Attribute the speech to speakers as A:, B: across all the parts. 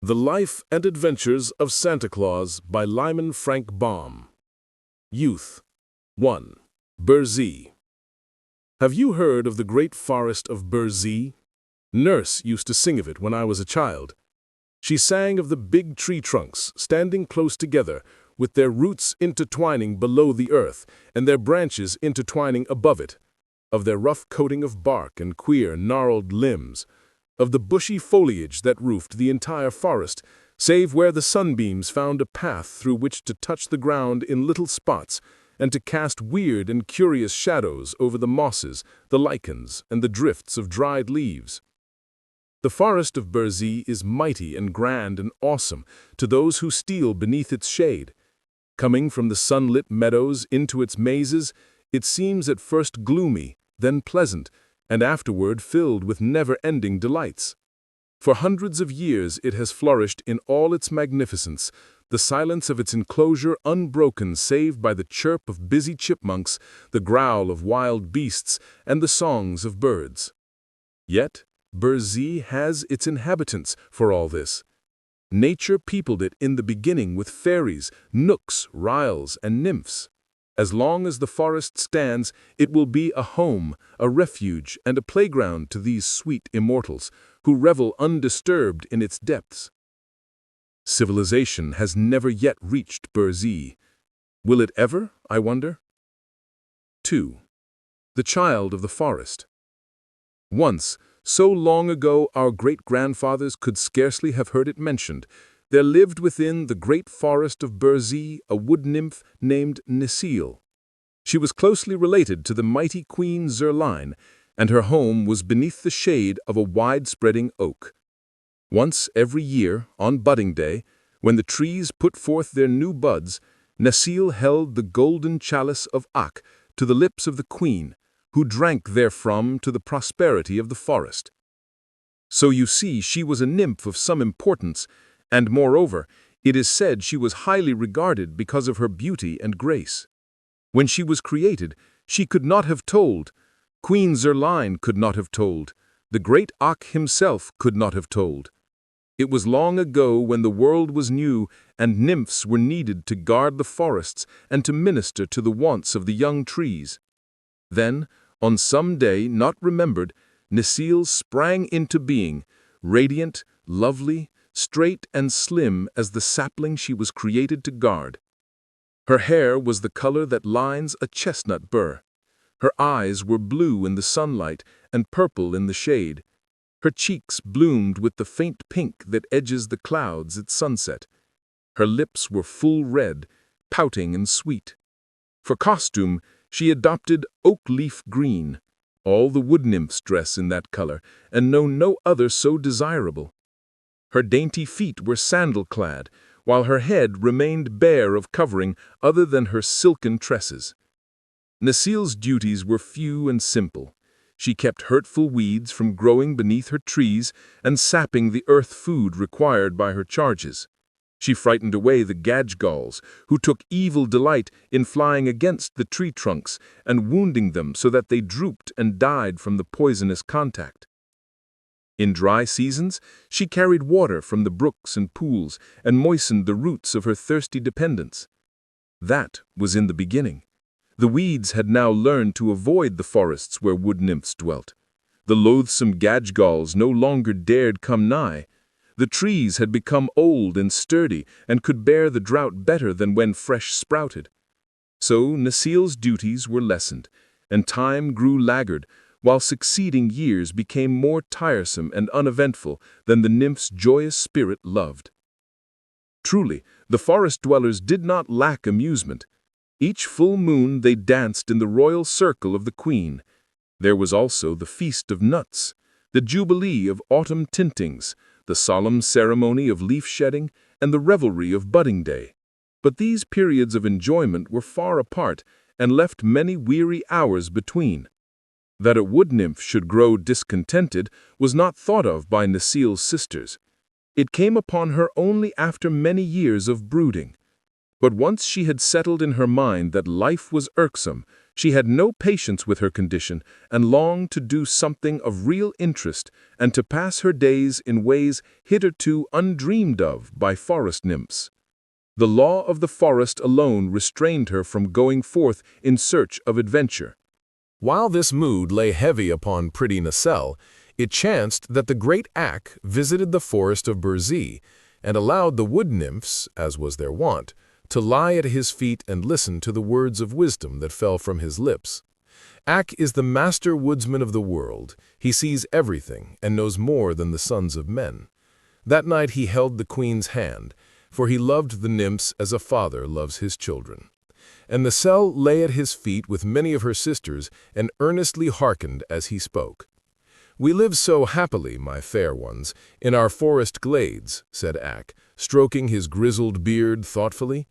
A: The Life and Adventures of Santa Claus by Lyman Frank Baum. Youth. 1. Burzee. Have you heard of the great Forest of Burzee? Nurse used to sing of it when I was a child. She sang of the big tree trunks standing close together, with their roots intertwining below the earth and their branches intertwining above it, of their rough coating of bark and queer, gnarled limbs, of the bushy foliage that roofed the entire forest, save where the sunbeams found a path through which to touch the ground in little spots and to cast weird and curious shadows over the mosses, the lichens, and the drifts of dried leaves. The Forest of Burzee is mighty and grand and awesome to those who steal beneath its shade. Coming from the sunlit meadows into its mazes, it seems at first gloomy, then pleasant, and afterward filled with never-ending delights. For hundreds of years it has flourished in all its magnificence, the silence of its enclosure unbroken save by the chirp of busy chipmunks, the growl of wild beasts, and the songs of birds. Yet, Burzee has its inhabitants for all this. Nature peopled it in the beginning with fairies, knooks, ryls, and nymphs. As long as the forest stands, it will be a home, a refuge, and a playground to these sweet immortals, who revel undisturbed in its depths. Civilization has never yet reached Burzee. Will it ever, I wonder? 2. The Child of the Forest. Once, so long ago our great-grandfathers could scarcely have heard it mentioned, there lived within the great Forest of Burzee a wood nymph named Necile. She was closely related to the mighty Queen Zerline, and her home was beneath the shade of a wide-spreading oak. Once every year, on budding day, when the trees put forth their new buds, Necile held the golden chalice of Awg to the lips of the queen, who drank therefrom to the prosperity of the forest. So you see she was a nymph of some importance, and moreover, it is said she was highly regarded because of her beauty and grace. When she was created, she could not have told, Queen Zerline could not have told, the great Awg himself could not have told. It was long ago when the world was new and nymphs were needed to guard the forests and to minister to the wants of the young trees. Then, on some day not remembered, Necile sprang into being, radiant, lovely, straight and slim as the sapling she was created to guard. Her hair was the color that lines a chestnut burr. Her eyes were blue in the sunlight and purple in the shade. Her cheeks bloomed with the faint pink that edges the clouds at sunset. Her lips were full red, pouting and sweet. For costume, she adopted oak leaf green. All the wood nymphs dress in that color, and know no other so desirable. Her dainty feet were sandal-clad, while her head remained bare of covering other than her silken tresses. Necile's duties were few and simple. She kept hurtful weeds from growing beneath her trees and sapping the earth food required by her charges. She frightened away the gadgulls, who took evil delight in flying against the tree trunks and wounding them so that they drooped and died from the poisonous contact. In dry seasons, she carried water from the brooks and pools and moistened the roots of her thirsty dependents. That was in the beginning. The weeds had now learned to avoid the forests where wood nymphs dwelt. The loathsome gadgulls no longer dared come nigh. The trees had become old and sturdy and could bear the drought better than when fresh sprouted. So Necile's duties were lessened, and time grew laggard, while succeeding years became more tiresome and uneventful than the nymph's joyous spirit loved. Truly, the forest dwellers did not lack amusement. Each full moon they danced in the royal circle of the queen. There was also the Feast of Nuts, the Jubilee of autumn tintings, the solemn ceremony of leaf-shedding, and the revelry of budding day. But these periods of enjoyment were far apart and left many weary hours between. That a wood nymph should grow discontented was not thought of by Necile's sisters. It came upon her only after many years of brooding. But once she had settled in her mind that life was irksome, She had no patience with her condition and longed to do something of real interest and to pass her days in ways hitherto undreamed of by forest nymphs. The law of the forest alone restrained her from going forth in search of adventure. While this mood lay heavy upon pretty Necile, it chanced that the great Ak visited the Forest of Burzee and allowed the wood nymphs, as was their wont, to lie at his feet and listen to the words of wisdom that fell from his lips. Ak is the master woodsman of the world. He sees everything and knows more than the sons of men. That night he held the queen's hand, for he loved the nymphs as a father loves his children. And Necile lay at his feet with many of her sisters and earnestly hearkened as he spoke. "We live so happily, my fair ones, in our forest glades," said Ak, stroking his grizzled beard thoughtfully,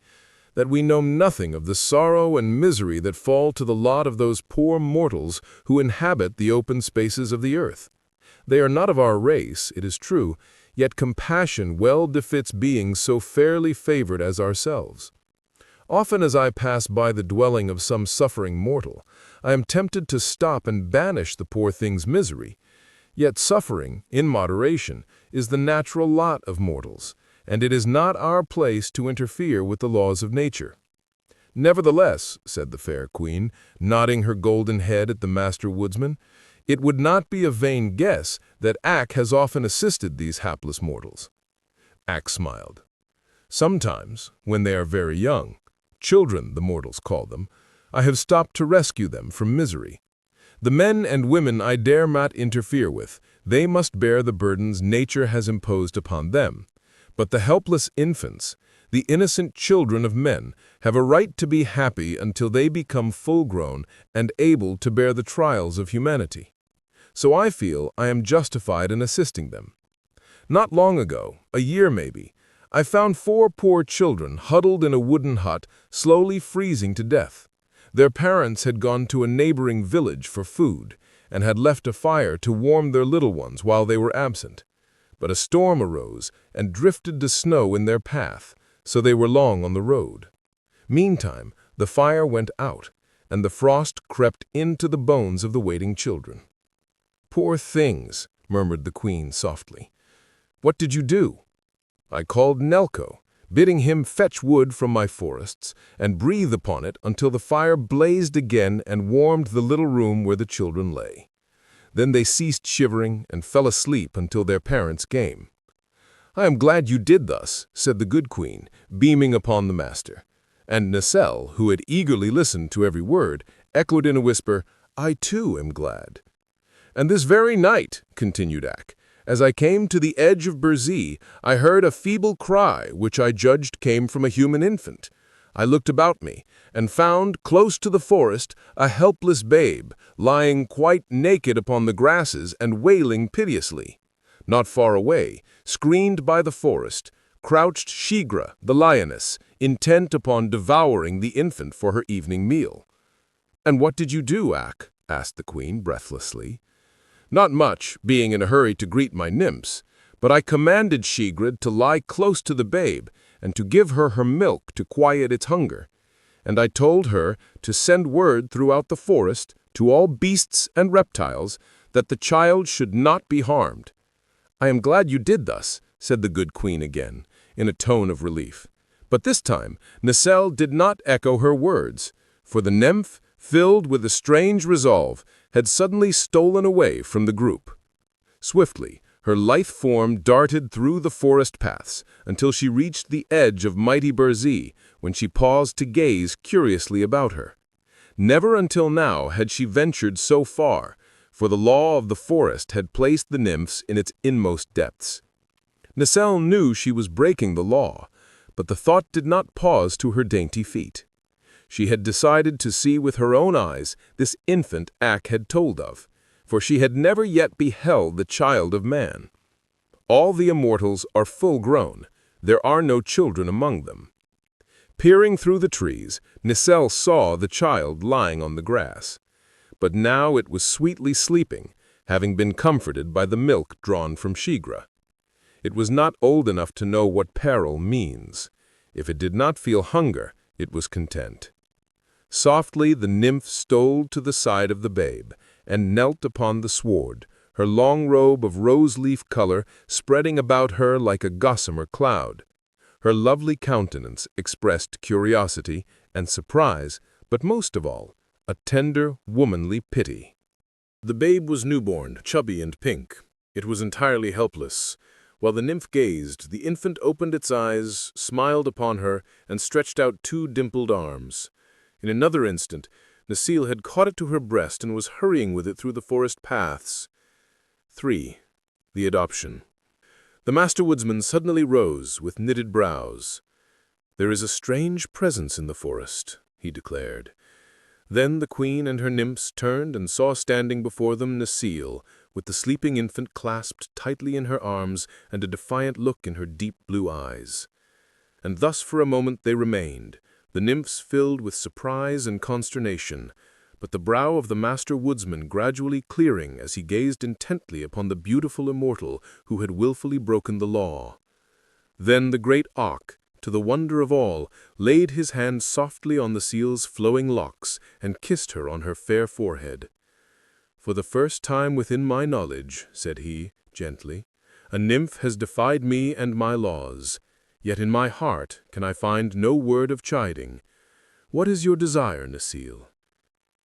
A: "that we know nothing of the sorrow and misery that fall to the lot of those poor mortals who inhabit the open spaces of the earth. They are not of our race, it is true, yet compassion well befits beings so fairly favored as ourselves. Often as I pass by the dwelling of some suffering mortal, I am tempted to stop and banish the poor thing's misery. Yet suffering, in moderation, is the natural lot of mortals, and it is not our place to interfere with the laws of nature." "Nevertheless," said the fair queen, nodding her golden head at the master woodsman, "it would not be a vain guess that Ak has often assisted these hapless mortals." Ak smiled. "Sometimes, when they are very young, children the mortals call them, I have stopped to rescue them from misery. The men and women I dare not interfere with. They must bear the burdens nature has imposed upon them. But the helpless infants, the innocent children of men, have a right to be happy until they become full-grown and able to bear the trials of humanity. So I feel I am justified in assisting them. Not long ago, a year maybe, I found 4 poor children huddled in a wooden hut, slowly freezing to death. Their parents had gone to a neighboring village for food and had left a fire to warm their little ones while they were absent. But a storm arose and drifted the snow in their path, so they were long on the road. Meantime, the fire went out, and the frost crept into the bones of the waiting children." "Poor things," murmured the queen softly. "What did you do?" "I called Nelko, bidding him fetch wood from my forests and breathe upon it until the fire blazed again and warmed the little room where the children lay. Then they ceased shivering and fell asleep until their parents came." "I am glad you did thus," said the good queen, beaming upon the master. And Necile, who had eagerly listened to every word, echoed in a whisper, "I too am glad." "And this very night," continued Ak, "as I came to the edge of Burzee, I heard a feeble cry which I judged came from a human infant. I looked about me, and found, close to the forest, a helpless babe, lying quite naked upon the grasses and wailing piteously. Not far away, screened by the forest, crouched Shigra, the lioness, intent upon devouring the infant for her evening meal." "And what did you do, Ak?" asked the queen breathlessly. "Not much, being in a hurry to greet my nymphs, but I commanded Shigra to lie close to the babe and to give her her milk to quiet its hunger. And I told her to send word throughout the forest to all beasts and reptiles that the child should not be harmed." "I am glad you did thus," said the good queen again, in a tone of relief. But this time Necile did not echo her words, for the nymph, filled with a strange resolve, had suddenly stolen away from the group. Swiftly, her lithe form darted through the forest paths until she reached the edge of mighty Burzee, when she paused to gaze curiously about her. Never until now had she ventured so far, for the law of the forest had placed the nymphs in its inmost depths. Necile knew she was breaking the law, but the thought did not pause to her dainty feet. She had decided to see with her own eyes this infant Ak had told of, for she had never yet beheld the child of man. All the immortals are full-grown. There are no children among them. Peering through the trees, Necile saw the child lying on the grass. But now it was sweetly sleeping, having been comforted by the milk drawn from Shigra. It was not old enough to know what peril means. If it did not feel hunger, it was content.
B: Softly the nymph stole to the side of the babe, and knelt upon the sward, her long robe of rose-leaf color spreading about her like a gossamer cloud. Her lovely countenance expressed curiosity and surprise, but most of all, a tender, womanly pity.
A: The babe was newborn, chubby and pink. It was entirely helpless. While the nymph gazed, the infant opened its eyes, smiled upon her, and stretched out two dimpled arms. In another instant, Necile had caught it to her breast and was hurrying with it through the forest paths. 3. The Adoption. The master woodsman suddenly rose, with knitted brows. "There is a strange presence in the forest," he declared. Then the queen and her nymphs turned and saw standing before them Necile, with the sleeping infant clasped tightly in her arms and a defiant look in her deep blue eyes. And thus for a moment they remained, the nymphs filled with surprise and consternation, but the brow of the master woodsman gradually clearing as he gazed intently upon the beautiful immortal who had willfully broken the law. Then the great Awg, to the wonder of all, laid his hand softly on Necile's flowing locks and kissed her on her fair forehead. "For the first time within my knowledge," said he, gently, "a nymph has defied me and my laws, yet in my heart can I find no word of chiding. What is your desire, Necile?"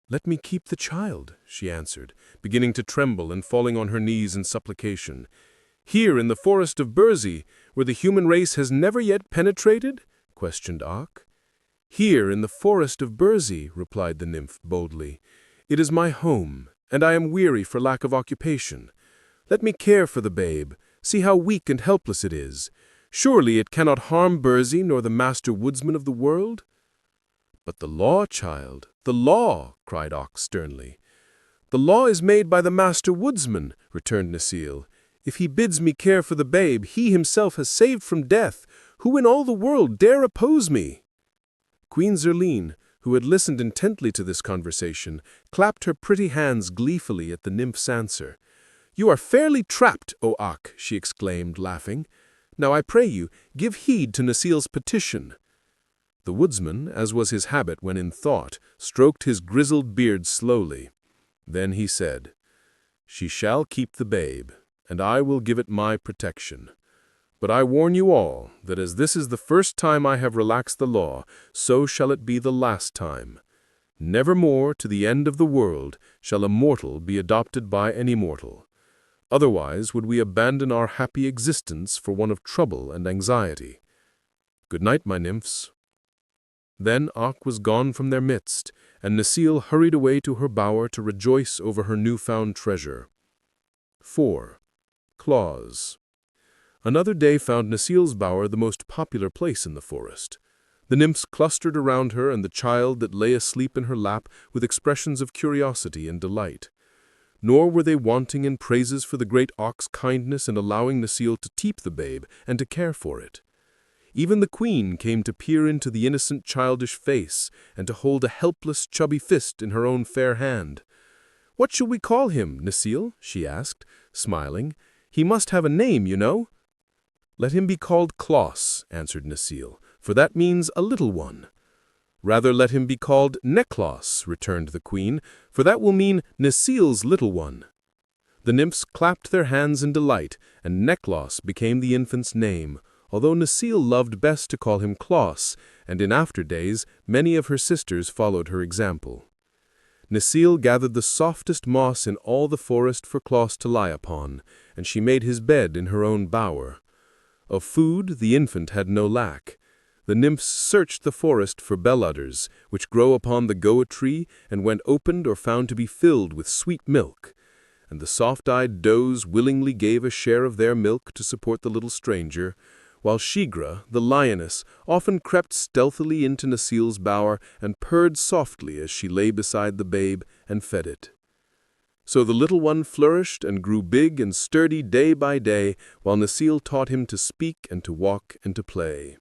A: "Let me keep the child," she answered, beginning to tremble and falling on her knees in supplication. "Here in the Forest of Burzee, where the human race has never yet penetrated?" questioned Awg. "Here in the Forest of Burzee," replied the nymph boldly. "It is my home, and I am weary for lack of occupation. Let me care for the babe, see how weak and helpless it is. Surely it cannot harm Burzee nor the master woodsman of the world." "But the law, child, the law," cried Awg sternly. "The law is made by the master woodsman," returned Necile. "If he bids me care for the babe he himself has saved from death, who in all the world dare oppose me?" Queen Zerline, who had listened intently to this conversation, clapped her pretty hands gleefully at the nymph's answer. "You are fairly trapped, O Awg," she exclaimed, laughing. "Now I pray you, give heed to Necile's petition." The woodsman, as was his habit when in thought, stroked his grizzled beard slowly. Then he said, "She shall keep the babe, and I will give it my protection. But I warn you all that as this is the first time I have relaxed the law, so shall it be the last time. Nevermore, to the end of the world, shall a mortal be adopted by an immortal. Otherwise would we abandon our happy existence for one of trouble and anxiety. Good night, my nymphs." Then Awg was gone from their midst, and Necile hurried away to her bower to rejoice over her newfound treasure. 4. Claus. Another day found Necile's bower the most popular place in the forest. The nymphs clustered around her and the child that lay asleep in her lap with expressions of curiosity and delight. Nor were they wanting in praises for the great Awg's kindness in allowing Necile to keep the babe and to care for it. Even the queen came to peer into the innocent childish face and to hold a helpless chubby fist in her own fair hand. "What shall we call him, Necile?" she asked, smiling. "He must have a name, you know." "Let him be called Claus," answered Necile, "for that means a little one." "Rather let him be called Necklaus," returned the queen, "for that will mean Necile's little one." The nymphs clapped their hands in delight, and Necklaus became the infant's name, although Necile loved best to call him Claus, and in after days many of her sisters followed her example. Necile gathered the softest moss in all the forest for Claus to lie upon, and she made his bed in her own bower. Of food the infant had no lack. The nymphs searched the forest for bell udders, which grow upon the goa tree, and when opened or found to be filled with sweet milk. And the soft-eyed does willingly gave a share of their milk to support the little stranger, while Shigra, the lioness, often crept stealthily into Necile's bower and purred softly as she lay beside the babe and fed it. So the little one flourished and grew big and sturdy day by day, while Necile taught him to speak and to walk and to play.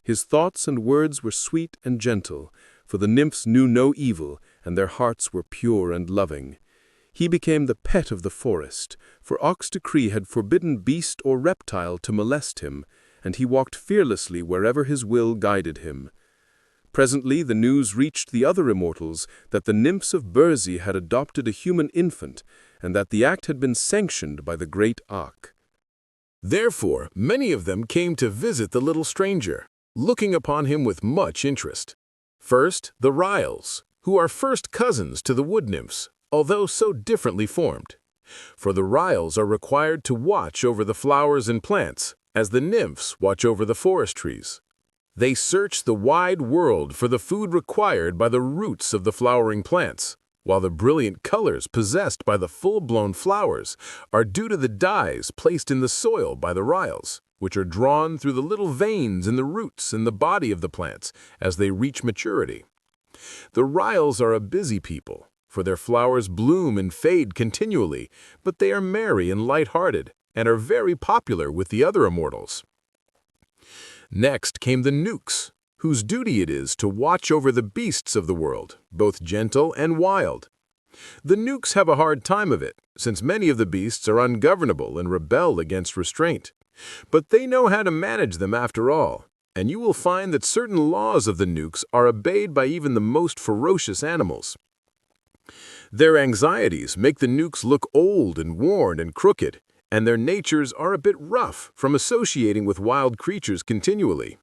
A: His thoughts and words were sweet and gentle, for the nymphs knew no evil, and their hearts were pure and loving. He became the pet of the forest, for Awg's decree had forbidden beast or reptile to molest him, and he walked fearlessly wherever his will guided him.
B: Presently, the news reached the other immortals that the nymphs of Burzee had adopted a human infant, and that the act had been sanctioned by the great Awg.
A: Therefore, many of them came to visit the little stranger, looking upon him with much interest. First, the ryls, who are first cousins to the wood nymphs, although so differently formed. For the ryls are required to watch over the flowers and plants, as the nymphs watch over the forest trees. They search the wide world for the food required by the roots of the flowering plants, while the brilliant colors possessed by the full-blown flowers are due to the dyes placed in the soil by the ryls, which are drawn through the little veins in the roots and the body of the plants as they reach maturity. The ryls are a busy people, for their flowers bloom and fade continually, but they are merry and light-hearted, and are very popular with the other immortals. Next came the knooks, whose duty it is to watch over the beasts of the world, both gentle and wild. The knooks have a hard time of it, since many of the beasts are ungovernable and rebel against restraint. But they know how to manage them after all, and you will find that certain laws of the knooks are obeyed by even the most ferocious animals. Their anxieties make the knooks look old and worn and crooked, and their natures are a bit rough from associating with wild creatures continually.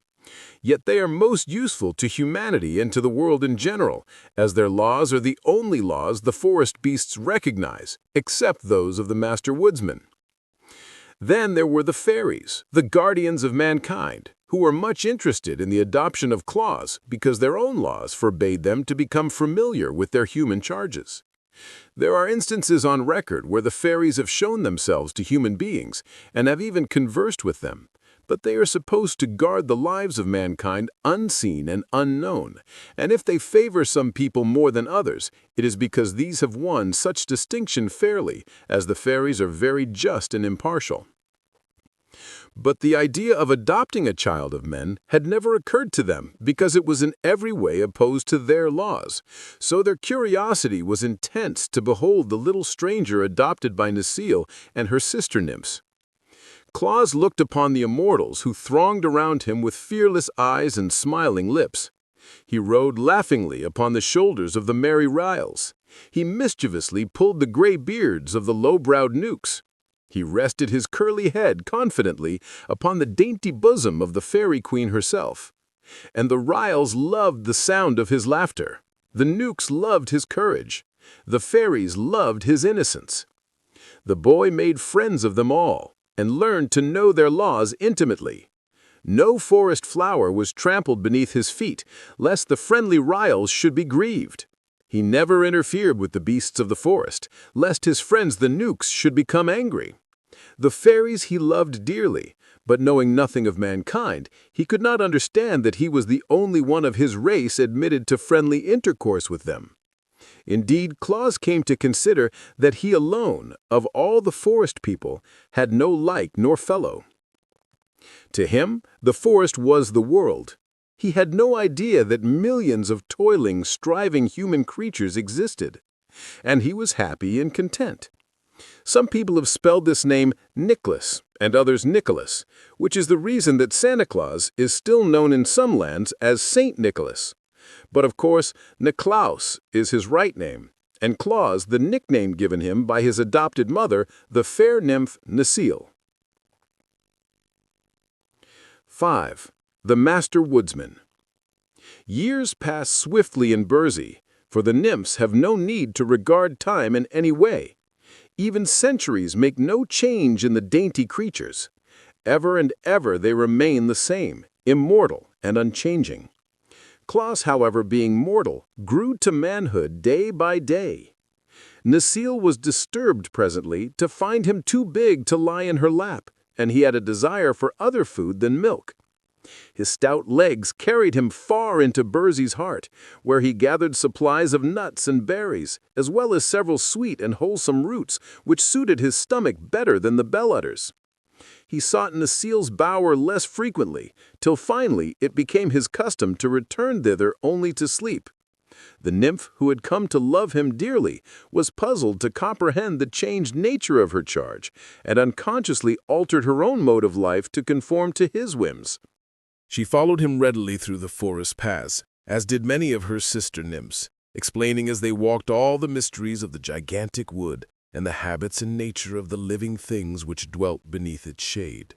A: Yet they are most useful to humanity and to the world in general, as their laws are the only laws the forest beasts recognize, except those of the master woodsman. Then there were the fairies, the guardians of mankind, who were much interested in the adoption of Claus because their own laws forbade them to become familiar with their human charges. There are instances on record where the fairies have shown themselves to human beings and have even conversed with them, but they are supposed to guard the lives of mankind unseen and unknown, and if they favor some people more than others, it is because these have won such distinction fairly, as the fairies are very just and impartial. But the idea of adopting a child of men had never occurred to them because it was in every way opposed to their laws, so their curiosity was intense to behold the little stranger adopted by Necile and her sister nymphs. Claus looked upon the immortals who thronged around him with fearless eyes and smiling lips. He rode laughingly upon the shoulders of the merry ryls. He mischievously pulled the gray beards of the low-browed knooks. He rested his curly head confidently upon the dainty bosom of the fairy queen herself. And the ryls loved the sound of his laughter. The knooks loved his courage. The fairies loved his innocence. The boy made friends of them all, and learned to know their laws intimately. No forest flower was trampled beneath his feet, lest the friendly ryls should be grieved. He never interfered with the beasts of the forest, lest his friends the knooks should become angry. The fairies he loved dearly, but knowing nothing of mankind, he could not understand that he was the only one of his race admitted to friendly intercourse with them. Indeed, Claus came to consider that he alone, of all the forest people, had no like nor fellow. To him, the forest was the world. He had no idea that millions of toiling, striving human creatures existed, and he was happy and content. Some people have spelled this name Nicholas and others Nicholas, which is the reason that Santa Claus is still known in some lands as Saint Nicholas. But of course, Nicklaus is his right name, and Claus the nickname given him by his adopted mother, the fair nymph Necile. 5. The Master Woodsman. Years pass swiftly in Burzee, for the nymphs have no need to regard time in any way. Even centuries make no change in the dainty creatures. Ever and ever they remain the same, immortal and unchanging. Claus, however, being mortal, grew to manhood day by day. Necile was disturbed presently to find him too big to lie in her lap, and he had a desire for other food than milk. His stout legs carried him far into Burzee's heart, where he gathered supplies of nuts and berries, as well as several sweet and wholesome roots, which suited his stomach better than the bell-udders. He sought Necile's bower less frequently, till finally it became his custom to return thither only to sleep. The nymph, who had come to love him dearly, was puzzled to comprehend the changed nature of her charge, and unconsciously altered her own mode of life to conform to his whims. She followed him readily through the forest paths, as did many of her sister nymphs, explaining as they walked all the mysteries of the gigantic wood and the habits and nature of the living things which dwelt beneath its shade.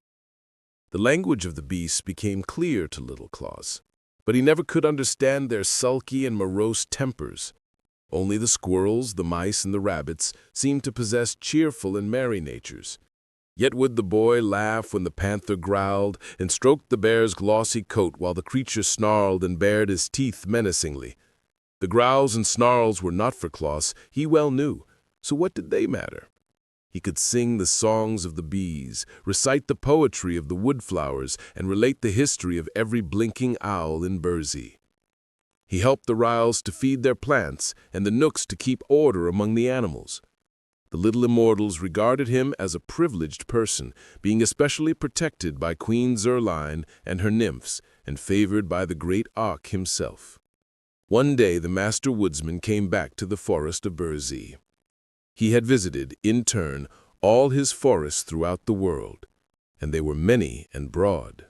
A: The language of the beasts became clear to little Claus, but he never could understand their sulky and morose tempers. Only the squirrels, the mice, and the rabbits seemed to possess cheerful and merry natures. Yet would the boy laugh when the panther growled and stroked the bear's glossy coat while the creature snarled and bared his teeth menacingly. The growls and snarls were not for Claus, he well knew, so what did they matter? He could sing the songs of the bees, recite the poetry of the woodflowers, and relate the history of every blinking owl in Burzee. He helped the ryls to feed their plants and the knooks to keep order among the animals. The little immortals regarded him as a privileged person, being especially protected by Queen Zerline and her nymphs, and favored by the great Awk himself. One day the master woodsman came back to the Forest of Burzee. He had visited, in turn, all his forests throughout the world, and they were many and broad.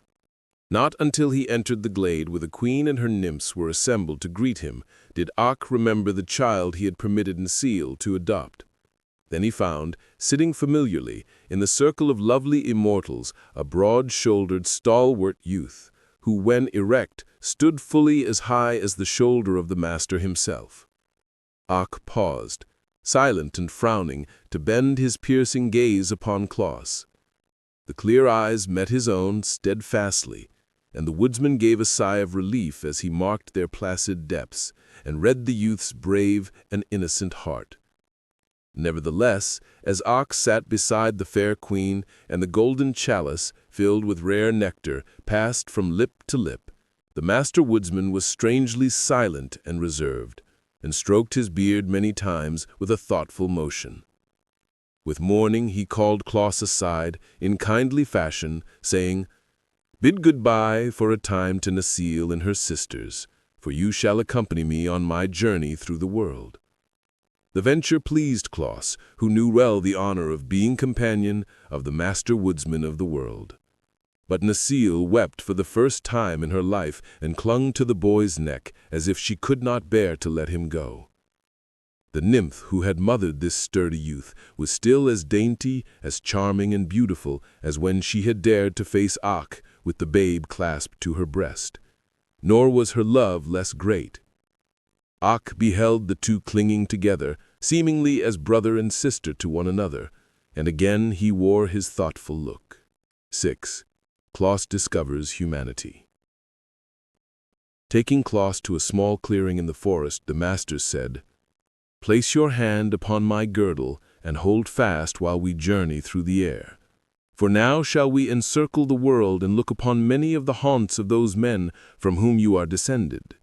A: Not until he entered the glade where the queen and her nymphs were assembled to greet him did Awk remember the child he had permitted Necile to adopt. Then he found, sitting familiarly, in the circle of lovely immortals, a broad-shouldered, stalwart youth, who, when erect, stood fully as high as the shoulder of the master himself. Awk paused, silent and frowning, to bend his piercing gaze upon Claus. The clear eyes met his own steadfastly, and the woodsman gave a sigh of relief as he marked their placid depths and read the youth's brave and innocent heart. Nevertheless, as Awk sat beside the fair queen and the golden chalice filled with rare nectar passed from lip to lip, the master woodsman was strangely silent and reserved, and stroked his beard many times with a thoughtful motion. With morning he called Claus aside in kindly fashion, saying, "Bid goodbye for a time to Necile and her sisters, for you shall accompany me on my journey through the world." The venture pleased Claus, who knew well the honor of being companion of the master woodsman of the world. But Necile wept for the first time in her life and clung to the boy's neck as if she could not bear to let him go. The nymph who had mothered this sturdy youth was still as dainty, as charming and beautiful as when she had dared to face Awk with the babe clasped to her breast. Nor was her love less great. Awk beheld the two clinging together, seemingly as brother and sister to one another, and again he wore his thoughtful look. 6. Claus discovers humanity. Taking Claus to a small clearing in the forest, the master said, "Place your hand upon my girdle and hold fast while we journey through the air. For now shall we encircle the world and look upon many of the haunts of those men from whom you are descended."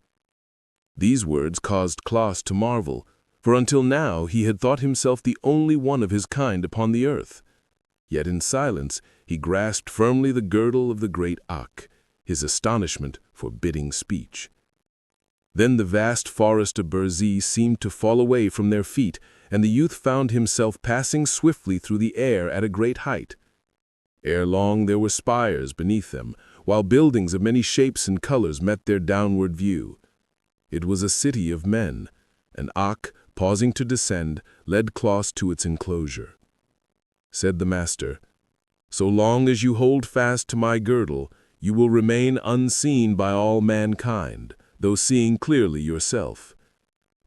A: These words caused Claus to marvel, for until now he had thought himself the only one of his kind upon the earth. Yet in silence he grasped firmly the girdle of the great Awk, his astonishment forbidding speech. Then the vast forest of Burzee seemed to fall away from their feet, and the youth found himself passing swiftly through the air at a great height. Ere long there were spires beneath them, while buildings of many shapes and colors met their downward view. It was a city of men, and Awk, pausing to descend, led Claus to its enclosure. Said the master, "So long as you hold fast to my girdle, you will remain unseen by all mankind, though seeing clearly yourself.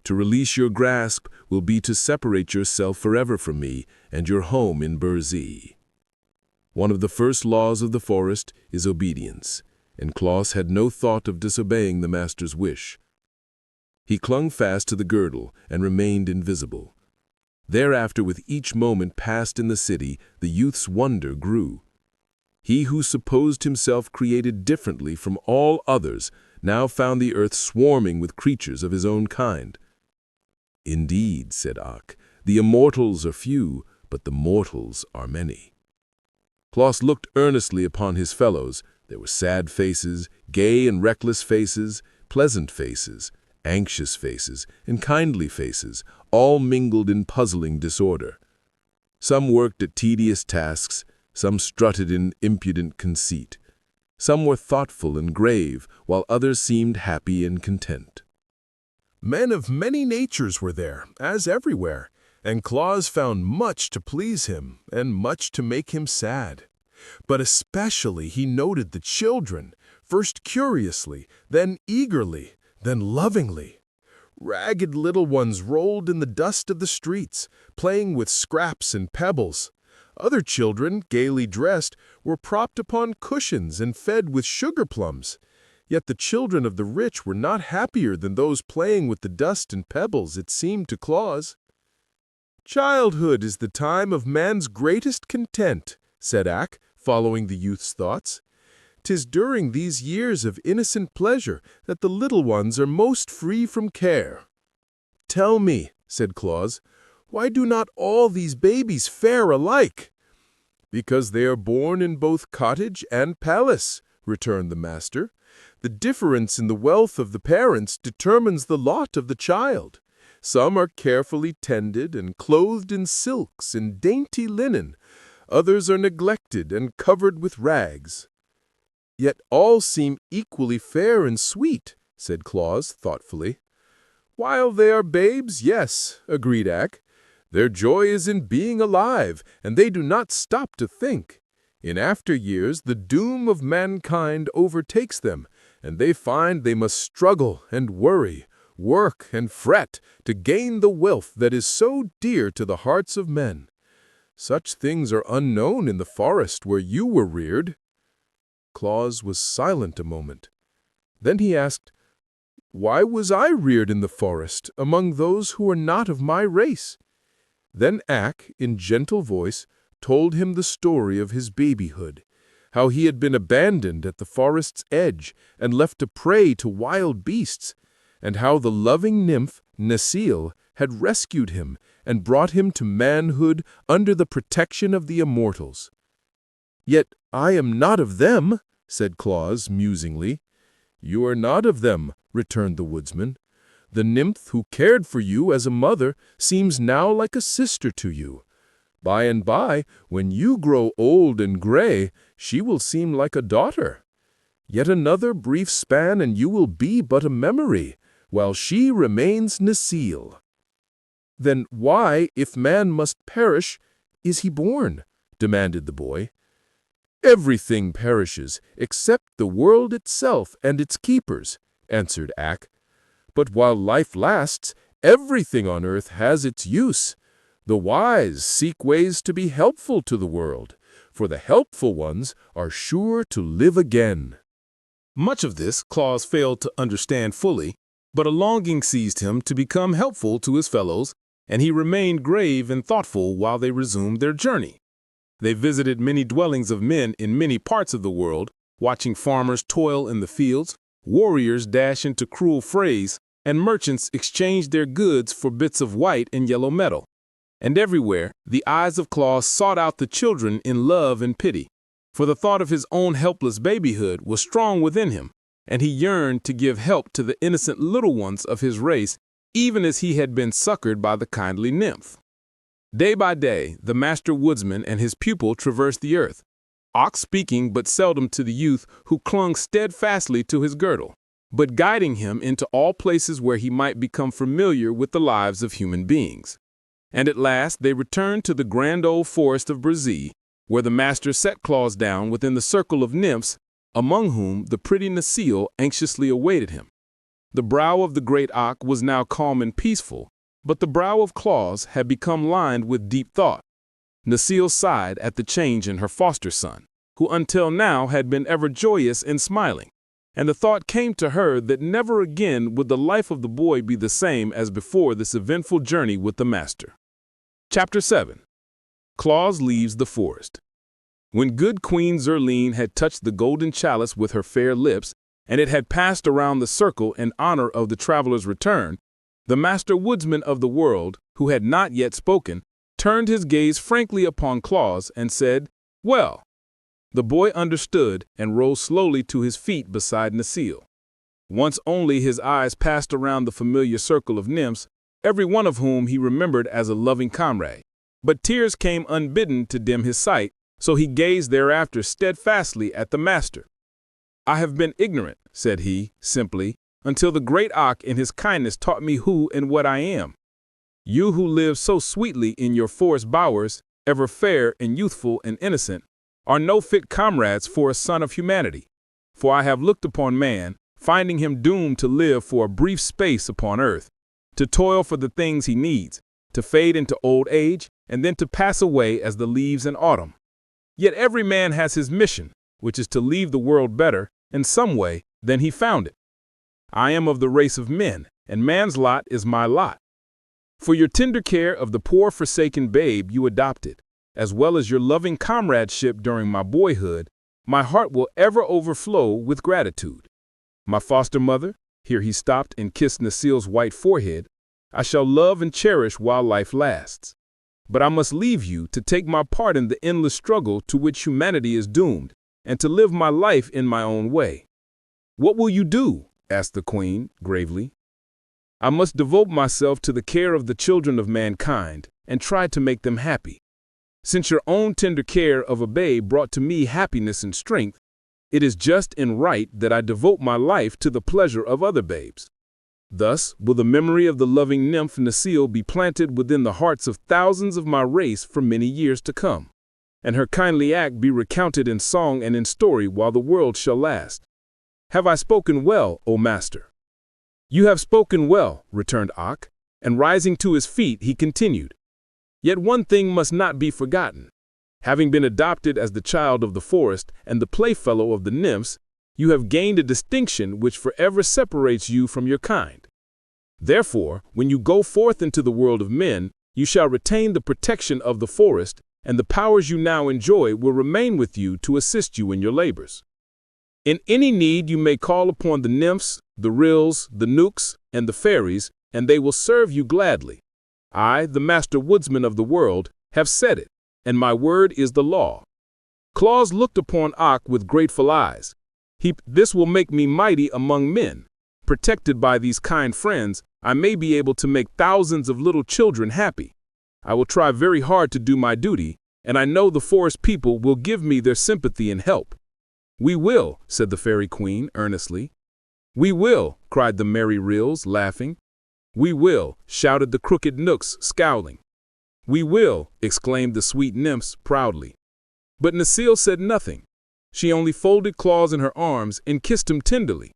A: To release your grasp will be to separate yourself forever from me and your home in Burzee." One of the first laws of the forest is obedience, and Claus had no thought of disobeying the master's wish. He clung fast to the girdle and remained invisible. Thereafter, with each moment passed in the city, the youth's wonder grew. He who supposed himself created differently from all others now found the earth swarming with creatures of his own kind. "Indeed," said Awk, "the immortals are few, but the mortals are many." Claus looked earnestly upon his fellows. There were sad faces, gay and reckless faces, pleasant faces, anxious faces, and kindly faces, all mingled in puzzling disorder. Some worked at tedious tasks, some strutted in impudent conceit.
B: Some were thoughtful and grave, while others seemed happy and content.
A: Men of many natures were there, as everywhere, and Claus found much to please him and much to make him sad. But especially he noted the children, first curiously, then eagerly, then lovingly. Ragged little ones rolled in the dust of the streets, playing with scraps and pebbles. Other children, gaily dressed, were propped upon cushions and fed with sugar plums. Yet the children of the rich were not happier than those playing with the dust and pebbles, it seemed to Claus. "Childhood is the time of man's greatest content," said Ak, following the youth's thoughts. "'Tis during these years of innocent pleasure that the little ones are most free from care." "Tell me," said Claus, "why do not all these babies fare alike?" "Because they are born in both cottage and palace," returned the master. "The difference in the wealth of the parents determines the lot of the child. Some are carefully tended and clothed in silks and dainty linen. Others are neglected and covered with rags." "Yet all seem equally fair and sweet," said Claus thoughtfully. "While they are babes, yes," agreed Ak. "Their joy is in being alive, and they do not stop to think. In after years, the doom of mankind overtakes them, and they find they must struggle and worry, work and fret to gain the wealth that is so dear to the hearts of men. Such things are unknown in the forest where you were reared." Claus was silent a moment. Then he asked, "Why was I reared in the forest, among those who are not of my race?" Then Ak, in gentle voice, told him the story of his babyhood, how he had been abandoned at the forest's edge and left a prey to wild beasts, and how the loving nymph, Necile, had rescued him and brought him to manhood under the protection of the immortals. "Yet I am not of them," said Claus musingly. "You are not of them," returned the woodsman. "The nymph who cared for you as a mother seems now like a sister to you. By and by, when you grow old and gray, she will seem like a daughter. Yet another brief span and you will be but a memory, while she remains Necile." "Then why, if man must perish, is he born?" demanded the boy. "Everything perishes, except the world itself and its keepers," answered Ak. "But while life lasts, everything on earth has its use. The wise seek ways to be helpful to the world, for the helpful ones are sure to live again."
C: Much of this Claus failed to understand fully, but a longing seized him to become helpful to his fellows, and he remained grave and thoughtful while they resumed their journey. They visited many dwellings of men in many parts of the world, watching farmers toil in the fields, warriors dash into cruel frays, and merchants exchange their goods for bits of white and yellow metal. And everywhere, the eyes of Claus sought out the children in love and pity, for the thought of his own helpless babyhood was strong within him, and he yearned to give help to the innocent little ones of his race, even as he had been succored by the kindly nymph. Day by day, the master woodsman and his pupil traversed the earth, Ak speaking but seldom to the youth who clung steadfastly to his girdle, but guiding him into all places where he might become familiar with the lives of human beings. And at last they returned to the grand old Forest of Burzee, where the master set Claus down within the circle of nymphs, among whom the pretty Necile anxiously awaited him. The brow of the great Ak was now calm and peaceful, but the brow of Claus had become lined with deep thought. Necile sighed at the change in her foster son, who until now had been ever joyous and smiling, and the thought came to her that never again would the life of the boy be the same as before this eventful journey with the master. Chapter 7. Claus leaves the forest. When good Queen Zerline had touched the golden chalice with her fair lips, and it had passed around the circle in honor of the traveler's return, the master woodsman of the world, who had not yet spoken, turned his gaze frankly upon Claus and said, "Well." The boy understood and rose slowly to his feet beside Necile. Once only his eyes passed around the familiar circle of nymphs, every one of whom he remembered as a loving comrade. But tears came unbidden to dim his sight, so he gazed thereafter steadfastly at the master. "I have been ignorant," said he, simply, "until the great Ak in his kindness taught me who and what I am. You who live so sweetly in your forest bowers, ever fair and youthful and innocent, are no fit comrades for a son of humanity. For I have looked upon man, finding him doomed to live for a brief space upon earth, to toil for the things he needs, to fade into old age, and then to pass away as the leaves in autumn. Yet every man has his mission, which is to leave the world better, in some way, than he found it. I am of the race of men, and man's lot is my lot. For your tender care of the poor forsaken babe you adopted, as well as your loving comradeship during my boyhood, my heart will ever overflow with gratitude. My foster mother," here he stopped and kissed Necile's white forehead, "I shall love and cherish while life lasts. But I must leave you to take my part in the endless struggle to which humanity is doomed, and to live my life in my own way." "What will you do?" asked the queen, gravely. "I must devote myself to the care of the children of mankind, and try to make them happy. Since your own tender care of a babe brought to me happiness and strength, it is just and right that I devote my life to the pleasure of other babes. Thus will the memory of the loving nymph Necile be planted within the hearts of thousands of my race for many years to come, and her kindly act be recounted in song and in story while the world shall last. Have I spoken well, O master?" "You have spoken well," returned Ak, and rising to his feet he continued, "Yet one thing must not be forgotten. Having been adopted as the child of the forest and the playfellow of the nymphs, you have gained a distinction which forever separates you from your kind. Therefore, when you go forth into the world of men, you shall retain the protection of the forest, and the powers you now enjoy will remain with you to assist you in your labors. In any need you may call upon the nymphs, the ryls, the knooks, and the fairies, and they will serve you gladly. I, the master woodsman of the world, have said it, and my word is the law." Claus looked upon Ak with grateful eyes. "This will make me mighty among men. Protected by these kind friends, I may be able to make thousands of little children happy. I will try very hard to do my duty, and I know the forest people will give me their sympathy and help." "We will," said the fairy queen earnestly. "We will," cried the merry ryls, laughing. "We will," shouted the crooked knooks, scowling. "We will," exclaimed the sweet nymphs proudly. But Necile said nothing. She only folded Claus in her arms and kissed him tenderly.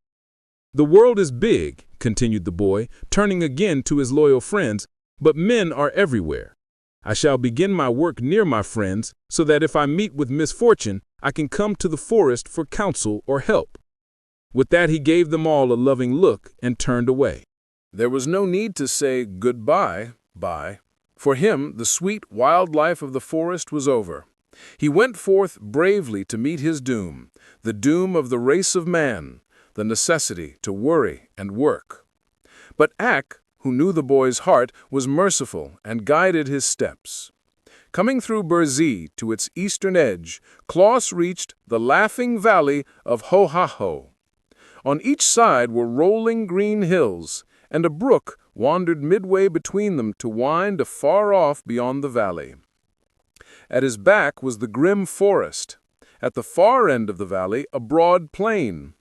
C: "The world is big," continued the boy, turning again to his loyal friends, "but men are everywhere. I shall begin my work near my friends, so that if I meet with misfortune, I can come to the forest for counsel or help." With that he gave them all a loving look and turned away.
A: There was no need to say goodbye, For him, the sweet wild life of the forest was over. He went forth bravely to meet his doom, the doom of the race of man, the necessity to worry and work. But Ak, who knew the boy's heart, was merciful and guided his steps. Coming through Burzee to its eastern edge, Claus reached the laughing valley of Ho-Ha-Ho. On each side were rolling green hills, and a brook wandered midway between them to wind afar off beyond the valley. At his back was the grim forest. At the far end of the valley, a broad plain.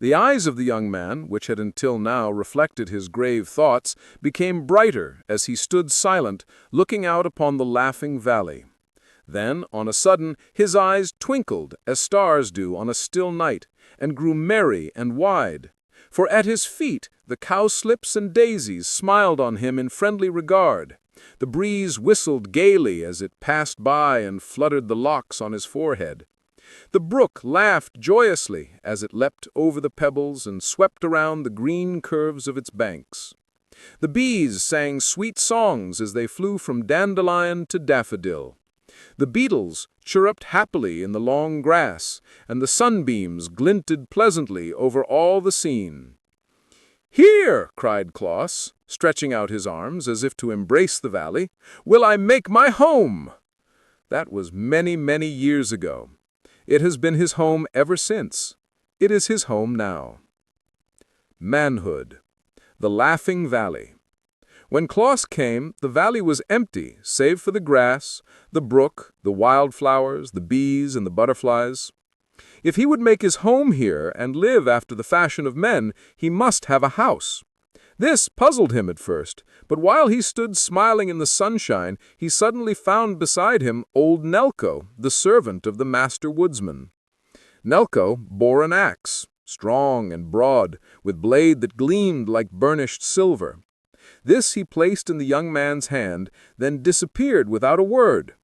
A: The eyes of the young man, which had until now reflected his grave thoughts, became brighter as he stood silent, looking out upon the laughing valley. Then, on a sudden, his eyes twinkled as stars do on a still night, and grew merry and wide. For at his feet the cowslips and daisies smiled on him in friendly regard. The breeze whistled gaily as it passed by and fluttered the locks on his forehead. The brook laughed joyously as it leapt over the pebbles and swept around the green curves of its banks. The bees sang sweet songs as they flew from dandelion to daffodil. The beetles chirruped happily in the long grass, and the sunbeams glinted pleasantly over all the scene. "Here," cried Claus, stretching out his arms as if to embrace the valley, "will I make my home." That was many, many years ago. It has been his home ever since. It is his home now. Manhood. The Laughing Valley. When Claus came, the valley was empty, save for the grass, the brook, the wildflowers, the bees, and the butterflies.
B: If he would make his home here and live after the fashion of men, he must have a house. This puzzled him at first, but while he stood smiling in the sunshine, he suddenly found beside him old Nelko, the servant of the master woodsman. Nelko bore an axe, strong and broad, with blade that gleamed like burnished silver. This he placed in the young man's hand, then disappeared without a word.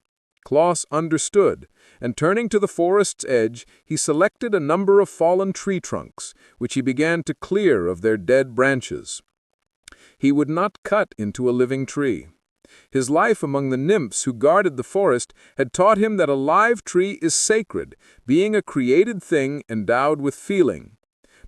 B: Claus understood, and turning to the forest's edge, he selected a number of fallen tree trunks, which he began to clear of their dead branches. He would not cut into a living tree. His life among the nymphs who guarded the forest had taught him that a live tree is sacred, being a created thing endowed with feeling.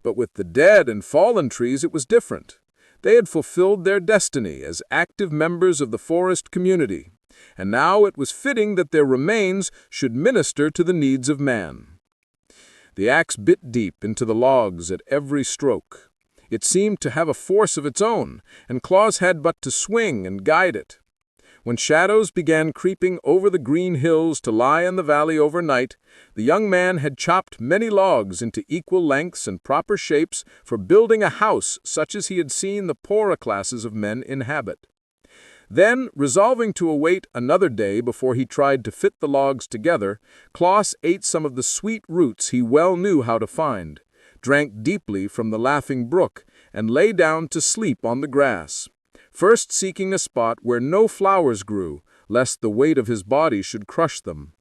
B: But with the dead and fallen trees it was different. They had fulfilled their destiny as active members of the forest community, and now it was fitting that their remains should minister to the needs of man. The axe bit deep into the logs at every stroke. It seemed to have a force of its own, and Claus had but to swing and guide it. When shadows began creeping over the green hills to lie in the valley overnight, the young man had chopped many logs into equal lengths and proper shapes for building a house such as he had seen the poorer classes of men inhabit. Then, resolving to await another day before he tried to fit the logs together, Claus ate some of the sweet roots he well knew how to find, drank deeply from the laughing brook, and lay down to sleep on the grass, first seeking a spot where no flowers grew, lest the weight of his body should crush them.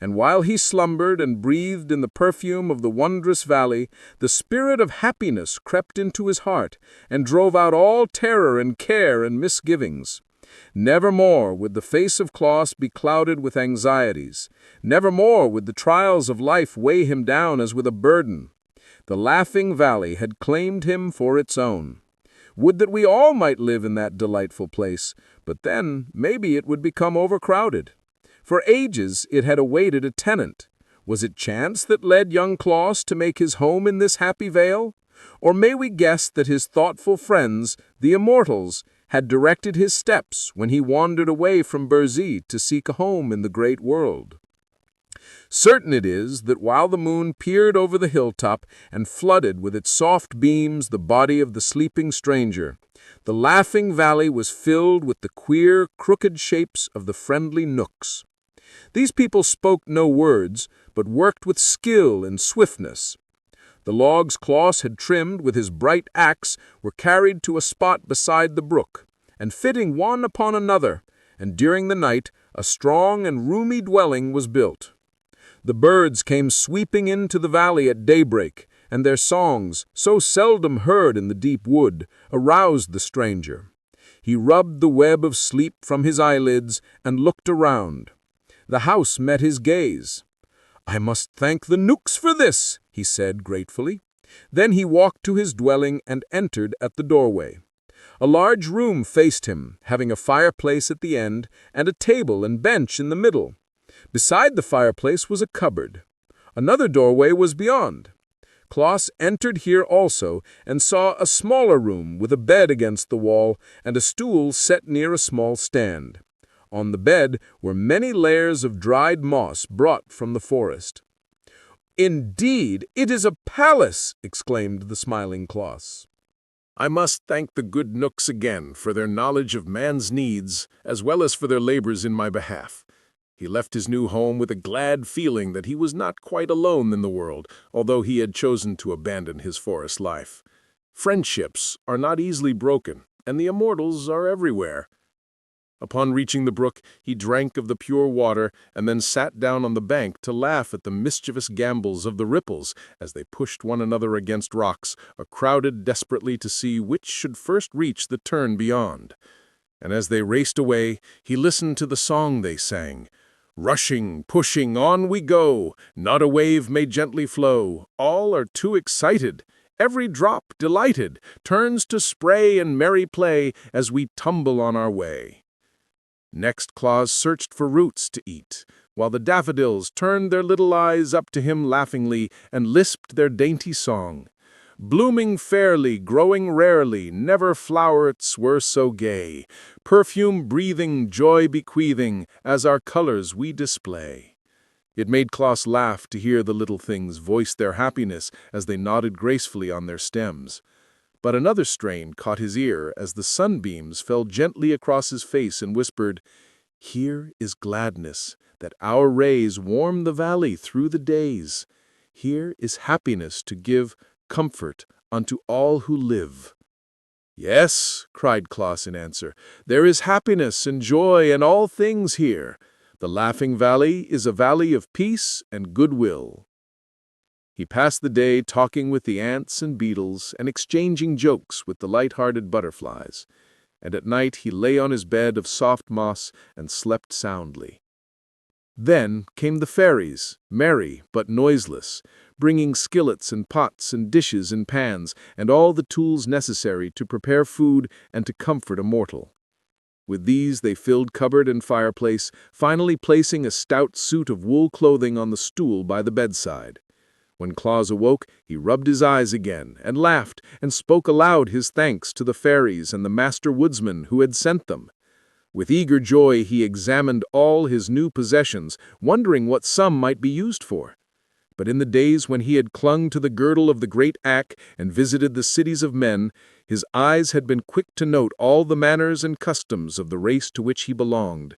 B: And while he slumbered and breathed in the perfume of the wondrous valley, the spirit of happiness crept into his heart and drove out all terror and care and misgivings. Nevermore would the face of Claus be clouded with anxieties. Nevermore would the trials of life weigh him down as with a burden. The laughing valley had claimed him for its own. Would that we all might live in that delightful place, but then maybe it would become overcrowded. For ages it had awaited a tenant. Was it chance that led young Claus to make his home in this happy vale? Or may we guess that his thoughtful friends, the immortals, had directed his steps when he wandered away from Burzee to seek a home in the great world? Certain it is that while the moon peered over the hilltop and flooded with its soft beams the body of the sleeping stranger, the laughing valley was filled with the queer, crooked shapes of the friendly knooks. These people spoke no words, but worked with skill and swiftness. The logs Claus had trimmed with his bright axe were carried to a spot beside the brook, and fitting one upon another, and during the night a strong and roomy dwelling was built. The birds came sweeping into the valley at daybreak, and their songs, so seldom heard in the deep wood, aroused the stranger. He rubbed the web of sleep from his eyelids and looked around. The house met his gaze. "I must thank the knooks for this," he said gratefully. Then he walked to his dwelling and entered at the doorway. A large room faced him, having a fireplace at the end and a table and bench in the middle. Beside the fireplace was a cupboard. Another doorway was beyond. Claus entered here also and saw a smaller room with a bed against the wall and a stool set near a small stand. On the bed were many layers of dried moss brought from the forest. "Indeed, it is a palace!" exclaimed the smiling Claus.
A: I must thank the good knooks again for their knowledge of man's needs, as well as for their labors in my behalf. He left his new home with a glad feeling that he was not quite alone in the world, although he had chosen to abandon his forest life. Friendships are not easily broken, and the immortals are everywhere. Upon reaching the brook, he drank of the pure water and then sat down on the bank to laugh at the mischievous gambols of the ripples as they pushed one another against rocks, or crowded desperately to see which should first reach the turn beyond. And as they raced away, he listened to the song they sang. "Rushing, pushing, on we go, not a wave may gently flow, all are too excited. Every drop, delighted, turns to spray and merry play as we tumble on our way." Next Claus searched for roots to eat, while the daffodils turned their little eyes up to him laughingly and lisped their dainty song. "Blooming fairly, growing rarely, never flowerets were so gay, perfume breathing, joy bequeathing, as our colors we display." It made Claus laugh to hear the little things voice their happiness as they nodded gracefully on their stems. But another strain caught his ear as the sunbeams fell gently across his face and whispered, "Here is gladness, that our rays warm the valley through the days. Here is happiness to give comfort unto all who live." "Yes," cried Claus in answer, "there is happiness and joy and all things here. The Laughing Valley is a valley of peace and goodwill." He passed the day talking with the ants and beetles and exchanging jokes with the light-hearted butterflies, and at night he lay on his bed of soft moss and slept soundly. Then came the fairies, merry but noiseless, bringing skillets and pots and dishes and pans and all the tools necessary to prepare food and to comfort a mortal. With these they filled cupboard and fireplace, finally placing a stout suit of wool clothing on the stool by the bedside. When Claus awoke, he rubbed his eyes again, and laughed, and spoke aloud his thanks to the fairies and the master woodsman who had sent them. With eager joy he examined all his new possessions, wondering what some might be used for. But in the days when he had clung to the girdle of the great axe and visited the cities of men, his eyes had been quick to note all the manners and customs of the race to which he belonged.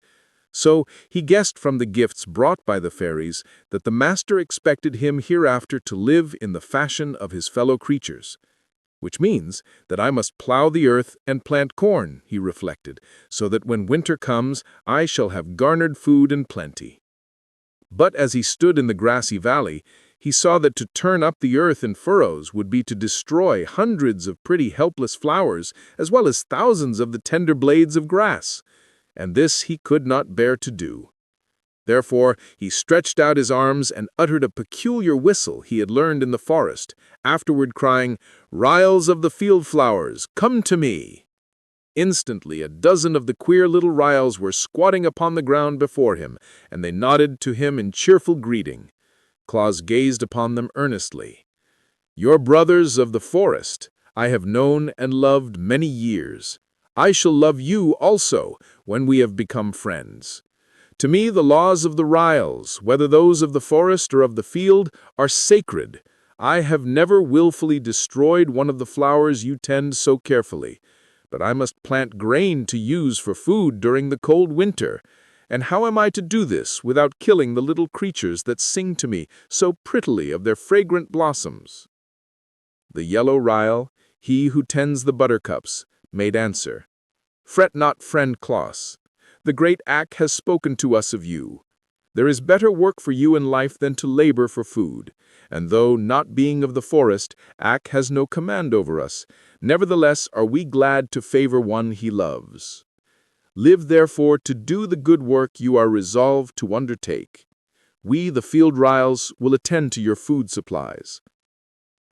A: So he guessed from the gifts brought by the fairies that the master expected him hereafter to live in the fashion of his fellow creatures. "Which means that I must plow the earth and plant corn," he reflected, "so that when winter comes I shall have garnered food in plenty." But as he stood in the grassy valley, he saw that to turn up the earth in furrows would be to destroy hundreds of pretty helpless flowers as well as thousands of the tender blades of grass, and this he could not bear to do. Therefore he stretched out his arms and uttered a peculiar whistle he had learned in the forest, afterward crying, "Ryls of the field flowers, come to me!" Instantly a dozen of the queer little ryls were squatting upon the ground before him, and they nodded to him in cheerful greeting. Claus gazed upon them earnestly. "Your brothers of the forest, I have known and loved many years. I shall love you also when we have become friends. To me the laws of the ryls, whether those of the forest or of the field, are sacred. I have never willfully destroyed one of the flowers you tend so carefully. But I must plant grain to use for food during the cold winter. And how am I to do this without killing the little creatures that sing to me so prettily of their fragrant blossoms?" The yellow ryl, he who tends the buttercups, made answer, "Fret not, friend Claus. The great axe has spoken to us of you. There is better work for you in life than to labor for food, and though, not being of the forest, axe has no command over us, nevertheless are we glad to favor one he loves. Live therefore to do the good work you are resolved to undertake. We, the field ryls, will attend to your food supplies."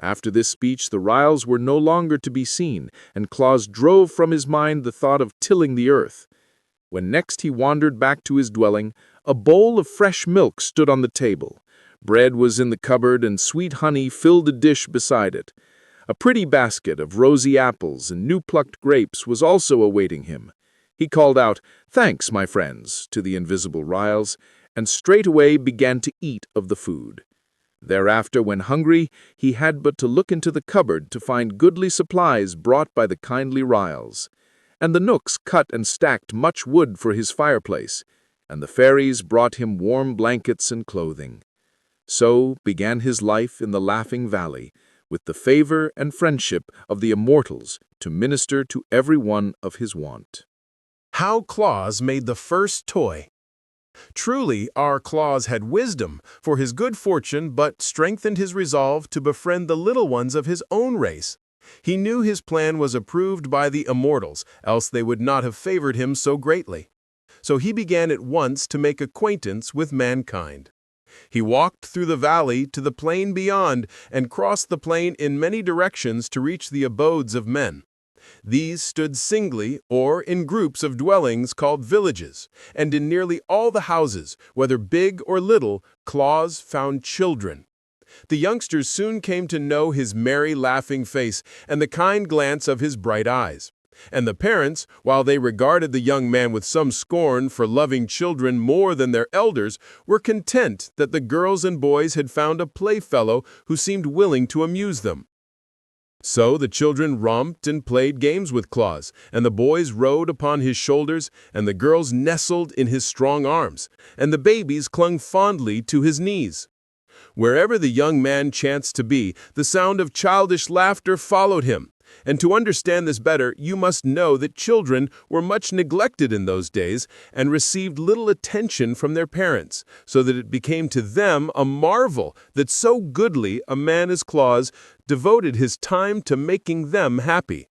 A: After this speech the ryls were no longer to be seen, and Claus drove from his mind the thought of tilling the earth. When next he wandered back to his dwelling, a bowl of fresh milk stood on the table. Bread was in the cupboard, and sweet honey filled a dish beside it. A pretty basket of rosy apples and new-plucked grapes was also awaiting him. He called out, "Thanks, my friends," to the invisible ryls, and straightway began to eat of the food. Thereafter, when hungry, he had but to look into the cupboard to find goodly supplies brought by the kindly ryls. And the knooks cut and stacked much wood for his fireplace, and the fairies brought him warm blankets and clothing. So began his life in the Laughing Valley, with the favor and friendship of the immortals to minister to every one of his want.
C: How Claus made the first toy. Truly, our Claus had wisdom for his good fortune, but strengthened his resolve to befriend the little ones of his own race. He knew his plan was approved by the immortals, else they would not have favored him so greatly. So he began at once to make acquaintance with mankind. He walked through the valley to the plain beyond and crossed the plain in many directions to reach the abodes of men. These stood singly or in groups of dwellings called villages, and in nearly all the houses, whether big or little, Claus found children. The youngsters soon came to know his merry, laughing face and the kind glance of his bright eyes.
B: And the parents, while they regarded the young man with some scorn for loving children more than their elders, were content that the girls and boys had found a playfellow who seemed willing to amuse them. So the children romped and played games with Claus, and the boys rode upon his shoulders, and the girls nestled in his strong arms, and the babies clung fondly to his knees. Wherever the young man chanced to be, the sound of childish laughter followed him. And to understand this better, you must know that children were much neglected in those days and received little attention from their parents, so that it became to them a marvel that so goodly a man as Claus devoted his time to making them happy.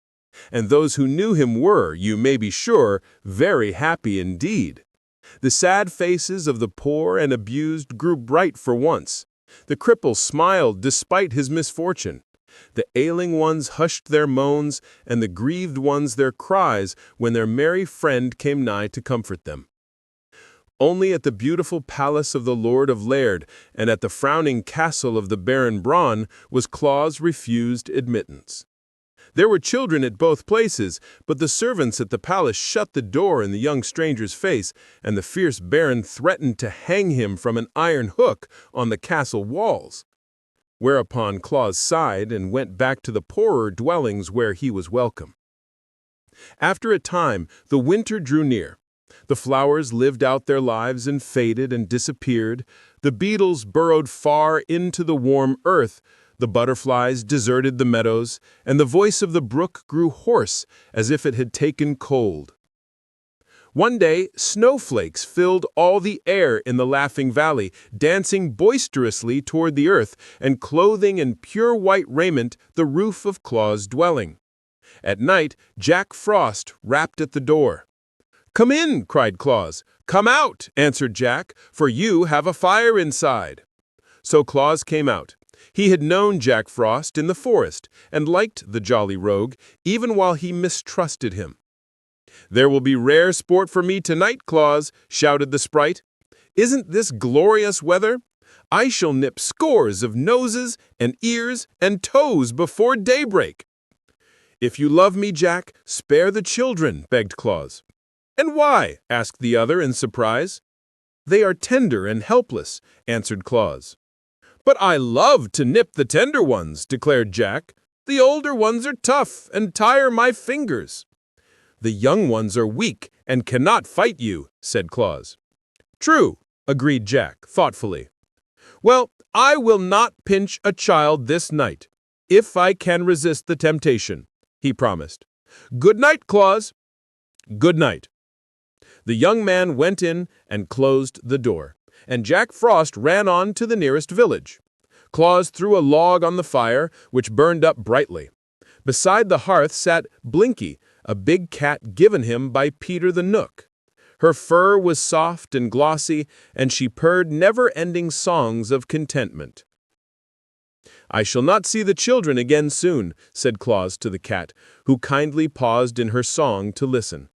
B: And those who knew him were, you may be sure, very happy indeed. The sad faces of the poor and abused grew bright for once. The cripple smiled despite his misfortune. The ailing ones hushed their moans, and the grieved ones their cries when their merry friend came nigh to comfort them. Only at the beautiful palace of the Lord of Laird and at the frowning castle of the Baron Braun was Claus refused admittance. There were children at both places, but the servants at the palace shut the door in the young stranger's face, and the fierce baron threatened to hang him from an iron hook on the castle walls. Whereupon Claus sighed and went back to the poorer dwellings where he was welcome. After a time, the winter drew near. The flowers lived out their lives and faded and disappeared. The beetles burrowed far into the warm earth. The butterflies deserted the meadows, and the voice of the brook grew hoarse as if it had taken cold. One day, snowflakes filled all the air in the Laughing Valley, dancing boisterously toward the earth and clothing in pure white raiment the roof of Claus' dwelling. At night, Jack Frost rapped at the door. "Come in," cried Claus. "Come out," answered Jack, "for you have a fire inside." So Claus came out. He had known Jack Frost in the forest and liked the jolly rogue, even while he mistrusted him. "There will be rare sport for me tonight, Claus," shouted the sprite. "Isn't this glorious weather? I shall nip scores of noses and ears and toes before daybreak." "If you love me, Jack, spare the children," begged Claus. "And why?" asked the other in surprise. "They are tender and helpless," answered Claus. "But I love to nip the tender ones," declared Jack. "The older ones are tough and tire my fingers." "The young ones are weak and cannot fight you," said Claus. "True," agreed Jack thoughtfully. "Well, I will not pinch a child this night, if I can resist the temptation," he promised. "Good night, Claus." "Good night." The young man went in and closed the door, and Jack Frost ran on to the nearest village. Claus threw a log on the fire, which burned up brightly. Beside the hearth sat Blinky, a big cat given him by Peter the Knook. Her fur was soft and glossy, and she purred never-ending songs of contentment. "I shall not see the children again soon," said Claus to the cat, who kindly paused in her song to listen.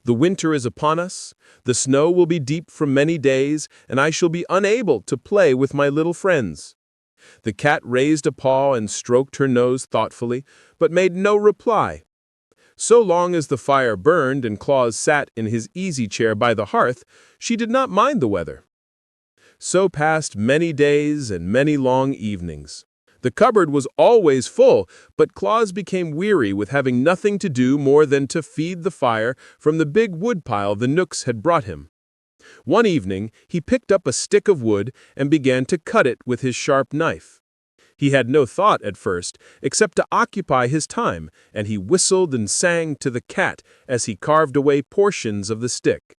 B: "The winter is upon us, the snow will be deep for many days, and I shall be unable to play with my little friends." The cat raised a paw and stroked her nose thoughtfully, but made no reply. So long as the fire burned and Claus sat in his easy chair by the hearth, she did not mind the weather. So passed many days and many long evenings. The cupboard was always full, but Claus became weary with having nothing to do more than to feed the fire from the big woodpile the Knooks had brought him. One evening, he picked up a stick of wood and began to cut it with his sharp knife. He had no thought at first, except to occupy his time, and he whistled and sang to the cat as he carved away portions of the stick.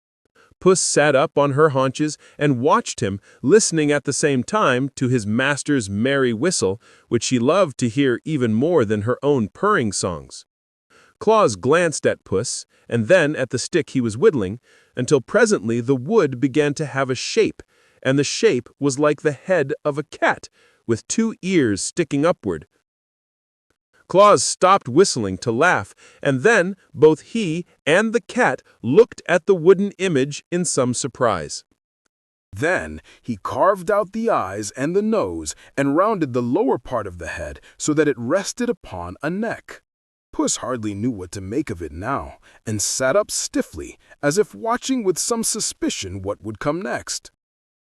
B: Puss sat up on her haunches and watched him, listening at the same time to his master's merry whistle, which she loved to hear even more than her own purring songs. Claus glanced at Puss, and then at the stick he was whittling, until presently the wood began to have a shape, and the shape was like the head of a cat, with 2 ears sticking upward. Claus stopped whistling to laugh, and then both he and the cat looked at the wooden image in some surprise.
D: Then he carved out the eyes and the nose and rounded the lower part of the head so that it rested upon a neck. Puss hardly knew what to make of it now, and sat up stiffly, as if watching with some suspicion what would come next.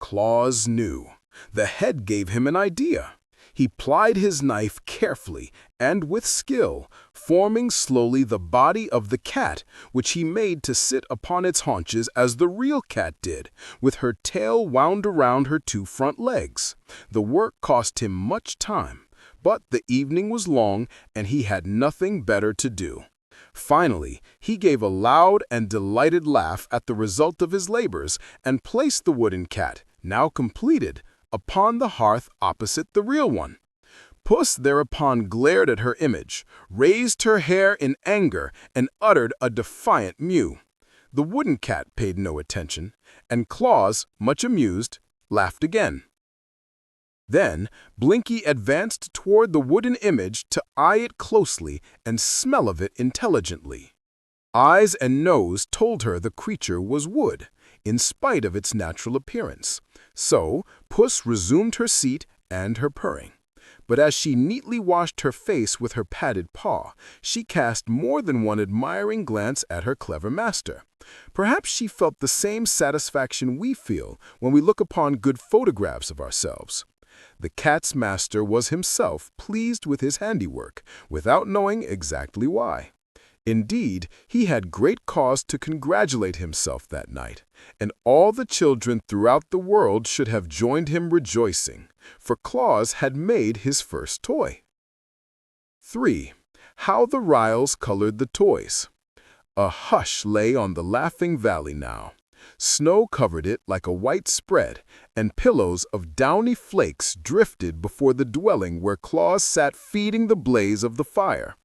D: Claus knew. The head gave him an idea. He plied his knife carefully and with skill, forming slowly the body of the cat, which he made to sit upon its haunches as the real cat did, with her tail wound around her two front legs. The work cost him much time, but the evening was long and he had nothing better to do. Finally, he gave a loud and delighted laugh at the result of his labors and placed the wooden cat, now completed, upon the hearth opposite the real one. Puss thereupon glared at her image, raised her hair in anger, and uttered a defiant mew. The wooden cat paid no attention, and Claus, much amused, laughed again. Then Blinky advanced toward the wooden image to eye it closely and smell of it intelligently. Eyes and nose told her the creature was wood, in spite of its natural appearance. So Puss resumed her seat and her purring. But as she neatly washed her face with her padded paw, she cast more than one admiring glance at her clever master. Perhaps she felt the same satisfaction we feel when we look upon good photographs of ourselves. The cat's master was himself pleased with his handiwork, without knowing exactly why. Indeed, he had great cause to congratulate himself that night, and all the children throughout the world should have joined him rejoicing, for Claus had made his first toy. 3. How the Ryls colored the toys. A hush lay on the laughing valley now. Snow covered it like a white spread, and pillows of downy flakes drifted before the dwelling where Claus sat feeding the blaze of the fire.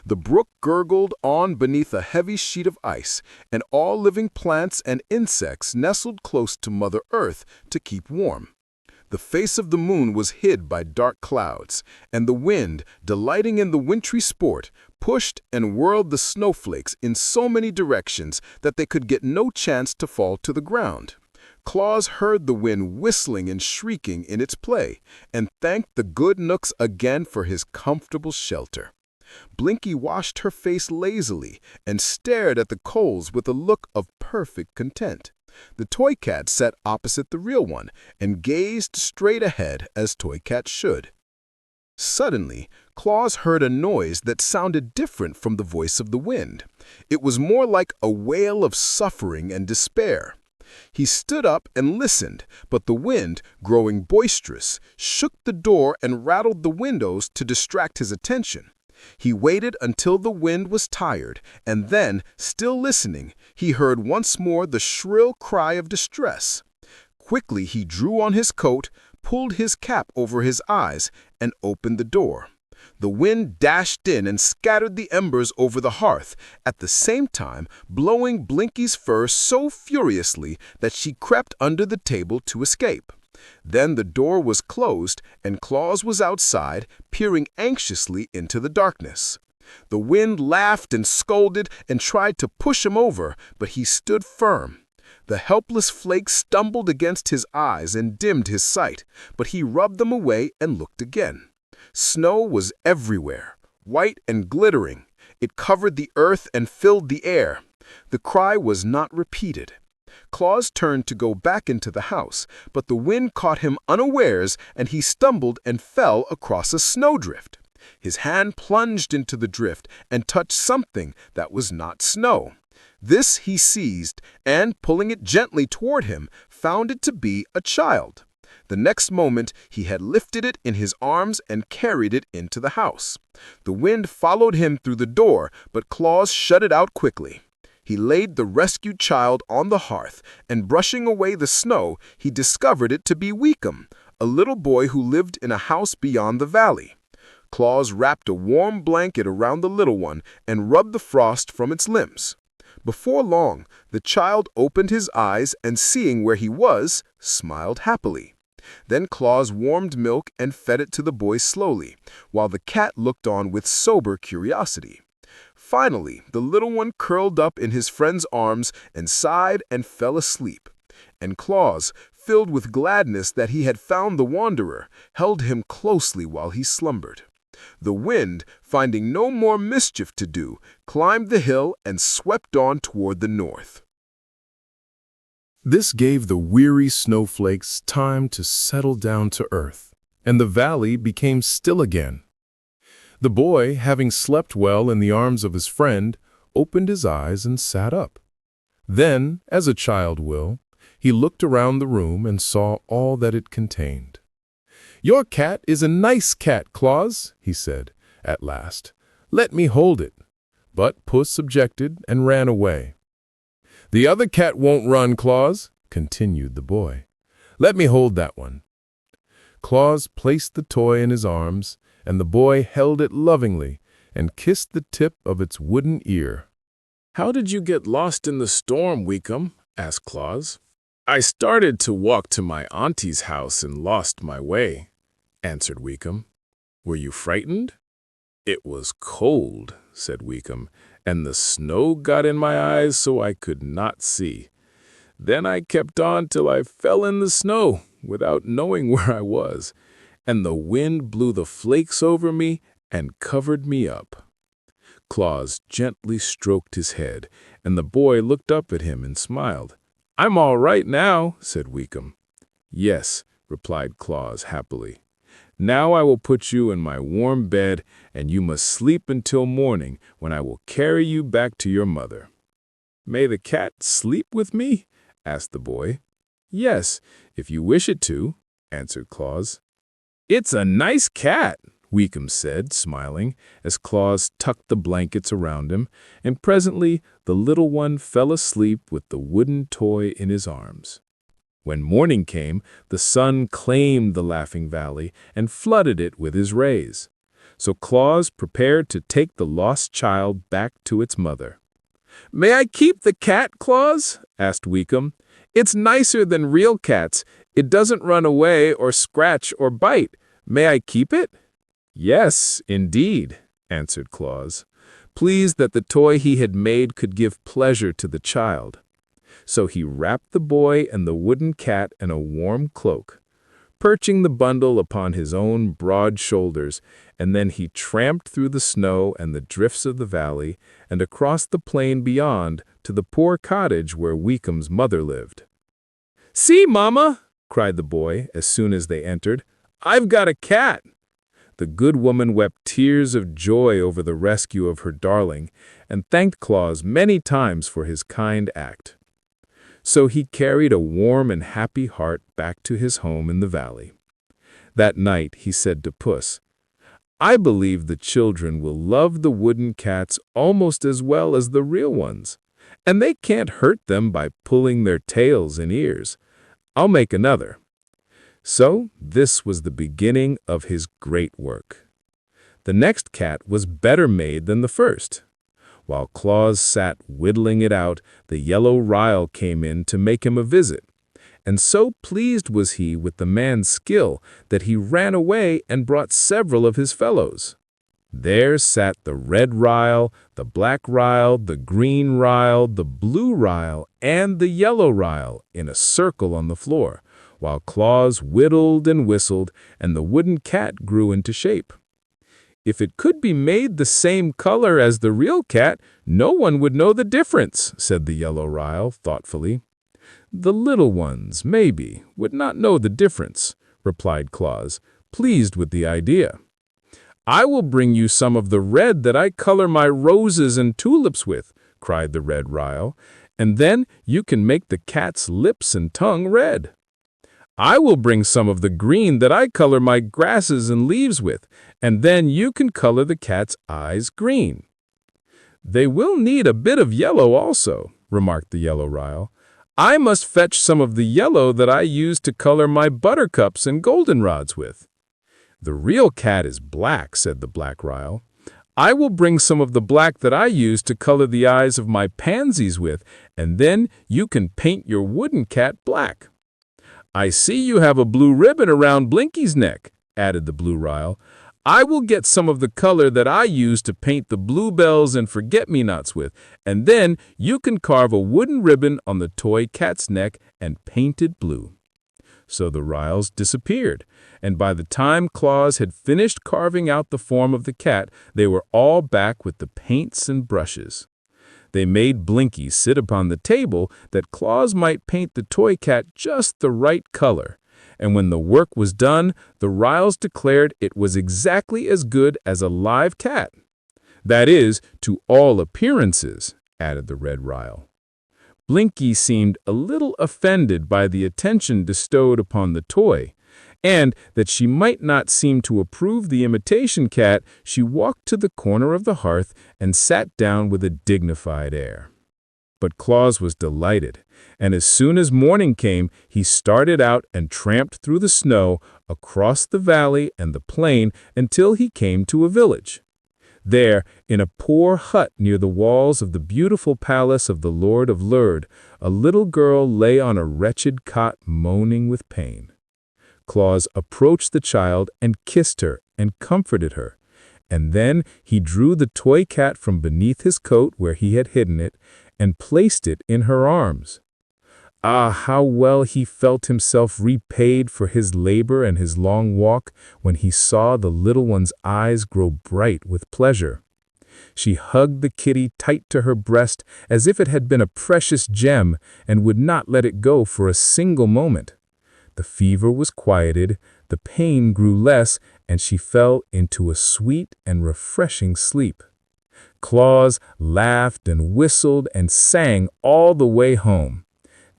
D: The brook gurgled on beneath a heavy sheet of ice, and all living plants and insects nestled close to Mother Earth to keep warm. The face of the moon was hid by dark clouds, and the wind, delighting in the wintry sport, pushed and whirled the snowflakes in so many directions that they could get no chance to fall to the ground. Claus heard the wind whistling and shrieking in its play, and thanked the good Knooks again for his comfortable shelter. Blinky washed her face lazily and stared at the coals with a look of perfect content. The toy cat sat opposite the real one and gazed straight ahead as toy cats should. Suddenly, Claus heard a noise that sounded different from the voice of the wind. It was more like a wail of suffering and despair. He stood up and listened, but the wind, growing boisterous, shook the door and rattled the windows to distract his attention. He waited until the wind was tired, and then, still listening, he heard once more the shrill cry of distress. Quickly he drew on his coat, pulled his cap over his eyes, and opened the door. The wind dashed in and scattered the embers over the hearth, at the same time blowing Blinky's fur so furiously that she crept under the table to escape. Then the door was closed, and Claus was outside, peering anxiously into the darkness. The wind laughed and scolded and tried to push him over, but he stood firm. The helpless flakes stumbled against his eyes and dimmed his sight, but he rubbed them away and looked again. Snow was everywhere, white and glittering. It covered the earth and filled the air. The cry was not repeated. Claus turned to go back into the house, but the wind caught him unawares, and he stumbled and fell across a snowdrift. His hand plunged into the drift and touched something that was not snow. This he seized, and, pulling it gently toward him, found it to be a child. The next moment he had lifted it in his arms and carried it into the house. The wind followed him through the door, but Claus shut it out quickly. He laid the rescued child on the hearth, and brushing away the snow, he discovered it to be Weekum, a little boy who lived in a house beyond the valley. Claus wrapped a warm blanket around the little one and rubbed the frost from its limbs. Before long, the child opened his eyes and, seeing where he was, smiled happily. Then Claus warmed milk and fed it to the boy slowly, while the cat looked on with sober curiosity. Finally, the little one curled up in his friend's arms and sighed and fell asleep. And Claus, filled with gladness that he had found the wanderer, held him closely while he slumbered.
B: The wind, finding no more mischief to do, climbed the hill and swept on toward the north.
A: This gave the weary snowflakes time to settle down to earth, and the valley became still again. The boy, having slept well in the arms of his friend, opened his eyes and sat up. Then, as a child will, he looked around the room and saw all that it contained. "Your cat is a nice cat, Claus," he said, at last. "Let me hold it." But Puss objected and ran away. "The other cat won't run, Claus," continued the boy. "Let me hold that one." Claus placed the toy in his arms, and the boy held it lovingly and kissed the tip of its wooden ear.
C: "How did you get lost in the storm, Weekum?" asked Claus. "I started to walk to my auntie's house and lost my way," answered Weekum. "Were you frightened?" "It was cold," said Weekum, "and the snow got in my eyes so I could not see. Then I kept on till I fell in the snow without knowing where I was, and the wind blew the flakes over me and covered me up." Claus gently stroked his head, and the boy looked up at him and smiled. "I'm all right now," said Weekum. "Yes," replied Claus happily. "Now I will put you in my warm bed, and you must sleep until morning, when I will carry you back to your mother." "May the cat sleep with me?" asked the boy. "Yes, if you wish it to," answered Claus. "It's a nice cat," Weekum said, smiling, as Claus tucked the blankets around him, and presently the little one fell asleep with the wooden toy in his arms. When morning came, the sun claimed the Laughing Valley and flooded it with his rays. So Claus prepared to take the lost child back to its mother. "May I keep the cat, Claus?" asked Weekum. "It's nicer than real cats. It doesn't run away or scratch or bite. May I keep it?" "Yes, indeed," answered Claus, pleased that the toy he had made could give pleasure to the child. So he wrapped the boy and the wooden cat in a warm cloak, perching the bundle upon his own broad shoulders, and then he tramped through the snow and the drifts of the valley, and across the plain beyond to the poor cottage where Weekum's mother lived. "See, Mama!" cried the boy as soon as they entered. "I've got a cat!" The good woman wept tears of joy over the rescue of her darling, and thanked Claus many times for his kind act. So he carried a warm and happy heart back to his home in the valley. That night he said to Puss, "I believe the children will love the wooden cats almost as well as the real ones, and they can't hurt them by pulling their tails and ears. I'll make another." So this was the beginning of his great work. The next cat was better made than the first. While Claus sat whittling it out, the yellow ryl came in to make him a visit, and so pleased was he with the man's skill that he ran away and brought several of his fellows. There sat the red ryl, the black ryl, the green ryl, the blue ryl, and the yellow ryl in a circle on the floor, while Claus whittled and whistled, and the wooden cat grew into shape. "If it could be made the same color as the real cat, no one would know the difference," said the yellow ryl thoughtfully. "The little ones, maybe, would not know the difference," replied Claus, pleased with the idea. "I will bring you some of the red that I color my roses and tulips with," cried the red ryl, "and then you can make the cat's lips and tongue red." "I will bring some of the green that I color my grasses and leaves with, and then you can color the cat's eyes green." "They will need a bit of yellow also," remarked the yellow ryl. "I must fetch some of the yellow that I use to color my buttercups and goldenrods with." "The real cat is black," said the black ryl. "I will bring some of the black that I use to color the eyes of my pansies with, and then you can paint your wooden cat black." "I see you have a blue ribbon around Blinky's neck," added the blue ryl. "I will get some of the color that I use to paint the bluebells and forget-me-nots with, and then you can carve a wooden ribbon on the toy cat's neck and paint it blue."
B: so the ryls disappeared, and by the time Claus had finished carving out the form of the cat, they were all back with the paints and brushes. They made Blinky sit upon the table that Claus might paint the toy cat just the right color, and when the work was done, the ryls declared it was exactly as good as a live cat. That is, to all appearances, added the red ryl. Blinky seemed a little offended by the attention bestowed upon the toy, and that she might not seem to approve the imitation cat, she walked to the corner of the hearth and sat down with a dignified air. But Claus was delighted, and as soon as morning came, he started out and tramped through the snow, across the valley and the plain until he came to a village. There, in a poor hut near the walls of the beautiful palace of the Lord of Lurd, a little girl lay on a wretched cot moaning with pain. Claus approached the child and kissed her and comforted her, and then he drew the toy cat from beneath his coat where he had hidden it and placed it in her arms. Ah, how well he felt himself repaid for his labor and his long walk when he saw the little one's eyes grow bright with pleasure. She hugged the kitty tight to her breast as if it had been a precious gem and would not let it go for a single moment. The fever was quieted, the pain grew less, and she fell into a sweet and refreshing sleep. Claus laughed and whistled and sang all the way home.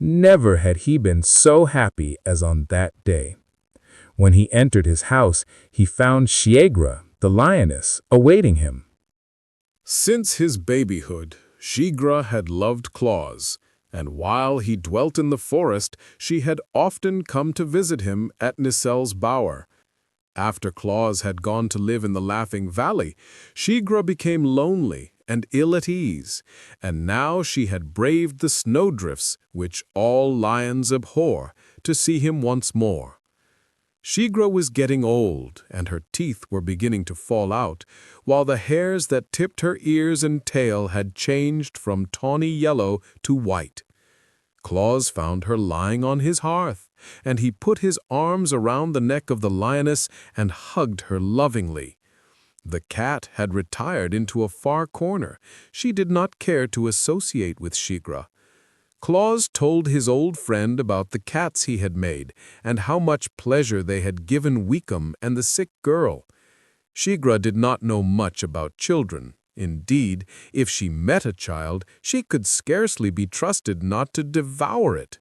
B: Never had he been so happy as on that day. When he entered his house, he found Shiegra, the lioness, awaiting him.
A: Since his babyhood, Shiegra had loved Claus, and while he dwelt in the forest, she had often come to visit him at Nicile's bower. After Claus had gone to live in the Laughing Valley, Shiegra became lonely and ill at ease, and now she had braved the snowdrifts, which all lions abhor, to see him once more. Shiegra was getting old, and her teeth were beginning to fall out, while the hairs that tipped her ears and tail had changed from tawny yellow to white. Claus found her lying on his hearth, and he put his arms around the neck of the lioness and hugged her lovingly. The cat had retired into a far corner. She did not care to associate with Shiegra. Claus told his old friend about the cats he had made and how much pleasure they had given Weekum and the sick girl. Shiegra did not know much about children. Indeed, if she met a child, she could scarcely be trusted not to devour it.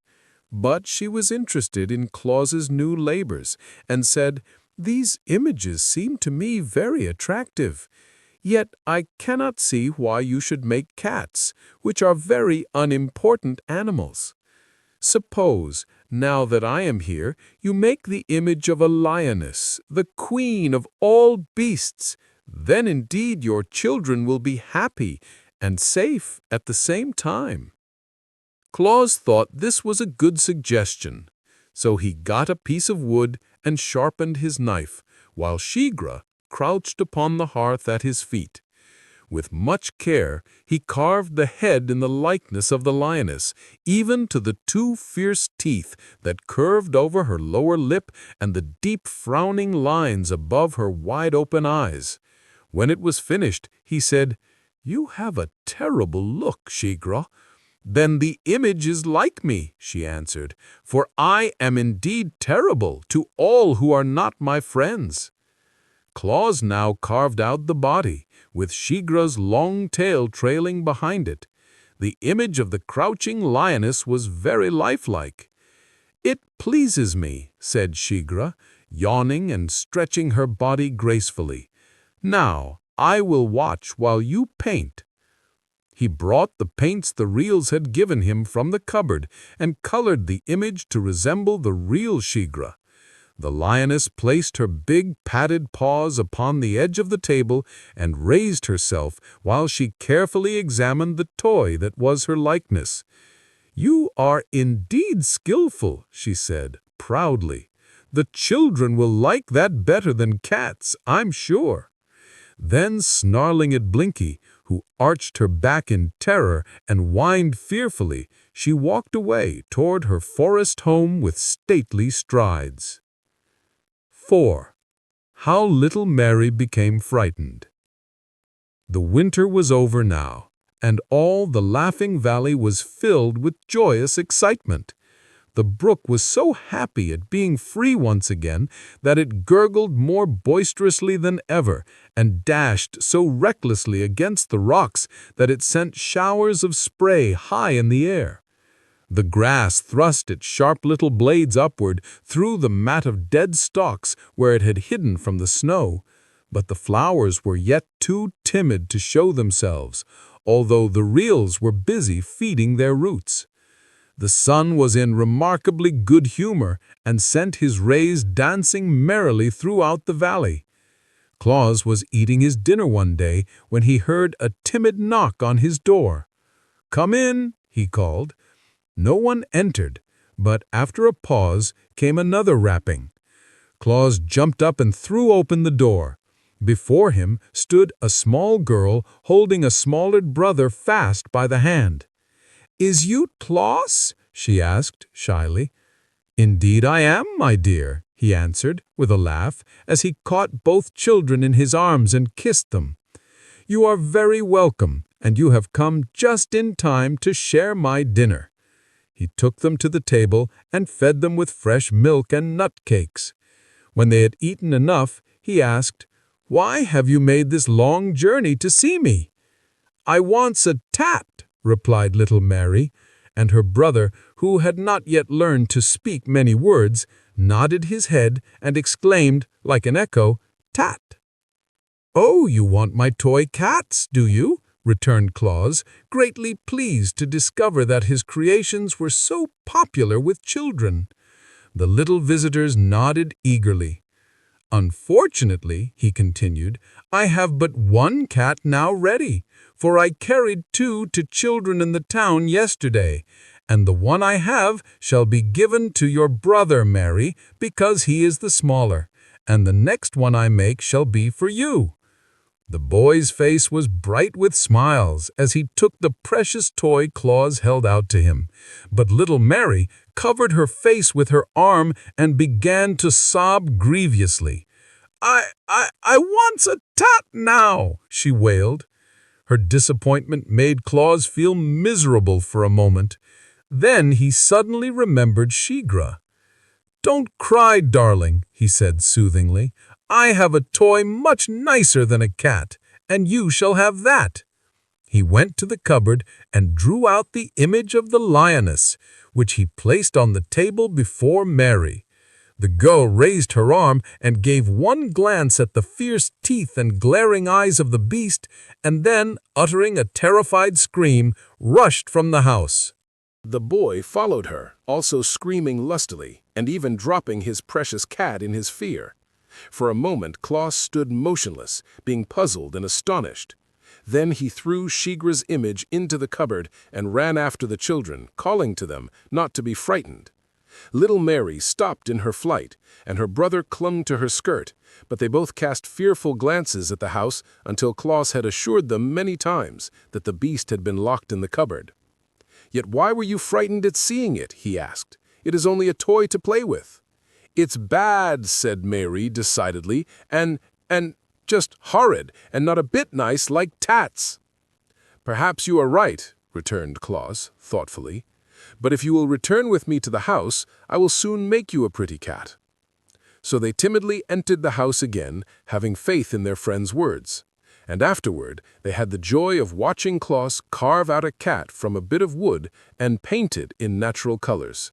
A: But she was interested in Claus's new labors and said, "These images seem to me very attractive. Yet I cannot see why you should make cats, which are very unimportant animals. Suppose, now that I am here, you make the image of a lioness, the queen of all beasts. Then indeed your children will be happy and safe at the same time." Claus thought this was a good suggestion, so he got a piece of wood and sharpened his knife, while Shiegra crouched upon the hearth at his feet. With much care, he carved the head in the likeness of the lioness, even to the two fierce teeth that curved over her lower lip and the deep frowning lines above her wide-open eyes. When it was finished, he said, "You have a terrible look, Shiegra." "Then the image is like me," she answered, "for I am indeed terrible to all who are not my friends." Claus now carved out the body, with Shiegra's long tail trailing behind it. The image of the crouching lioness was very lifelike. "It pleases me," said Shiegra, yawning and stretching her body gracefully. "Now I will watch while you paint." He brought the paints the ryls had given him from the cupboard and colored the image to resemble the real Shiegra. The lioness placed her big padded paws upon the edge of the table and raised herself while she carefully examined the toy that was her likeness. "You are indeed skillful," she said, proudly. "The children will like that better than cats, I'm sure." Then, snarling at Blinky,
B: who arched her back in terror and whined fearfully, she walked away toward her forest home with stately strides. 4. How little Mary became frightened. The winter was over now, and all the Laughing Valley was filled with joyous excitement. The brook was so happy at being free once again that it gurgled more boisterously than ever and dashed so recklessly against the rocks that it sent showers of spray high in the air. The grass thrust its sharp little blades upward through the mat of dead stalks where it had hidden from the snow, but the flowers were yet too timid to show themselves, although the ryls were busy feeding their roots. The sun was in remarkably good humor and sent his rays dancing merrily throughout the valley. Claus was eating his dinner one day when he heard a timid knock on his door. "Come in," he called. No one entered, but after a pause came another rapping. Claus jumped up and threw open the door. Before him stood a small girl holding a smaller brother fast by the hand. "Is you Claus?" she asked shyly. "Indeed I am, my dear," he answered with a laugh as he caught both children in his arms and kissed them. "You are very welcome, and you have come just in time to share my dinner." He took them to the table and fed them with fresh milk and nut cakes. When they had eaten enough, he asked, "Why have you made this long journey to see me?" "I wants a tat," replied little Mary, and her brother, who had not yet learned to speak many words, nodded his head and exclaimed, like an echo, "Tat." "Oh, you want my toy cats, do you?" returned Claus, greatly pleased to discover that his creations were so popular with children. The little visitors nodded eagerly. "Unfortunately," he continued, "I have but one cat now ready, for I carried 2 to children in the town yesterday, and the one I have shall be given to your brother, Mary, because he is the smaller, and the next one I make shall be for you." The boy's face was bright with smiles as he took the precious toy Claus held out to him, but little Mary covered her face with her arm and began to sob grievously. I wants a tat now," she wailed. Her disappointment made Claus feel miserable for a moment. Then he suddenly remembered Shiegra. "Don't cry, darling," he said soothingly. "I have a toy much nicer than a cat, and you shall have that." He went to the cupboard and drew out the image of the lioness, which he placed on the table before Mary. The girl raised her arm and gave one glance at the fierce teeth and glaring eyes of the beast, and then, uttering a terrified scream, rushed from the house.
A: The boy followed her, also screaming lustily, and even dropping his precious cat in his fear. For a moment Claus stood motionless, being puzzled and astonished. Then he threw Shiegra's image into the cupboard and ran after the children, calling to them not to be frightened. Little Mary stopped in her flight, and her brother clung to her skirt, but they both cast fearful glances at the house until Claus had assured them many times that the beast had been locked in the cupboard. "Yet why were you frightened at seeing it?" he asked. "It is only a toy to play with." "It's bad," said Mary decidedly, and just horrid, and not a bit nice like tats." "Perhaps you are right," returned Claus thoughtfully. "But if you will return with me to the house, I will soon make you a pretty cat." So they timidly entered the house again, having faith in their friend's words. And afterward they had the joy of watching Claus carve out a cat from a bit of wood and paint it in natural colors.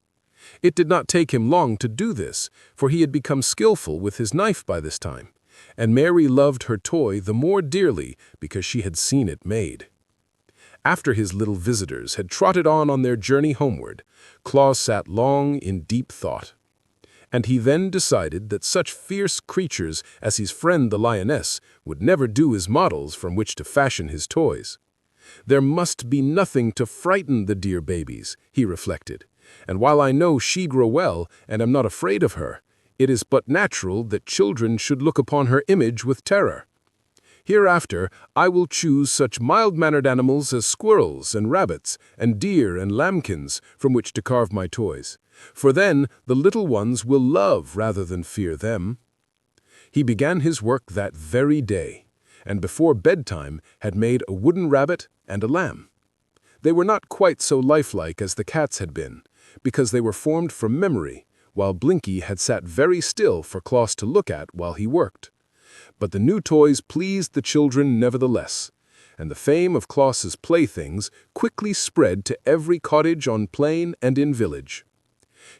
A: It did not take him long to do this, for he had become skillful with his knife by this time, and Mary loved her toy the more dearly because she had seen it made. After his little visitors had trotted on their journey homeward, Claus sat long in deep thought. And he then decided that such fierce creatures as his friend the lioness would never do as models from which to fashion his toys. There must be nothing to frighten the dear babies, he reflected, and while I know Shiegra well and am not afraid of her, it is but natural that children should look upon her image with terror.
B: Hereafter I will choose such mild-mannered animals as squirrels and rabbits and deer and lambkins from which to carve my toys, for then the little ones will love rather than fear them." He began his work that very day, and before bedtime had made a wooden rabbit and a lamb. They were not quite so lifelike as the cats had been, because they were formed from memory, while Blinky had sat very still for Claus to look at while he worked. But the new toys pleased the children nevertheless, and the fame of Claus's playthings quickly spread to every cottage on plain and in village.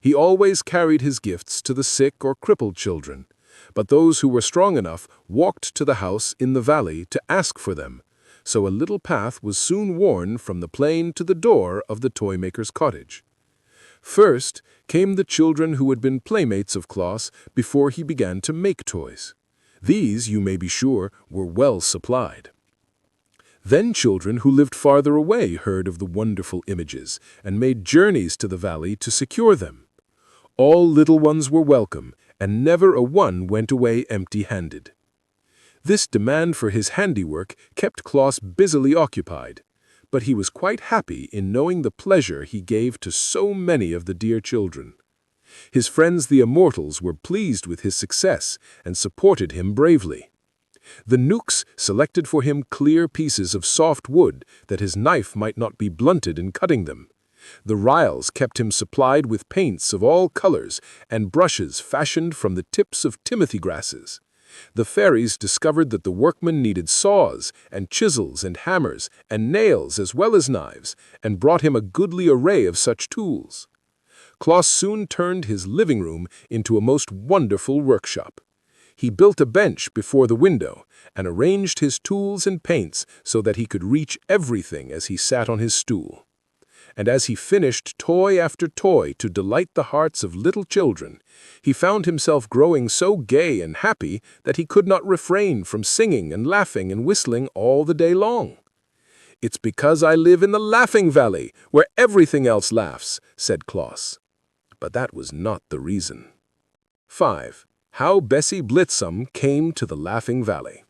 B: He always carried his gifts to the sick or crippled children, but those who were strong enough walked to the house in the valley to ask for them, so a little path was soon worn from the plain to the door of the toy-maker's cottage. First came the children who had been playmates of Claus before he began to make toys. These, you may be sure, were well supplied. Then children who lived farther away heard of the wonderful images and made journeys to the valley to secure them. All little ones were welcome, and never a one went away empty-handed. This demand for his handiwork kept Claus busily occupied, but he was quite happy in knowing the pleasure he gave to so many of the dear children. His friends the immortals were pleased with his success and supported him bravely. The knooks selected for him clear pieces of soft wood that his knife might not be blunted in cutting them. The ryls kept him supplied with paints of all colors and brushes fashioned from the tips of timothy grasses. The fairies discovered that the workmen needed saws and chisels and hammers and nails as well as knives, and brought him a goodly array of such tools. Claus soon turned his living room into a most wonderful workshop. He built a bench before the window and arranged his tools and paints so that he could reach everything as he sat on his stool. And as he finished toy after toy to delight the hearts of little children, he found himself growing so gay and happy that he could not refrain from singing and laughing and whistling all the day long. "It's because I live in the Laughing Valley, where everything else laughs," said Claus. But that was not the reason. 5. How Bessie Blitzum Came to the Laughing Valley.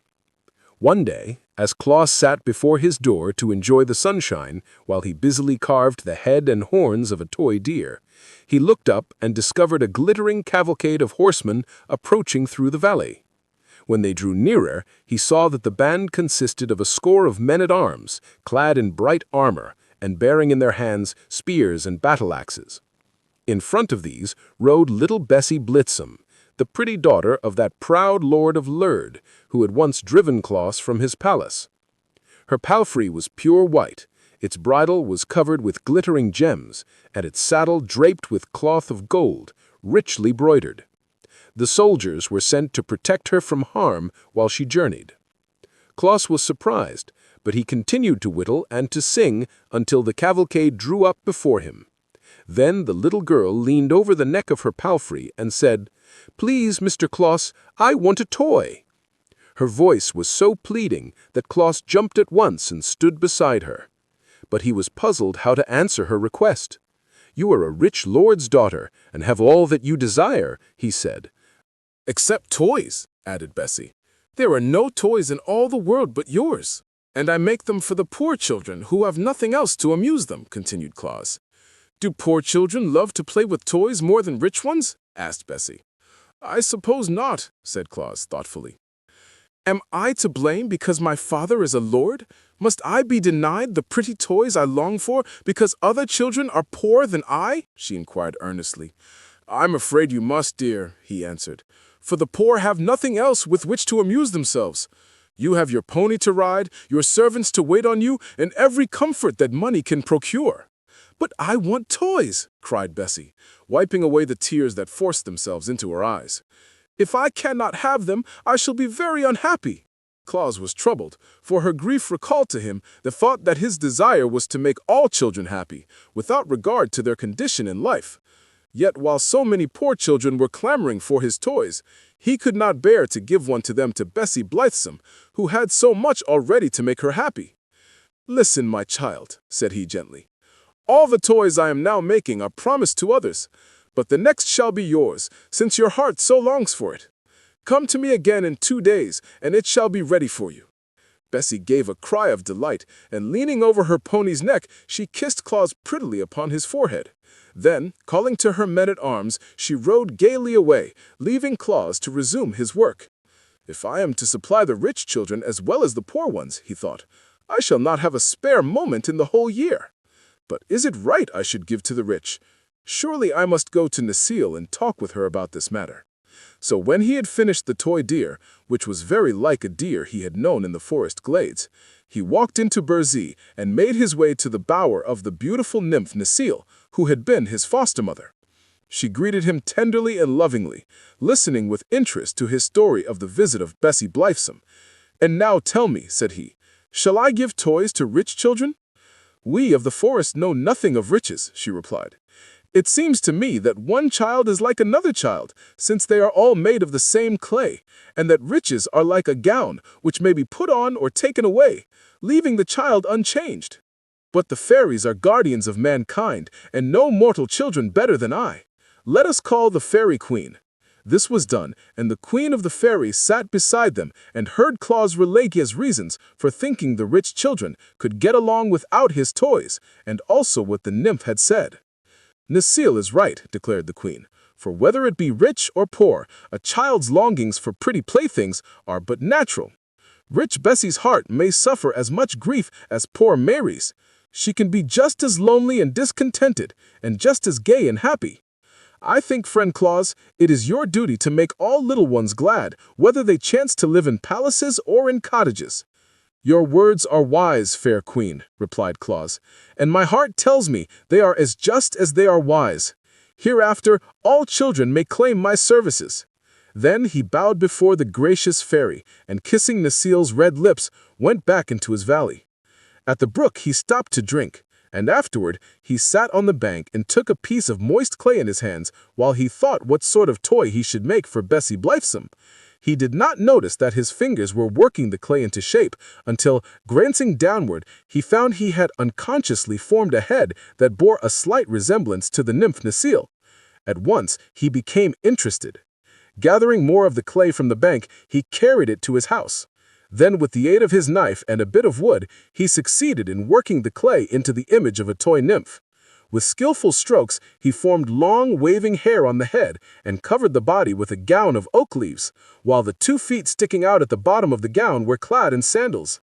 B: One day, as Claus sat before his door to enjoy the sunshine while he busily carved the head and horns of a toy deer, he looked up and discovered a glittering cavalcade of horsemen approaching through the valley. When they drew nearer, he saw that the band consisted of a score of men-at-arms, clad in bright armor and bearing in their hands spears and battle-axes. In front of these rode little Bessie Blitzum, the pretty daughter of that proud lord of Lurd, who had once driven Claus from his palace. Her palfrey was pure white, its bridle was covered with glittering gems, and its saddle draped with cloth of gold, richly broidered. The soldiers were sent to protect her from harm while she journeyed. Claus was surprised, but he continued to whittle and to sing until the cavalcade drew up before him. Then the little girl leaned over the neck of her palfrey and said, "Please, Mr. Claus, I want a toy." Her voice was so pleading that Claus jumped at once and stood beside her. But he was puzzled how to answer her request. "You are a rich lord's daughter and have all that you desire," he said.
C: "Except toys," added Bessie. "There are no toys in all the world but yours, and I make them for the poor children who have nothing else to amuse them," continued Claus. "Do poor children love to play with toys more than rich ones?" asked Bessie. "I suppose not," said Claus thoughtfully. "Am I to blame because my father is a lord? Must I be denied the pretty toys I long for because other children are poorer than I?" she inquired earnestly. "I'm afraid you must, dear," he answered, "for the poor have nothing else with which to amuse themselves. You have your pony to ride, your servants to wait on you, and every comfort that money can procure." "But I want toys," cried Bessie, wiping away the tears that forced themselves into her eyes. "If I cannot have them, I shall be very unhappy." Claus was troubled, for her grief recalled to him the thought that his desire was to make all children happy, without regard to their condition in life. Yet while so many poor children were clamoring for his toys, he could not bear to give one to them to Bessie Blithesome, who had so much already to make her happy. "Listen, my child," said he gently. "All the toys I am now making are promised to others, but the next shall be yours, since your heart so longs for it. Come to me again in 2 days, and it shall be ready for you.
B: Bessie gave a cry of delight, and leaning over her pony's neck, she kissed Claus prettily upon his forehead. Then, calling to her men-at-arms, she rode gaily away, leaving Claus to resume his work. "If I am to supply the rich children as well as the poor ones," he thought, "I shall not have a spare moment in the whole year. But is it right I should give to the rich? Surely I must go to Necile and talk with her about this matter." So when he had finished the toy deer, which was very like a deer he had known in the forest glades, he walked into Burzee and made his way to the bower of the beautiful nymph Necile, who had been his foster mother. She greeted him tenderly and lovingly, listening with interest to his story of the visit of Bessie Blithesome. "And now tell me," said he, "shall I give toys to rich children?" "We of the forest know nothing of riches," she replied. "It seems to me that one child is like another child, since they are all made of the same clay, and that riches are like a gown, which may be put on or taken away, leaving the child unchanged. But the fairies are guardians of mankind, and know mortal children better than I. Let us call the fairy queen." This was done, and the queen of the fairies sat beside them and heard Claus relate his reasons for thinking the rich children could get along without his toys, and also what the nymph had said. "Necile is right," declared the queen, "for whether it be rich or poor, a child's longings for pretty playthings are but natural. Rich Bessie's heart may suffer as much grief as poor Mary's. She can be just as lonely and discontented, and just as gay and happy. I think, friend Claus, it is your duty to make all little ones glad, whether they chance to live in palaces or in cottages." "Your words are wise, fair queen," replied Claus, "and my heart tells me they are as just as they are wise. Hereafter, all children may claim my services." Then he bowed before the gracious fairy, and kissing Necile's red lips, went back into his valley. At the brook he stopped to drink, and afterward he sat on the bank and took a piece of moist clay in his hands while he thought what sort of toy he should make for Bessie Blithesome. He did not notice that his fingers were working the clay into shape until, glancing downward, he found he had unconsciously formed a head that bore a slight resemblance to the nymph Necile. At once he became interested. Gathering more of the clay from the bank, he carried it to his house. Then, with the aid of his knife and a bit of wood, he succeeded in working the clay into the image of a toy nymph. With skillful strokes, he formed long, waving hair on the head and covered the body with a gown of oak leaves, while the 2 feet sticking out at the bottom of the gown were clad in sandals.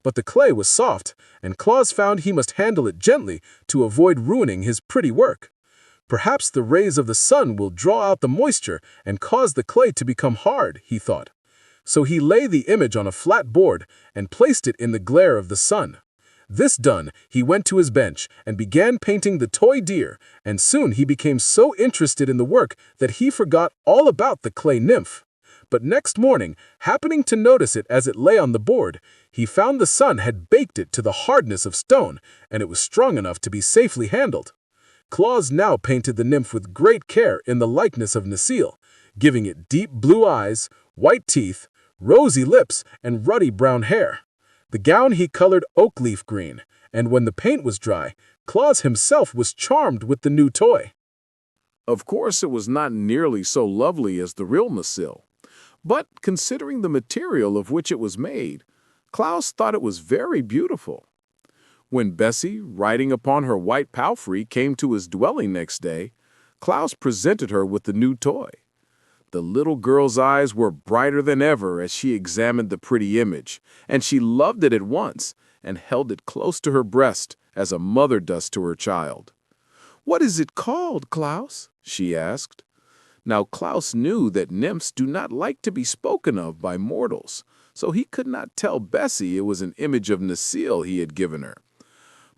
B: But the clay was soft, and Claus found he must handle it gently to avoid ruining his pretty work. "Perhaps the rays of the sun will draw out the moisture and cause the clay to become hard," he thought. So he laid the image on a flat board and placed it in the glare of the sun. This done, he went to his bench and began painting the toy deer, and soon he became so interested in the work that he forgot all about the clay nymph. But next morning, happening to notice it as it lay on the board, he found the sun had baked it to the hardness of stone, and it was strong enough to be safely handled. Claus now painted the nymph with great care in the likeness of Necile, giving it deep blue eyes, white teeth, rosy lips, and ruddy brown hair. The gown he colored oak leaf green, and when the paint was dry, Claus himself was charmed with the new toy.
A: Of course, it was not nearly so lovely as the real Necile, but considering the material of which it was made, Claus thought it was very beautiful. When Bessie, riding upon her white palfrey, came to his dwelling next day, Claus presented her with the new toy. The little girl's eyes were brighter than ever as she examined the pretty image, and she loved it at once and held it close to her breast as a mother does to her child. "What is it called, Claus?" she asked. Now Claus knew that nymphs do not like to be spoken of by mortals, so he could not tell Bessie it was an image of Necile he had given her.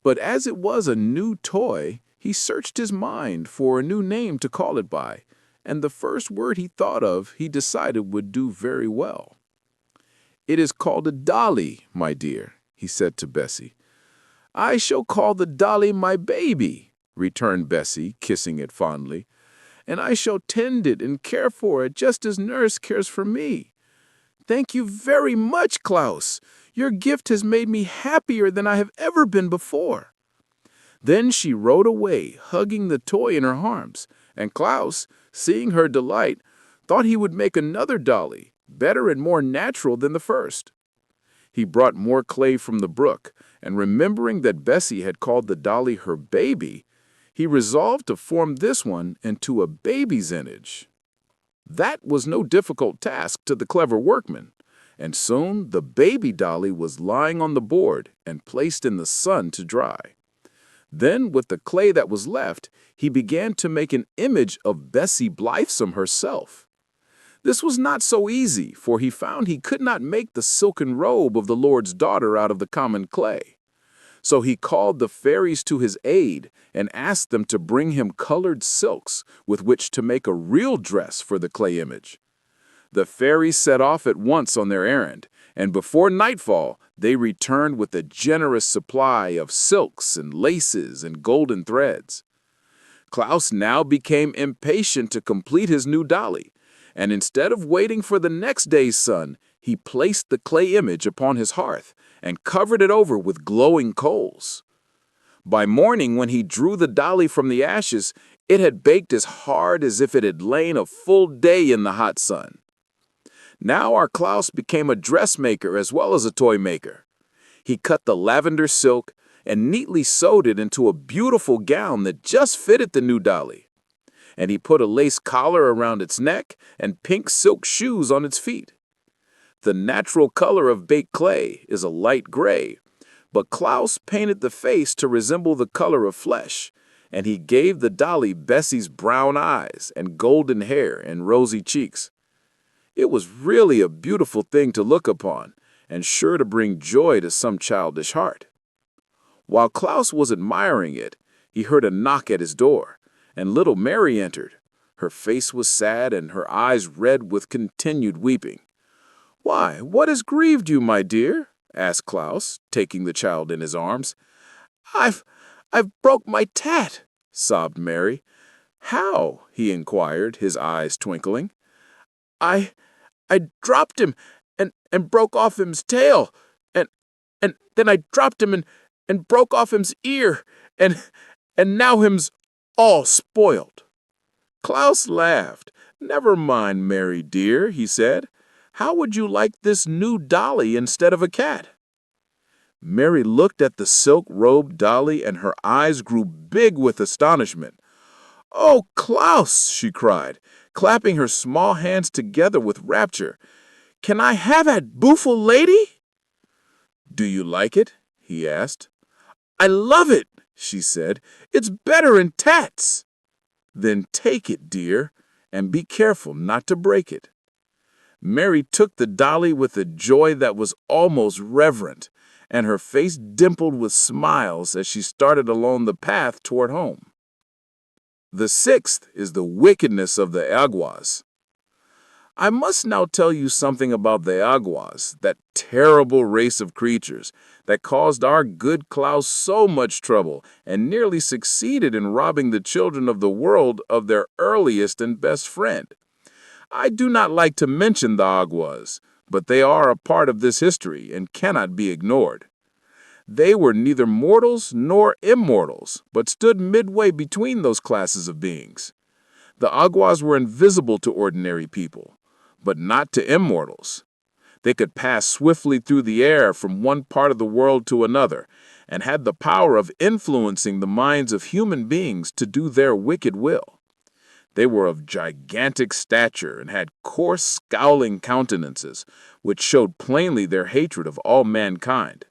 A: But as it was a new toy, he searched his mind for a new name to call it by, and the first word he thought of he decided would do very well. "It is called a dolly, my dear," he said to Bessie. "I shall call the dolly my baby," returned Bessie, kissing it fondly, "and I shall tend it and care for it just as nurse cares for me. Thank you very much, Claus. Your gift has made me happier than I have ever been before." Then she rode away, hugging the toy in her arms, and Claus, seeing her delight, thought he would make another dolly, better and more natural than the first.
E: He brought more clay from the brook, and remembering that Bessie had called the dolly her baby, he resolved to form this one into a baby's image. That was no difficult task to the clever workman, and soon the baby dolly was lying on the board and placed in the sun to dry. Then, with the clay that was left, he began to make an image of Bessie Blithesome herself. This was not so easy, for he found he could not make the silken robe of the Lord's daughter out of the common clay. So he called the fairies to his aid and asked them to bring him colored silks with which to make a real dress for the clay image. The fairies set off at once on their errand, and before nightfall they returned with a generous supply of silks and laces and golden threads. Klaus now became impatient to complete his new dolly, and instead of waiting for the next day's sun, he placed the clay image upon his hearth and covered it over with glowing coals. By morning, when he drew the dolly from the ashes, it had baked as hard as if it had lain a full day in the hot sun. Now our Klaus became a dressmaker as well as a toy maker. He cut the lavender silk and neatly sewed it into a beautiful gown that just fitted the new dolly. And he put a lace collar around its neck and pink silk shoes on its feet. The natural color of baked clay is a light gray, but Klaus painted the face to resemble the color of flesh, and he gave the dolly Bessie's brown eyes and golden hair and rosy cheeks. It was really a beautiful thing to look upon, and sure to bring joy to some childish heart. While Klaus was admiring it, he heard a knock at his door, and little Mary entered. Her face was sad and her eyes red with continued weeping. "Why, what has grieved you, my dear?" asked Klaus, taking the child in his arms. I've broke my tat," sobbed Mary. "How?" he inquired, his eyes twinkling. I dropped him and broke off him's tail, and then I dropped him and broke off him's ear, and now him's all spoiled." Klaus laughed. "Never mind, Mary dear," he said. "How would you like this new dolly instead of a cat?" Mary looked at the silk-robed dolly, and her eyes grew big with astonishment. "Oh, Klaus!" she cried, clapping her small hands together with rapture. "Can I have that beautiful lady?" "Do you like it?" he asked. "I love it," she said. "It's better in tats." "Then take it, dear, and be careful not to break it." Mary took the dolly with a joy that was almost reverent, and her face dimpled with smiles as she started along the path toward home. The sixth is the wickedness of the Awgwas. I must now tell you something about the Awgwas, that terrible race of creatures that caused our good Klaus so much trouble and nearly succeeded in robbing the children of the world of their earliest and best friend. I do not like to mention the Awgwas, but they are a part of this history and cannot be ignored. They were neither mortals nor immortals, but stood midway between those classes of beings. The Awgwas were invisible to ordinary people, but not to immortals. They could pass swiftly through the air from one part of the world to another, and had the power of influencing the minds of human beings to do their wicked will. They were of gigantic stature and had coarse, scowling countenances, which showed plainly their hatred of all mankind.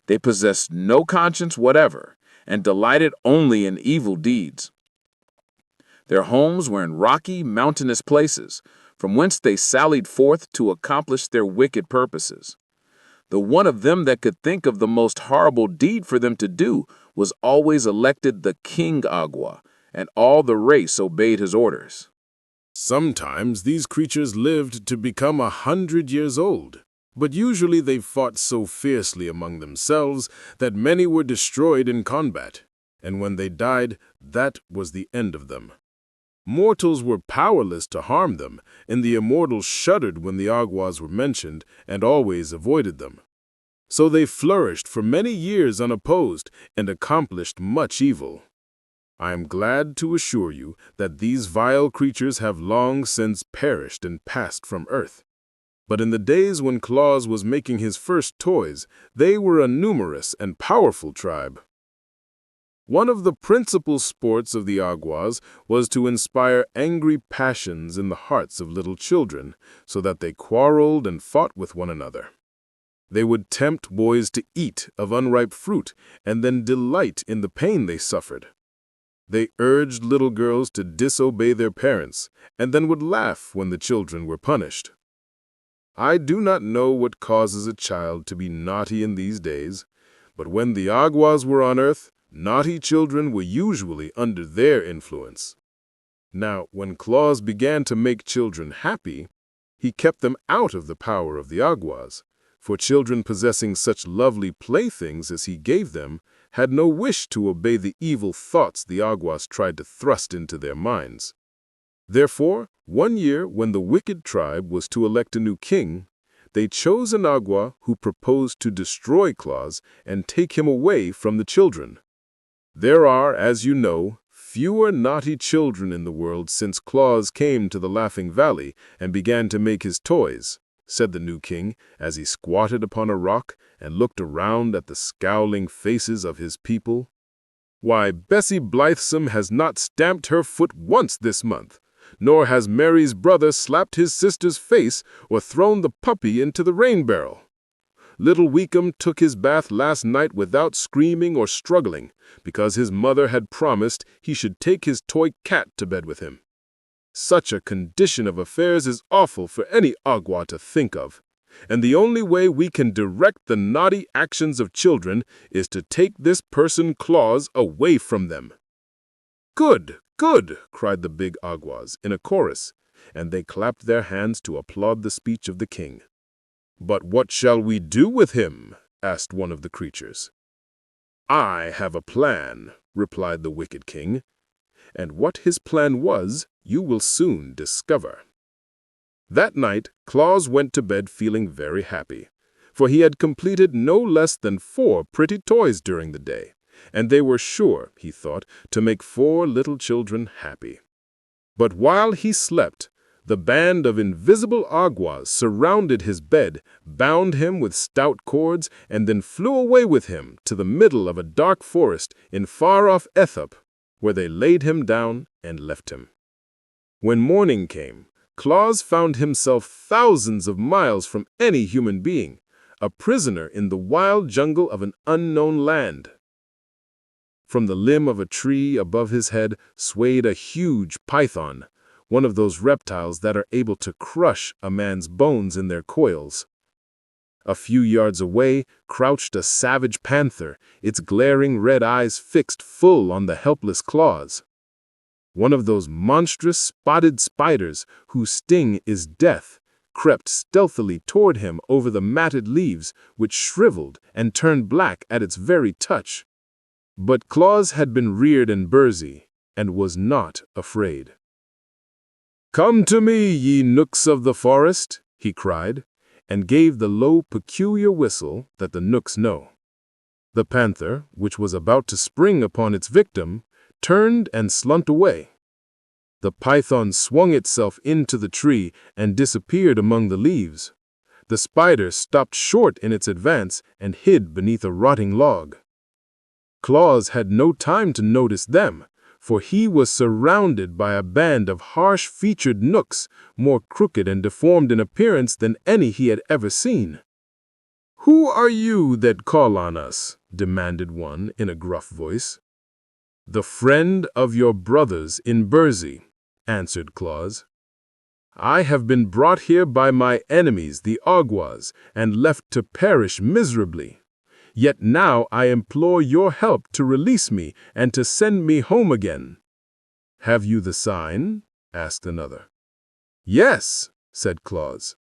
E: They possessed no conscience whatever, and delighted only in evil deeds. Their homes were in rocky, mountainous places, from whence they sallied forth to accomplish their wicked purposes. The one of them that could think of the most horrible deed for them to do was always elected the King Awgwa, and all the race obeyed his orders.
A: Sometimes these creatures lived to become 100 years old, but usually they fought so fiercely among themselves that many were destroyed in combat, and when they died, that was the end of them. Mortals were powerless to harm them, and the immortals shuddered when the Awgwas were mentioned and always avoided them. So they flourished for many years unopposed and accomplished much evil. I am glad to assure you that these vile creatures have long since perished and passed from earth. But in the days when Claus was making his first toys, they were a numerous and powerful tribe. One of the principal sports of the Awgwas was to inspire angry passions in the hearts of little children, so that they quarreled and fought with one another. They would tempt boys to eat of unripe fruit and then delight in the pain they suffered. They urged little girls to disobey their parents and then would laugh when the children were punished. I do not know what causes a child to be naughty in these days, but when the Awgwas were on Earth, naughty children were usually under their influence. Now, when Claus began to make children happy, he kept them out of the power of the Awgwas, for children possessing such lovely playthings as he gave them had no wish to obey the evil thoughts the Awgwas tried to thrust into their minds. Therefore, one year when the wicked tribe was to elect a new king, they chose an Awgwa who proposed to destroy Claus and take him away from the children. There are, as you know, fewer naughty children in the world since Claus came to the Laughing Valley and began to make his toys, said the new king as he squatted upon a rock and looked around at the scowling faces of his people. Why, Bessie Blithesome has not stamped her foot once this month, nor has Mary's brother slapped his sister's face or thrown the puppy into the rain barrel. Little Weekum took his bath last night without screaming or struggling, because his mother had promised he should take his toy cat to bed with him. Such a condition of affairs is awful for any Awgwa to think of, and the only way we can direct the naughty actions of children is to take this person Claus away from them. Good, good, cried the big Awgwas in a chorus, and they clapped their hands to applaud the speech of the king. But what shall we do with him? Asked one of the creatures. I have a plan, replied the wicked king, and what his plan was, you will soon discover. That night, Claus went to bed feeling very happy, for he had completed no less than 4 pretty toys during the day, and they were sure, he thought, to make 4 little children happy. But while he slept, the band of invisible Awgwas surrounded his bed, bound him with stout cords, and then flew away with him to the middle of a dark forest in far-off Ethop, where they laid him down and left him. When morning came, Claus found himself thousands of miles from any human being, a prisoner in the wild jungle of an unknown land. From the limb of a tree above his head swayed a huge python, one of those reptiles that are able to crush a man's bones in their coils. A few yards away crouched a savage panther, its glaring red eyes fixed full on the helpless Claus. One of those monstrous spotted spiders whose sting is death crept stealthily toward him over the matted leaves, which shriveled and turned black at its very touch. But Claus had been reared in Burzee and was not afraid. "Come to me, ye knooks of the forest," he cried, and gave the low, peculiar whistle that the knooks know. The panther, which was about to spring upon its victim, turned and slunk away. The python swung itself into the tree and disappeared among the leaves. The spider stopped short in its advance and hid beneath a rotting log. Claus had no time to notice them, for he was surrounded by a band of harsh-featured knooks, more crooked and deformed in appearance than any he had ever seen. "Who are you that call on us?" demanded one in a gruff voice. "The friend of your brothers in Burzee," answered Claus. "I have been brought here by my enemies, the Awgwas, and left to perish miserably. Yet now I implore your help to release me and to send me home again." "Have you the sign?" asked another. "Yes," said Claus.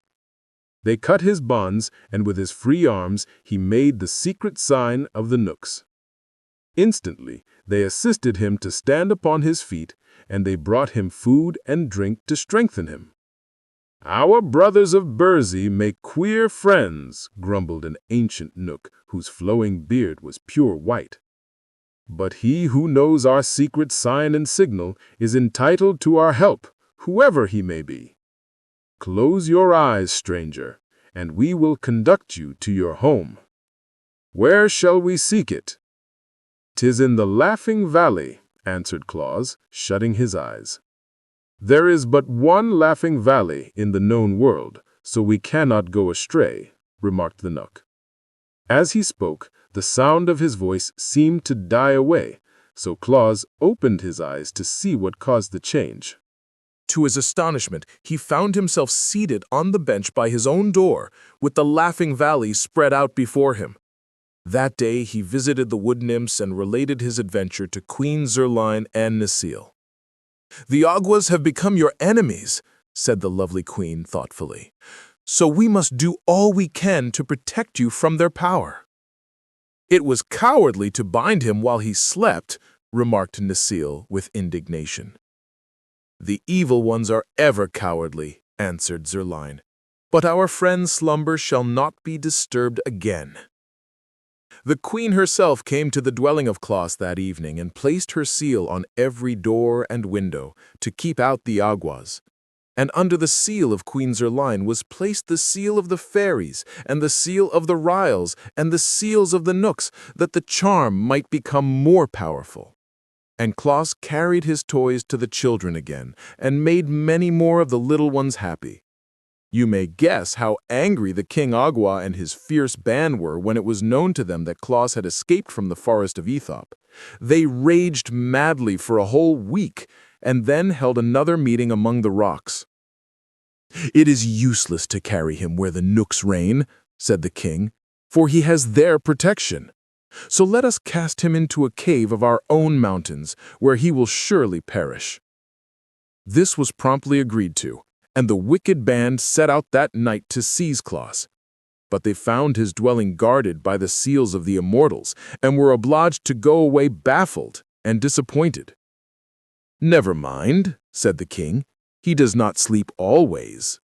A: They cut his bonds, and with his free arms he made the secret sign of the knooks. Instantly they assisted him to stand upon his feet, and they brought him food and drink to strengthen him. "Our brothers of Burzee make queer friends," grumbled an ancient knook whose flowing beard was pure white. "But he who knows our secret sign and signal is entitled to our help, whoever he may be."
B: Close your eyes, stranger, and we will conduct you to your home. Where shall we seek it? 'Tis in the Laughing Valley, answered Claus, shutting his eyes. There is but one Laughing Valley in the known world, so we cannot go astray, remarked the Knook. As he spoke, the sound of his voice seemed to die away, so Claus opened his eyes to see what caused the change.
A: To his astonishment, he found himself seated on the bench by his own door, with the Laughing Valley spread out before him. That day he visited the wood nymphs and related his adventure to Queen Zerline and Necile. "The Awgwas have become your enemies," said the lovely queen thoughtfully. "So we must do all we can to protect you from their power." "It was cowardly to bind him while he slept," remarked Necile with indignation. "The evil ones are ever cowardly," answered Zerline. "But our friend's slumber shall not be disturbed again." The queen herself came to the dwelling of Claus that evening and placed her seal on every door and window to keep out the Awgwas. And under the seal of Queen Zerline was placed the seal of the fairies, and the seal of the ryls, and the seals of the knooks, that the charm might become more powerful. And Claus carried his toys to the children again, and made many more of the little ones happy. You may guess how angry the King Awgwa and his fierce band were when it was known to them that Claus had escaped from the Forest of Burzee. They raged madly for a whole week, and then held another meeting among the rocks. "It is useless to carry him where the knooks reign," said the king, "for he has their protection. So let us cast him into a cave of our own mountains, where he will surely perish." This was promptly agreed to, and the wicked band set out that night to seize Claus. But they found his dwelling guarded by the seals of the immortals, and were obliged to go away baffled and disappointed. "Never mind," said the king, "he does not sleep always."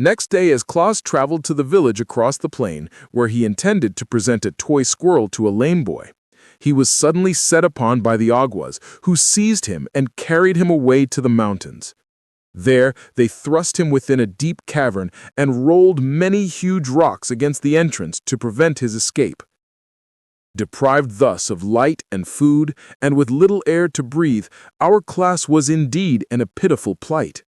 A: Next day, as Claus traveled to the village across the plain, where he intended to present a toy squirrel to a lame boy, he was suddenly set upon by the Awgwas, who seized him and carried him away to the mountains. There they thrust him within a deep cavern and rolled many huge rocks against the entrance to prevent his escape. Deprived thus of light and food, and with little air to breathe, our Claus was indeed in a pitiful plight.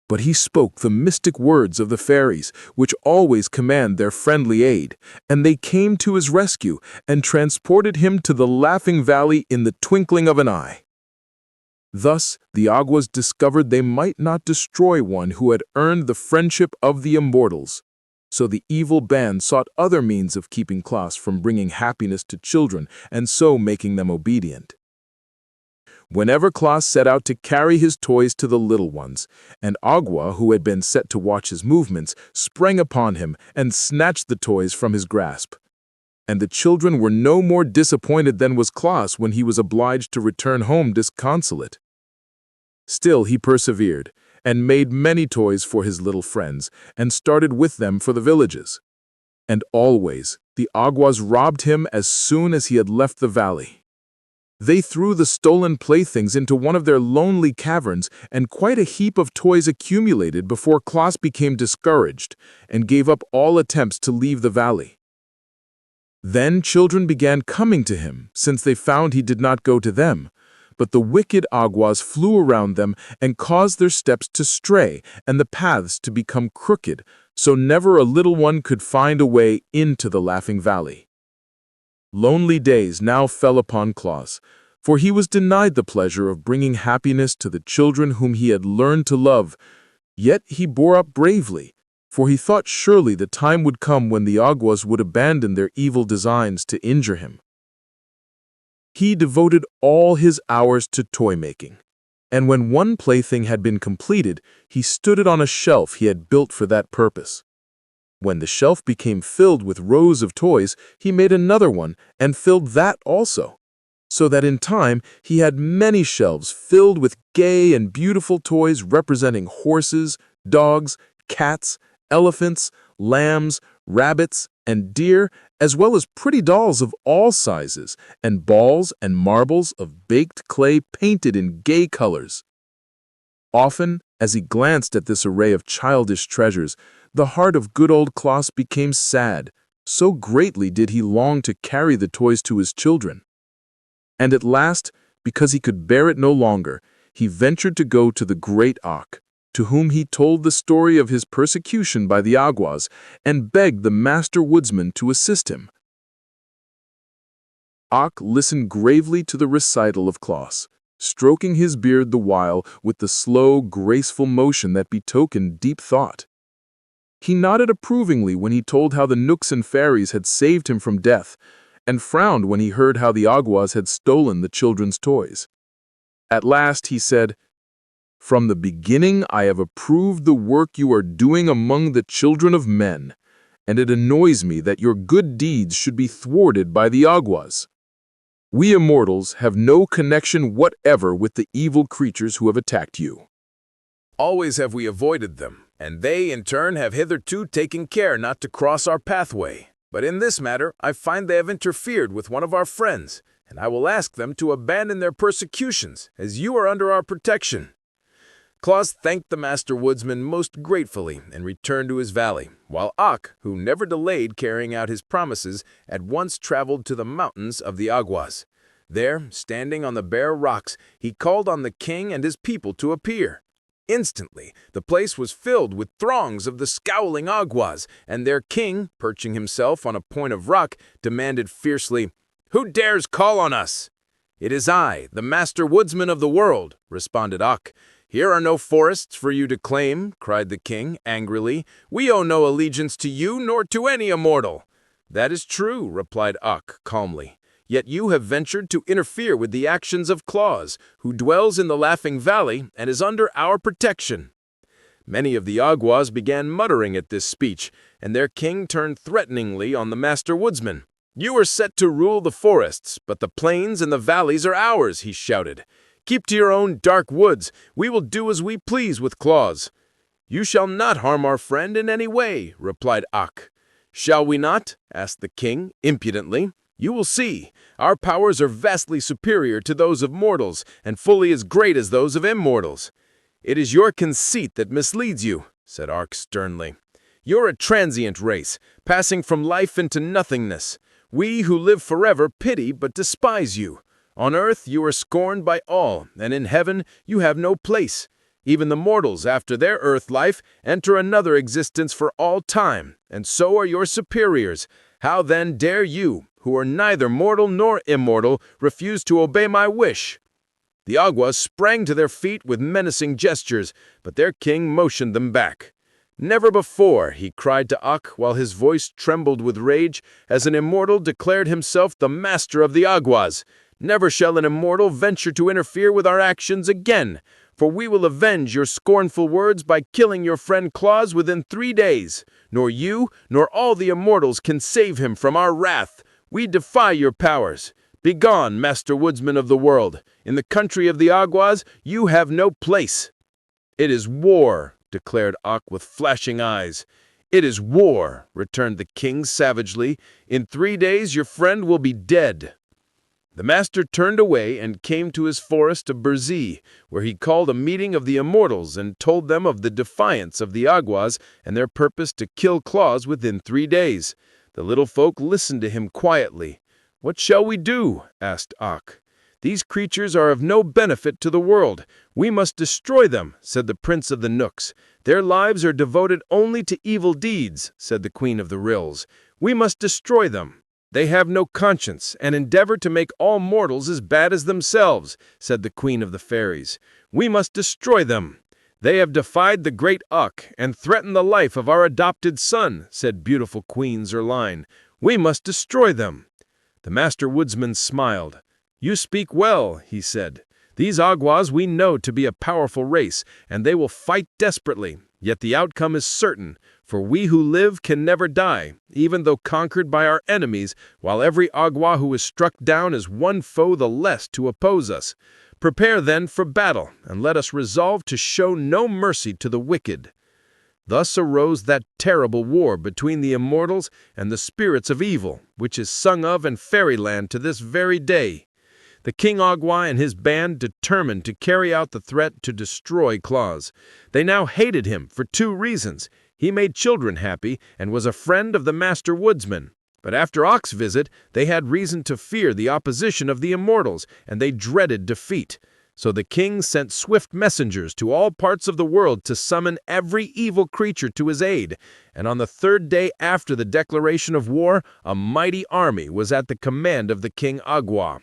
A: But he spoke the mystic words of the fairies, which always command their friendly aid, and they came to his rescue and transported him to the Laughing Valley in the twinkling of an eye. Thus, the Awgwas discovered they might not destroy one who had earned the friendship of the immortals. So the evil band sought other means of keeping Claus from bringing happiness to children and so making them obedient. Whenever Claus set out to carry his toys to the little ones, an Awgwa who had been set to watch his movements sprang upon him and snatched the toys from his grasp. And the children were no more disappointed than was Claus when he was obliged to return home disconsolate. Still he persevered, and made many toys for his little friends, and started with them for the villages. And always the Awgwas robbed him as soon as he had left the valley. They threw the stolen playthings into one of their lonely caverns, and quite a heap of toys accumulated before Claus became discouraged and gave up all attempts to leave the valley. Then children began coming to him, since they found he did not go to them. But the wicked Awgwas flew around them and caused their steps to stray and the paths to become crooked, so never a little one could find a way into the Laughing Valley. Lonely days now fell upon Claus, for he was denied the pleasure of bringing happiness to the children whom he had learned to love. Yet he bore up bravely, for he thought surely the time would come when the Awgwas would abandon their evil designs to injure him. He devoted all his hours to toy-making, and when one plaything had been completed, he stood it on a shelf he had built for that purpose. When the shelf became filled with rows of toys, he made another one and filled that also, so that in time he had many shelves filled with gay and beautiful toys representing horses, dogs, cats, elephants, lambs, rabbits, and deer, as well as pretty dolls of all sizes, and balls and marbles of baked clay painted in gay colors. Often, As he glanced at this array of childish treasures, the heart of good old Claus became sad. So greatly did he long to carry the toys to his children. And at last, because he could bear it no longer, he ventured to go to the great Awk, to whom he told the story of his persecution by the Awgwas and begged the master woodsman to assist him. Awk listened gravely to the recital of Claus, stroking his beard the while with the slow, graceful motion that betokened deep thought. He nodded approvingly when he told how the knooks and fairies had saved him from death, and frowned when he heard how the Awgwas had stolen the children's toys. At last he said, "From the beginning I have approved the work you are doing among the children of men, and it annoys me that your good deeds should be thwarted by the Awgwas. We immortals have no connection whatever with the evil creatures who have attacked you.
D: Always have we avoided them, and they, in turn, have hitherto taken care not to cross our pathway. But in this matter, I find they have interfered with one of our friends, and I will ask them to abandon their persecutions, as you are under our protection." Claus thanked the master woodsman most gratefully and returned to his valley, while Awk, who never delayed carrying out his promises, at once traveled to the mountains of the Awgwas. There, standing on the bare rocks, he called on the king and his people to appear. Instantly, the place was filled with throngs of the scowling Awgwas, and their king, perching himself on a point of rock, demanded fiercely, "Who dares call on us?" "It is I, the master woodsman of the world," responded Awk. "Here are no forests for you to claim," cried the king, angrily. "We owe no allegiance to you nor to any immortal." "That is true," replied Awk calmly. "Yet you have ventured to interfere with the actions of Claus, who dwells in the Laughing Valley and is under our protection." Many of the Awgwas began muttering at this speech, and their king turned threateningly on the master woodsman. "You are set to rule the forests, but the plains and the valleys are ours," he shouted. "Keep to your own dark woods. We will do as we please with Claus." "You shall not harm our friend in any way," replied Awk. "Shall we not?" asked the king, impudently. "You will see. Our powers are vastly superior to those of mortals, and fully as great as those of immortals." "It is your conceit that misleads you," said Awk sternly. "You're a transient race, passing from life into nothingness. We who live forever pity but despise you. On earth you are scorned by all, and in heaven you have no place. Even the mortals, after their earth life, enter another existence for all time, and so are your superiors. How then dare you, who are neither mortal nor immortal, refuse to obey my wish?" The Awgwas sprang to their feet with menacing gestures, but their king motioned them back. "Never before," he cried to Awk, while his voice trembled with rage, "has an immortal declared himself the master of the Awgwas. Never shall an immortal venture to interfere with our actions again, for we will avenge your scornful words by killing your friend Claus within 3 days. Nor you, nor all the immortals can save him from our wrath. We defy your powers. Begone, master woodsman of the world. In the country of the Awgwas, you have no place." "It is war," declared Awk with flashing eyes. "It is war," returned the king savagely. "In 3 days your friend will be dead." The master turned away and came to his Forest of Burzee, where he called a meeting of the immortals and told them of the defiance of the Awgwas and their purpose to kill Claus within 3 days. The little folk listened to him quietly. "What shall we do?" asked Awk. "These creatures are of no benefit to the world. We must destroy them," said the prince of the Knooks. "Their lives are devoted only to evil deeds," said the queen of the Ryls. "We must destroy them." "They have no conscience, and endeavor to make all mortals as bad as themselves," said the queen of the fairies. "We must destroy them." "They have defied the great Awk, and threatened the life of our adopted son," said beautiful Queen Zerline. "We must destroy them." The master woodsman smiled. "You speak well," he said. "These Awgwas we know to be a powerful race, and they will fight desperately. Yet the outcome is certain, for we who live can never die, even though conquered by our enemies, while every Awgwa who is struck down is one foe the less to oppose us. Prepare then for battle, and let us resolve to show no mercy to the wicked." Thus arose that terrible war between the immortals and the spirits of evil, which is sung of in fairyland to this very day.
B: The King Awgwa and his band determined to carry out the threat to destroy Claus. They now hated him for two reasons. He made children happy and was a friend of the Master Woodsman. But after Ock's visit, they had reason to fear the opposition of the immortals, and they dreaded defeat. So the king sent swift messengers to all parts of the world to summon every evil creature to his aid. And on the third day after the declaration of war, a mighty army was at the command of the King Awgwa.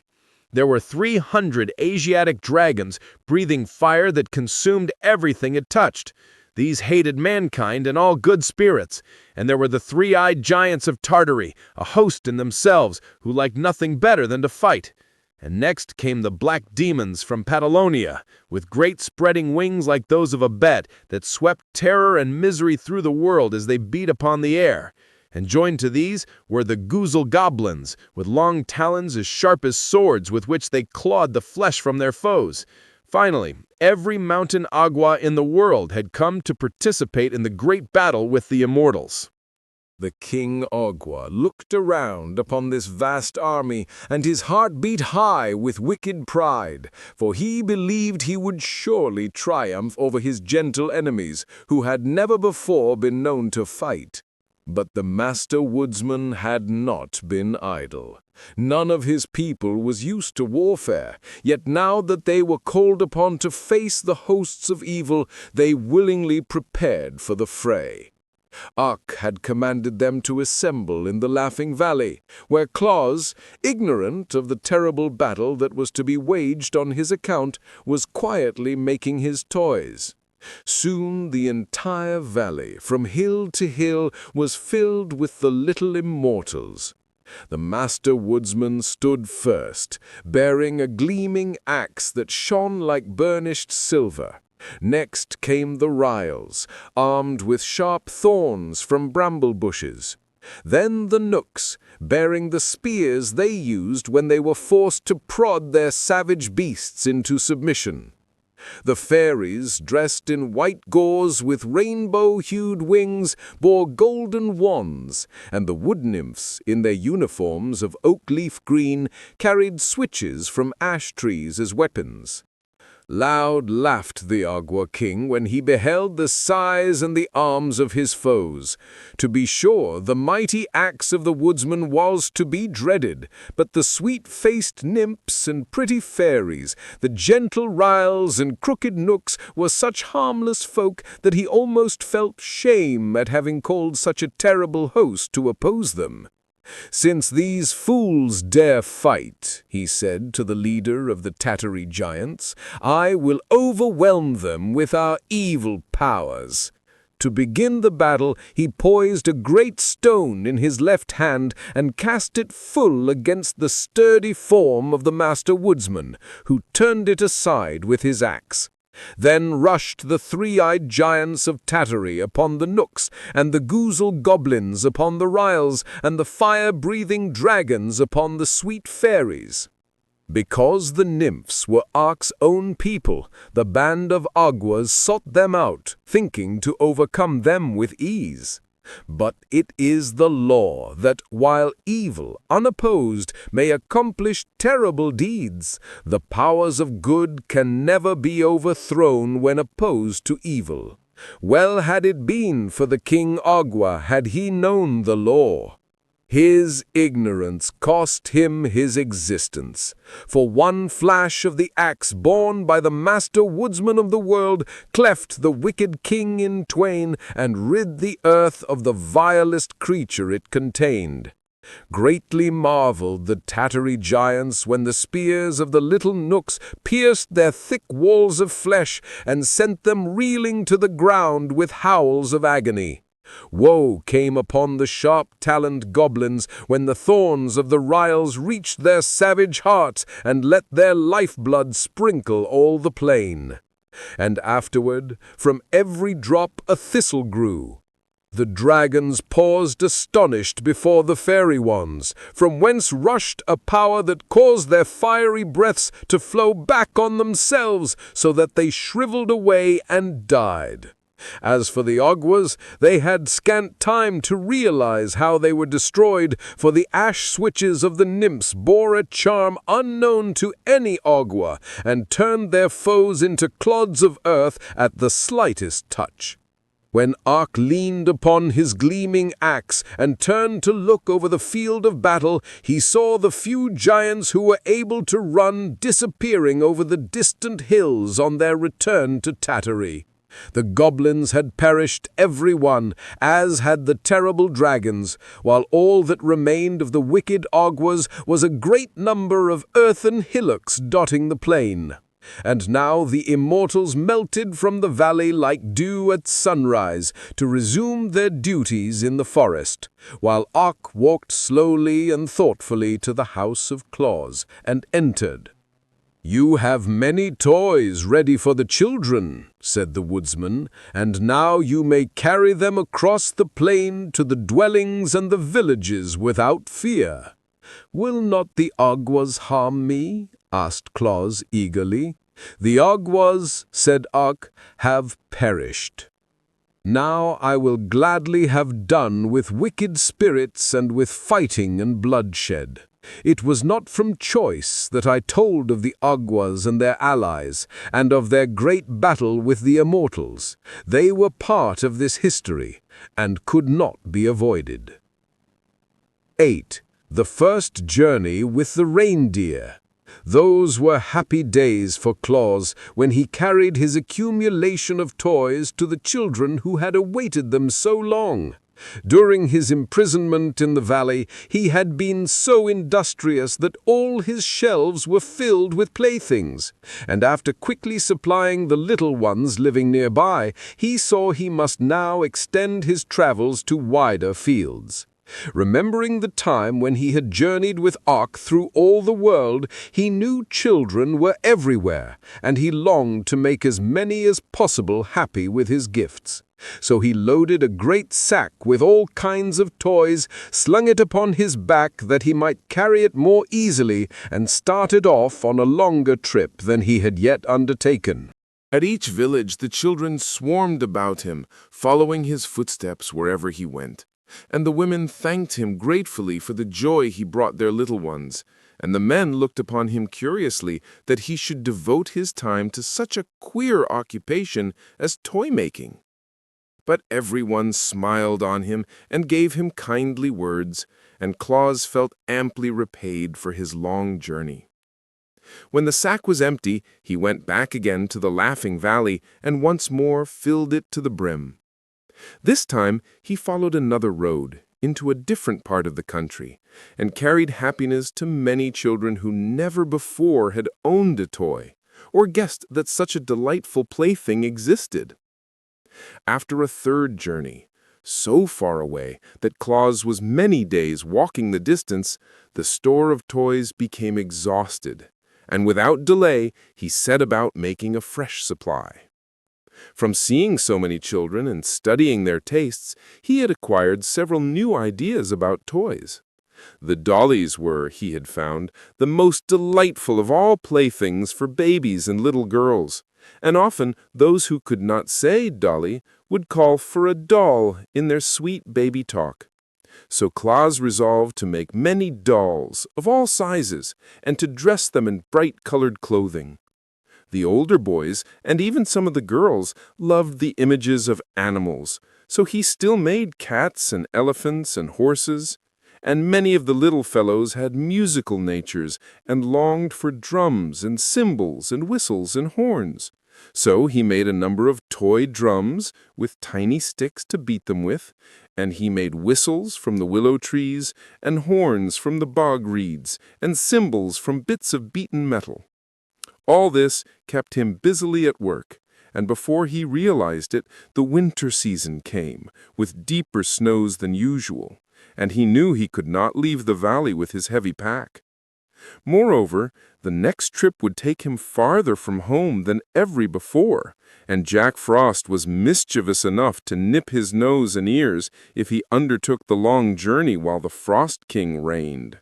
B: There were 300 Asiatic dragons breathing fire that consumed everything it touched. These hated mankind and all good spirits. And there were the three-eyed giants of Tartary, a host in themselves, who liked nothing better than to fight. And next came the black demons from Patagonia, with great spreading wings like those of a bat that swept terror and misery through the world as they beat upon the air. And joined to these were the Goozle goblins, with long talons as sharp as swords with which they clawed the flesh from their foes. Finally, every mountain Awgwa in the world had come to participate in the great battle with the immortals.
A: The King Awgwa looked around upon this vast army, and his heart beat high with wicked pride, for he believed he would surely triumph over his gentle enemies, who had never before been known to fight. But the Master Woodsman had not been idle. None of his people was used to warfare, yet now that they were called upon to face the hosts of evil, they willingly prepared for the fray. Ock had commanded them to assemble in the Laughing Valley, where Claus, ignorant of the terrible battle that was to be waged on his account, was quietly making his toys. Soon the entire valley, from hill to hill, was filled with the little immortals. The Master Woodsman stood first, bearing a gleaming axe that shone like burnished silver. Next came the ryls, armed with sharp thorns from bramble bushes. Then the knooks, bearing the spears they used when they were forced to prod their savage beasts into submission. The fairies, dressed in white gauze with rainbow-hued wings, bore golden wands, and the wood nymphs, in their uniforms of oak-leaf green, carried switches from ash trees as weapons. Loud laughed the Awgwa king when he beheld the size and the arms of his foes. To be sure, the mighty axe of the woodsman was to be dreaded, but the sweet-faced nymphs and pretty fairies, the gentle ryls and crooked knooks, were such harmless folk that he almost felt shame at having called such a terrible host to oppose them. "Since these fools dare fight," he said to the leader of the Tartary giants, "I will overwhelm them with our evil powers." To begin the battle, he poised a great stone in his left hand and cast it full against the sturdy form of the Master Woodsman, who turned it aside with his axe. Then rushed the three-eyed giants of Tartary upon the knooks, and the Goozle goblins upon the ryls, and the fire-breathing dragons upon the sweet fairies. Because the nymphs were Ark's own people, the band of Awgwas sought them out, thinking to overcome them with ease. But it is the law that, while evil, unopposed, may accomplish terrible deeds, the powers of good can never be overthrown when opposed to evil. Well had it been for the King Awgwa had he known the law. His ignorance cost him his existence, for one flash of the axe borne by the Master Woodsman of the world cleft the wicked king in twain and rid the earth of the vilest creature it contained. Greatly marveled the Tartary giants when the spears of the little knooks pierced their thick walls of flesh and sent them reeling to the ground with howls of agony. Woe came upon the sharp-taloned goblins when the thorns of the ryls reached their savage hearts and let their lifeblood sprinkle all the plain. And afterward, from every drop a thistle grew. The dragons paused astonished before the fairy wands, from whence rushed a power that caused their fiery breaths to flow back on themselves, so that they shriveled away and died.
B: As for the Awgwas, they had scant time to realize how they were destroyed, for the ash switches of the nymphs bore a charm unknown to any Awgwa, and turned their foes into clods of earth at the slightest touch. When Ak leaned upon his gleaming axe and turned to look over the field of battle, he saw the few giants who were able to run disappearing over the distant hills on their return to Tattery. The goblins had perished, every one, as had the terrible dragons, while all that remained of the wicked Awgwas was a great number of earthen hillocks dotting the plain. And now the immortals melted from the valley like dew at sunrise to resume their duties in the forest, while Ak walked slowly and thoughtfully to the house of Claus and entered. "You have many toys ready for the children," said the woodsman, "and now you may carry them across the plain to the dwellings and the villages without fear." "Will not the Awgwas harm me?" asked Claus eagerly. "The Awgwas," said Ak, "have perished. Now I will gladly have done with wicked spirits and with fighting and bloodshed. It was not from choice that I told of the Awgwas and their allies, and of their great battle with the immortals. They were part of this history, and could not be avoided." 8. The first journey with the reindeer. Those were happy days for Claus when he carried his accumulation of toys to the children who had awaited them so long. During his imprisonment in the valley, he had been so industrious that all his shelves were filled with playthings, and after quickly supplying the little ones living nearby, he saw he must now extend his travels to wider fields. Remembering the time when he had journeyed with Ak through all the world, he knew children were everywhere, and he longed to make as many as possible happy with his gifts. So he loaded a great sack with all kinds of toys, slung it upon his back that he might carry it more easily, and started off on a longer trip than he had yet undertaken.
E: At each village the children swarmed about him, following his footsteps wherever he went. And the women thanked him gratefully for the joy he brought their little ones, and the men looked upon him curiously that he should devote his time to such a queer occupation as toy-making. But everyone smiled on him and gave him kindly words, and Claus felt amply repaid for his long journey. When the sack was empty, he went back again to the Laughing Valley and once more filled it to the brim. This time he followed another road into a different part of the country and carried happiness to many children who never before had owned a toy or guessed that such a delightful plaything existed. After a third journey, so far away that Claus was many days walking the distance, the store of toys became exhausted, and without delay he set about making a fresh supply. From seeing so many children and studying their tastes, he had acquired several new ideas about toys. The dollies were, he had found, the most delightful of all playthings for babies and little girls, and often those who could not say dolly would call for a doll in their sweet baby talk. So Claus resolved to make many dolls of all sizes and to dress them in bright-colored clothing. The older boys, and even some of the girls, loved the images of animals, so he still made cats and elephants and horses, and many of the little fellows had musical natures and longed for drums and cymbals and whistles and horns. So he made a number of toy drums with tiny sticks to beat them with, and he made whistles from the willow trees and horns from the bog reeds and cymbals from bits of beaten metal. All this kept him busily at work, and before he realized it, the winter season came, with deeper snows than usual, and he knew he could not leave the valley with his heavy pack. Moreover, the next trip would take him farther from home than ever before, and Jack Frost was mischievous enough to nip his nose and ears if he undertook the long journey while the Frost King reigned.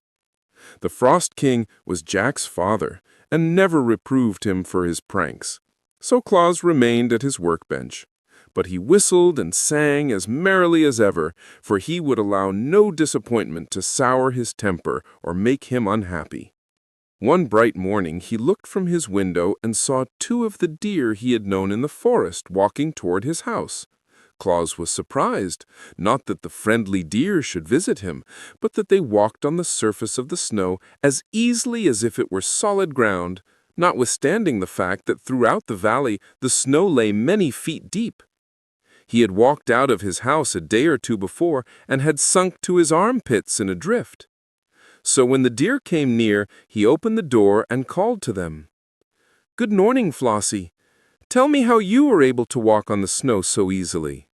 E: The Frost King was Jack's father, and never reproved him for his pranks. So Claus remained at his workbench.
B: but he whistled and sang as merrily as ever, for he would allow no disappointment to sour his temper or make him unhappy. One bright morning he looked from his window and saw two of the deer he had known in the forest walking toward his house. Claus was surprised, not that the friendly deer should visit him, but that they walked on the surface of the snow as easily as if it were solid ground, notwithstanding the fact that throughout the valley the snow lay many feet deep. He had walked out of his house a day or two before and had sunk to his armpits in a drift. So when the deer came near, he opened the door and called to them. "Good morning, Flossie. Tell me how you were able to walk on the snow so easily."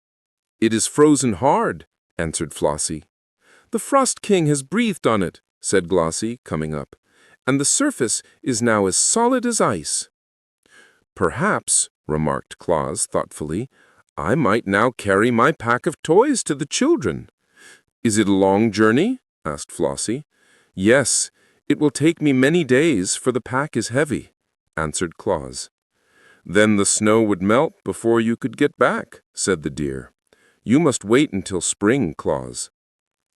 B: "It is frozen hard," answered Flossie. "The Frost King has breathed on it," said Glossie, coming up, "and the surface is now as solid as ice." "Perhaps," remarked Claus thoughtfully, "I might now carry my pack of toys to the children." "Is it a long journey?" asked Flossie. "Yes, it will take me many days, for the pack is heavy," answered Claus. "Then the snow would melt before you could get back," said the deer. "You must wait until spring, Claus."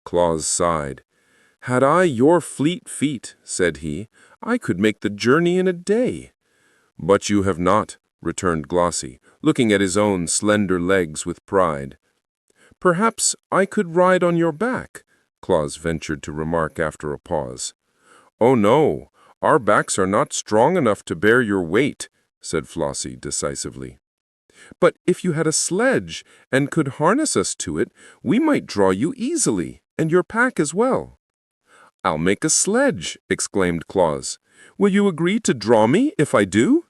B: Claus sighed. "Had I your fleet feet," said he, "I could make the journey in a day." "But you have not," returned Glossie, looking at his own slender legs with pride. "Perhaps I could ride on your back," Claus ventured to remark after a pause. "Oh no, our backs are not strong enough to bear your weight," said Flossie decisively. "But if you had a sledge and could harness us to it, we might draw you easily, and your pack as well." "I'll make a sledge," exclaimed Claus. "Will you agree to draw me if I do?"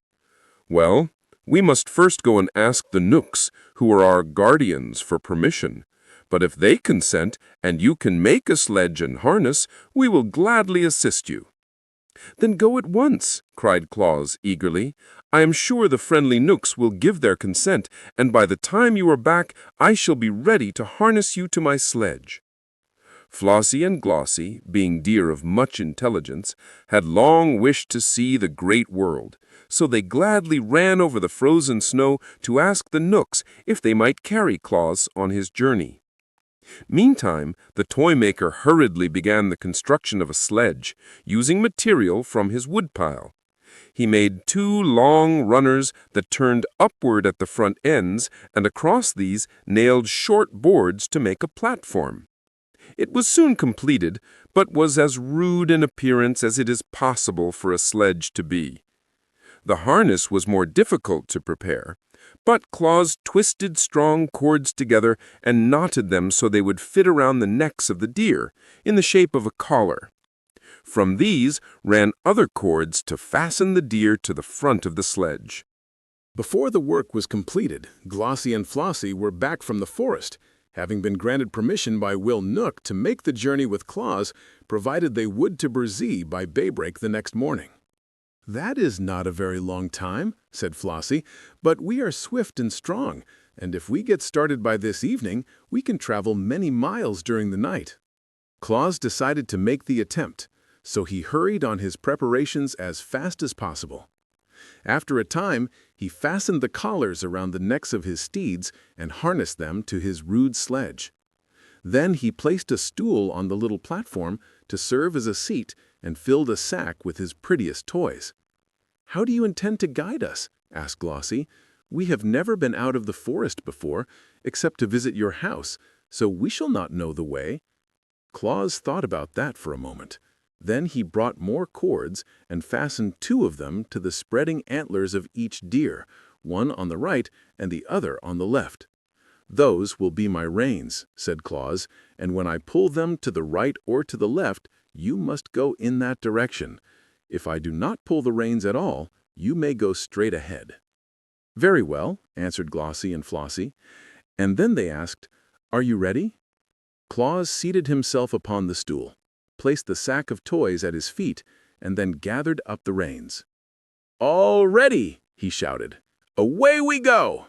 B: "Well, we must first go and ask the Knooks, who are our guardians, for permission. But if they consent, and you can make a sledge and harness, we will gladly assist you." "Then go at once," cried Claus eagerly. "I am sure the friendly Knooks will give their consent, and by the time you are back, I shall be ready to harness you to my sledge." Flossie and Glossie, being deer of much intelligence, had long wished to see the great world, so they gladly ran over the frozen snow to ask the Knooks if they might carry Claus on his journey. Meantime, the toy-maker hurriedly began the construction of a sledge, using material from his woodpile. He made 2 long runners that turned upward at the front ends, and across these nailed short boards to make a platform. It was soon completed, but was as rude in appearance as it is possible for a sledge to be. The harness was more difficult to prepare, but Claus twisted strong cords together and knotted them so they would fit around the necks of the deer, in the shape of a collar. From these ran other cords to fasten the deer to the front of the sledge.
A: Before the work was completed, Glossie and Flossie were back from the forest, having been granted permission by Will Knook to make the journey with Claus, provided they would to Burzee by daybreak the next morning. "That is not a very long time," said Flossie, "but we are swift and strong, and if we get started by this evening, we can travel many miles during the night." Claus decided to make the attempt, so he hurried on his preparations as fast as possible. After a time, he fastened the collars around the necks of his steeds and harnessed them to his rude sledge. Then he placed a stool on the little platform to serve as a seat and filled a sack with his prettiest toys. "How do you intend to guide us?" asked Glossie. "We have never been out of the forest before, except to visit your house, so we shall not know the way." Claus thought about that for a moment. Then he brought more cords and fastened 2 of them to the spreading antlers of each deer, one on the right and the other on the left. "Those will be my reins," said Claus, "and when I pull them to the right or to the left, you must go in that direction. If I do not pull the reins at all, you may go straight ahead." "Very well," answered Glossie and Flossie. And then they asked, "Are you ready?" Claus seated himself upon the stool, placed the sack of toys at his feet, and then gathered up the reins. "All ready!" he shouted. "Away we go!"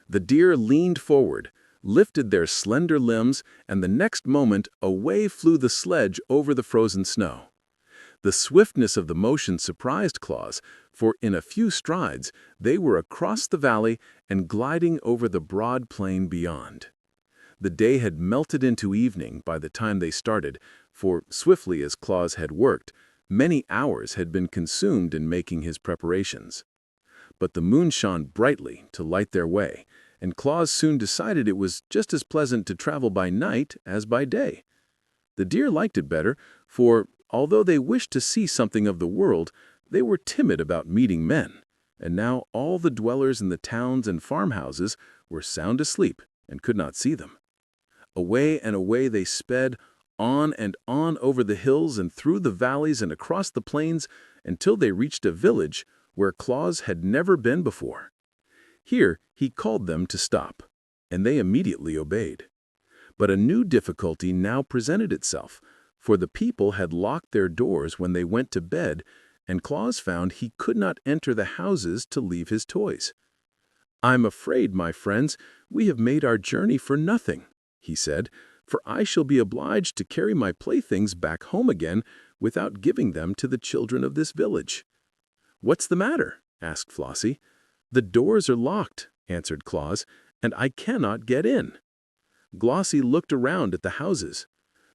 A: The deer leaned forward, lifted their slender limbs, and the next moment away flew the sledge over the frozen snow.
B: The swiftness of the motion surprised Claus, for in a few strides they were across the valley and gliding over the broad plain beyond. The day had melted into evening by the time they started, for swiftly as Claus had worked, many hours had been consumed in making his preparations. But the moon shone brightly to light their way, and Claus soon decided it was just as pleasant to travel by night as by day. The deer liked it better, for although they wished to see something of the world, they were timid about meeting men, and now all the dwellers in the towns and farmhouses were sound asleep and could not see them. Away and away they sped, on and on over the hills and through the valleys and across the plains until they reached a village where Claus had never been before. Here he called them to stop, and they immediately obeyed. But a new difficulty now presented itself, for the people had locked their doors when they went to bed, and Claus found he could not enter the houses to leave his toys. "I'm afraid, my friends, we have made our journey for nothing," he said, "for I shall be obliged to carry my playthings back home again without giving them to the children of this village." "What's the matter?" asked Flossie. "The doors are locked," answered Claus, "and I cannot get in." Glossie looked around at the houses.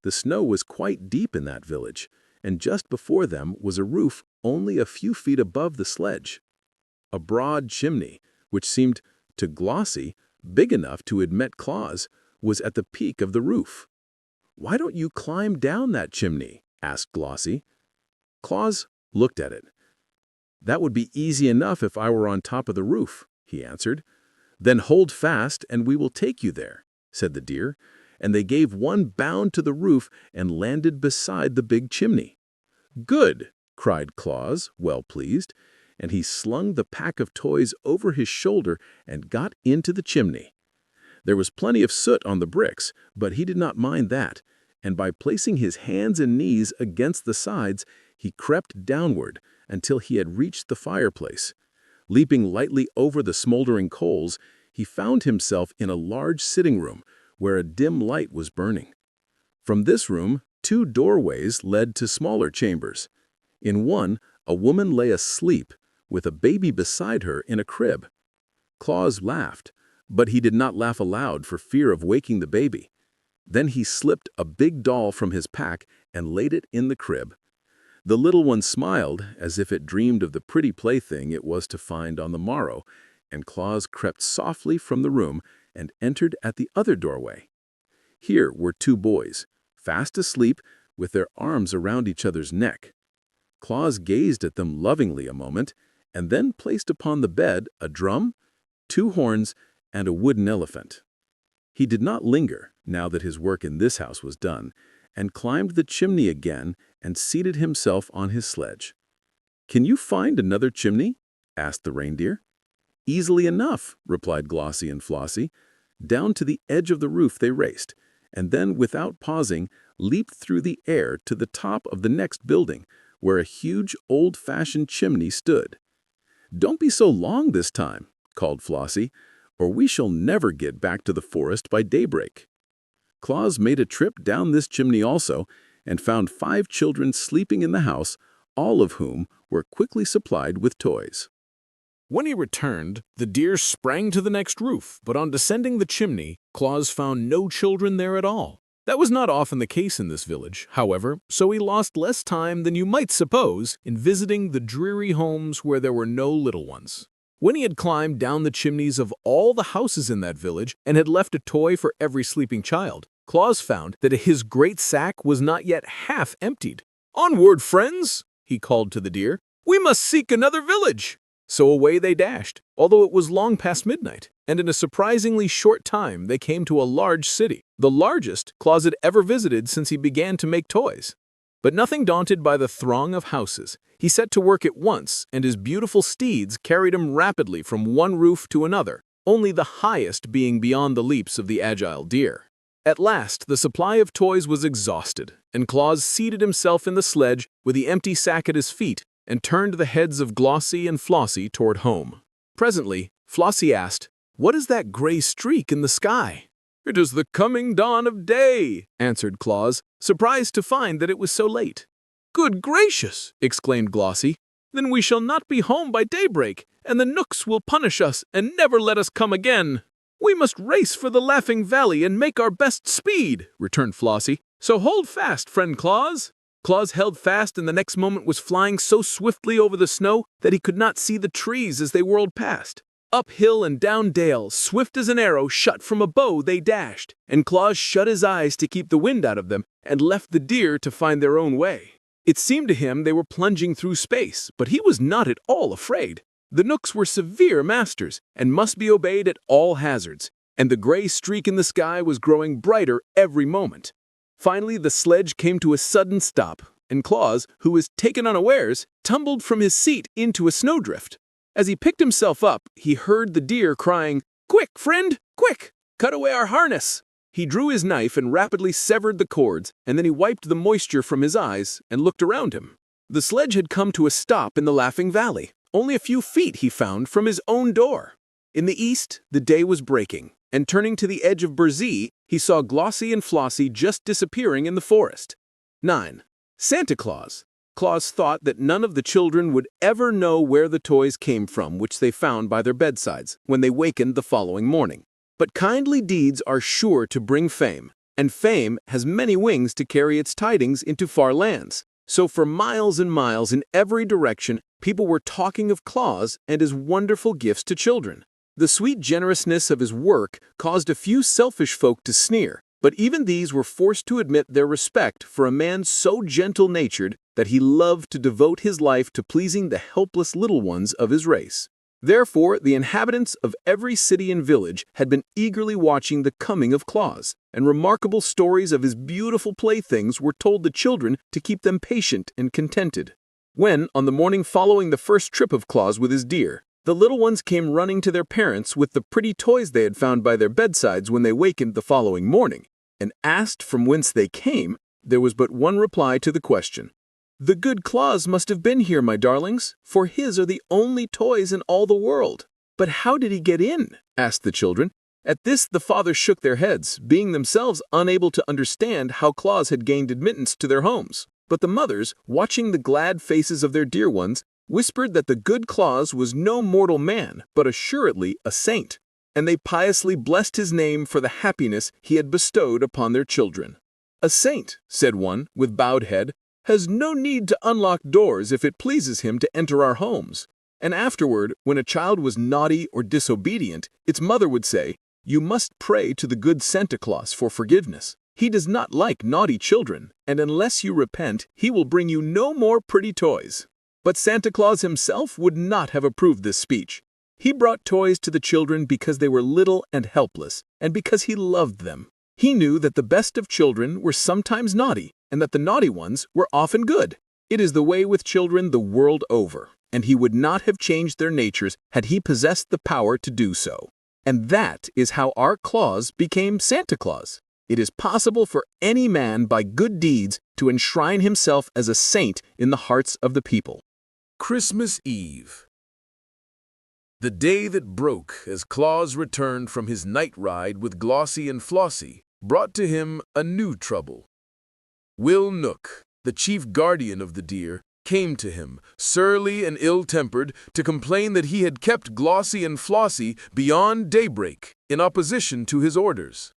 B: The snow was quite deep in that village, and just before them was a roof only a few feet above the sledge. A broad chimney, which seemed, to Glossie, big enough to admit Claus, was at the peak of the roof. "Why don't you climb down that chimney?" asked Glossie. Claus looked at it. "That would be easy enough if I were on top of the roof," he answered. "Then hold fast and we will take you there," said the deer, and they gave one bound to the roof and landed beside the big chimney. "Good!" cried Claus, well pleased, and he slung the pack of toys over his shoulder and got into the chimney. There was plenty of soot on the bricks, but he did not mind that, and by placing his hands and knees against the sides, he crept downward until he had reached the fireplace. Leaping lightly over the smoldering coals, he found himself in a large sitting room where a dim light was burning. From this room, two doorways led to smaller chambers. In one, a woman lay asleep, with a baby beside her in a crib. Claus laughed, but he did not laugh aloud for fear of waking the baby. Then he slipped a big doll from his pack and laid it in the crib. The little one smiled as if it dreamed of the pretty plaything it was to find on the morrow, and Claus crept softly from the room and entered at the other doorway. Here were two boys, fast asleep, with their arms around each other's neck. Claus gazed at them lovingly a moment, and then placed upon the bed a drum, two horns, and a wooden elephant. He did not linger, now that his work in this house was done, and climbed the chimney again and seated himself on his sledge. "Can you find another chimney?" asked the reindeer. "Easily enough," replied Glossie and Flossie. Down to the edge of the roof they raced, and then, without pausing, leaped through the air to the top of the next building, where a huge old-fashioned chimney stood. "Don't be so long this time," called Flossie, "or we shall never get back to the forest by daybreak." Claus made a trip down this chimney also, and found 5 children sleeping in the house, all of whom were quickly supplied with toys.
C: When he returned, the deer sprang to the next roof, but on descending the chimney, Claus found no children there at all. That was not often the case in this village, however, so he lost less time than you might suppose in visiting the dreary homes where there were no little ones. When he had climbed down the chimneys of all the houses in that village and had left a toy for every sleeping child, Claus found that his great sack was not yet half emptied. "Onward, friends!" he called to the deer. "We must seek another village!" So away they dashed, although it was long past midnight, and in a surprisingly short time they came to a large city, the largest Claus had ever visited since he began to make toys. But nothing daunted by the throng of houses, he set to work at once, and his beautiful steeds carried him rapidly from one roof to another, only the highest being beyond the leaps of the agile deer. At last, the supply of toys was exhausted, and Claus seated himself in the sledge with the empty sack at his feet and turned the heads of Glossie and Flossie toward home. Presently, Flossie asked, "What is that gray streak in the sky?" "It is the coming dawn of day," answered Claus, surprised to find that it was so late. "Good gracious!" exclaimed Glossie. "Then we shall not be home by daybreak, and the Knooks will punish us and never let us come again." "We must race for the Laughing Valley and make our best speed," returned Flossie. "So hold fast, friend Claus." Claus held fast, and the next moment was flying so swiftly over the snow that he could not see the trees as they whirled past. Up hill and down dale, swift as an arrow shot from a bow, they dashed, and Claus shut his eyes to keep the wind out of them and left the deer to find their own way. It seemed to him they were plunging through space, but he was not at all afraid. The Knooks were severe masters and must be obeyed at all hazards, and the gray streak in the sky was growing brighter every moment. Finally, the sledge came to a sudden stop, and Claus, who was taken unawares, tumbled from his seat into a snowdrift. As he picked himself up, he heard the deer crying, "Quick, friend, quick! Cut away our harness!" He drew his knife and rapidly severed the cords, and then he wiped the moisture from his eyes and looked around him. The sledge had come to a stop in the Laughing Valley, only a few feet, he found, from his own door. In the east, the day was breaking, and turning to the edge of Burzee, he saw Glossie and Flossie just disappearing in the forest. 9. Santa Claus. Claus thought that none of the children would ever know where the toys came from which they found by their bedsides when they wakened the following morning. But kindly deeds are sure to bring fame, and fame has many wings to carry its tidings into far lands. So for miles and miles in every direction, people were talking of Claus and his wonderful gifts to children. The sweet generousness of his work caused a few selfish folk to sneer, but even these were forced to admit their respect for a man so gentle-natured that he loved to devote his life to pleasing the helpless little ones of his race. Therefore, the inhabitants of every city and village had been eagerly watching the coming of Claus, and remarkable stories of his beautiful playthings were told the children to keep them patient and contented. When, on the morning following the first trip of Claus with his deer, the little ones came running to their parents with the pretty toys they had found by their bedsides when they wakened the following morning, and asked from whence they came, there was but one reply to the question. "The good Claus must have been here, my darlings, for his are the only toys in all the world." "But how did he get in?" asked the children. At this the fathers shook their heads, being themselves unable to understand how Claus had gained admittance to their homes. But the mothers, watching the glad faces of their dear ones, whispered that the good Claus was no mortal man, but assuredly a saint, and they piously blessed his name for the happiness he had bestowed upon their children. "A saint," said one, with bowed head, "has no need to unlock doors if it pleases him to enter our homes." And afterward, when a child was naughty or disobedient, its mother would say, "You must pray to the good Santa Claus for forgiveness. He does not like naughty children, and unless you repent, he will bring you no more pretty toys." But Santa Claus himself would not have approved this speech. He brought toys to the children because they were little and helpless, and because he loved them. He knew that the best of children were sometimes naughty, and that the naughty ones were often good. It is the way with children the world over, and he would not have changed their natures had he possessed the power to do so. And that is how our Claus became Santa Claus. It is possible for any man by good deeds to enshrine himself as a saint in the hearts of the people.
A: Christmas Eve. The day that broke as Claus returned from his night ride with Glossie and Flossie brought to him a new trouble. Will Knook, the chief guardian of the deer, came to him, surly and ill-tempered, to complain that he had kept Glossie and Flossie beyond daybreak in opposition to his orders.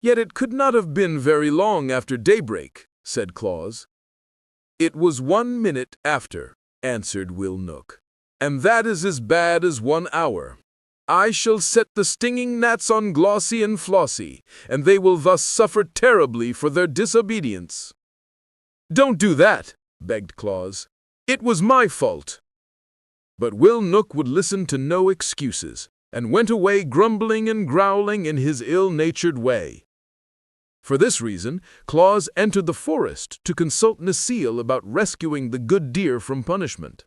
A: "Yet it could not have been very long after daybreak," said Claus. "It was 1 minute after," answered Will Knook, "and that is as bad as 1 hour. I shall set the stinging gnats on Glossie and Flossie, and they will thus suffer terribly for their disobedience." "Don't do that," begged Claus. "It was my fault." But Will Knook would listen to no excuses, and went away grumbling and growling in his ill-natured way. For this reason, Claus entered the forest to consult Necile about rescuing the good deer from punishment.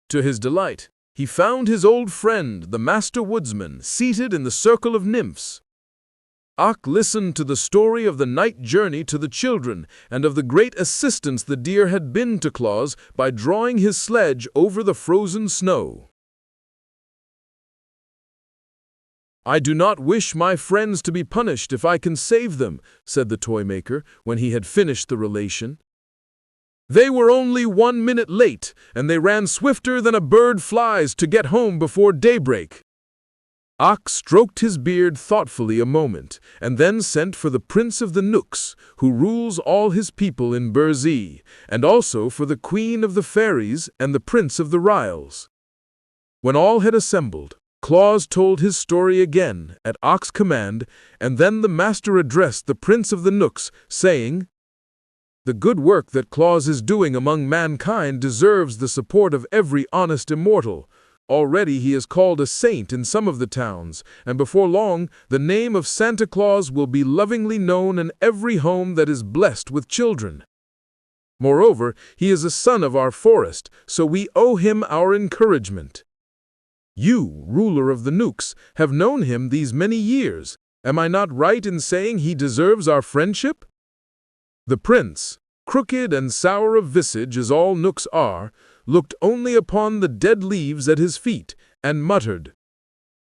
A: To his delight, he found his old friend, the master woodsman, seated in the circle of nymphs. Ak listened to the story of the night journey to the children and of the great assistance the deer had been to Claus by drawing his sledge over the frozen snow. "I do not wish my friends to be punished if I can save them," said the toy maker when he had finished the relation.
B: They were only 1 minute late, and they ran swifter than a bird flies to get home before daybreak. Awk stroked his beard thoughtfully a moment, and then sent for the prince of the Knooks, who rules all his people in Burzee, and also for the queen of the fairies and the prince of the ryls. When all had assembled, Claus told his story again, at Awk's command, and then the master addressed the prince of the Knooks, saying, "The good work that Claus is doing among mankind deserves the support of every honest immortal. Already he is called a saint in some of the towns, and before long the name of Santa Claus will be lovingly known in every home that is blessed with children. Moreover, he is a son of our forest, so we owe him our encouragement. You, ruler of the Knooks, have known him these many years. Am I not right in saying he deserves our friendship?" The prince, crooked and sour of visage as all Knooks are, looked only upon the dead leaves at his feet, and muttered,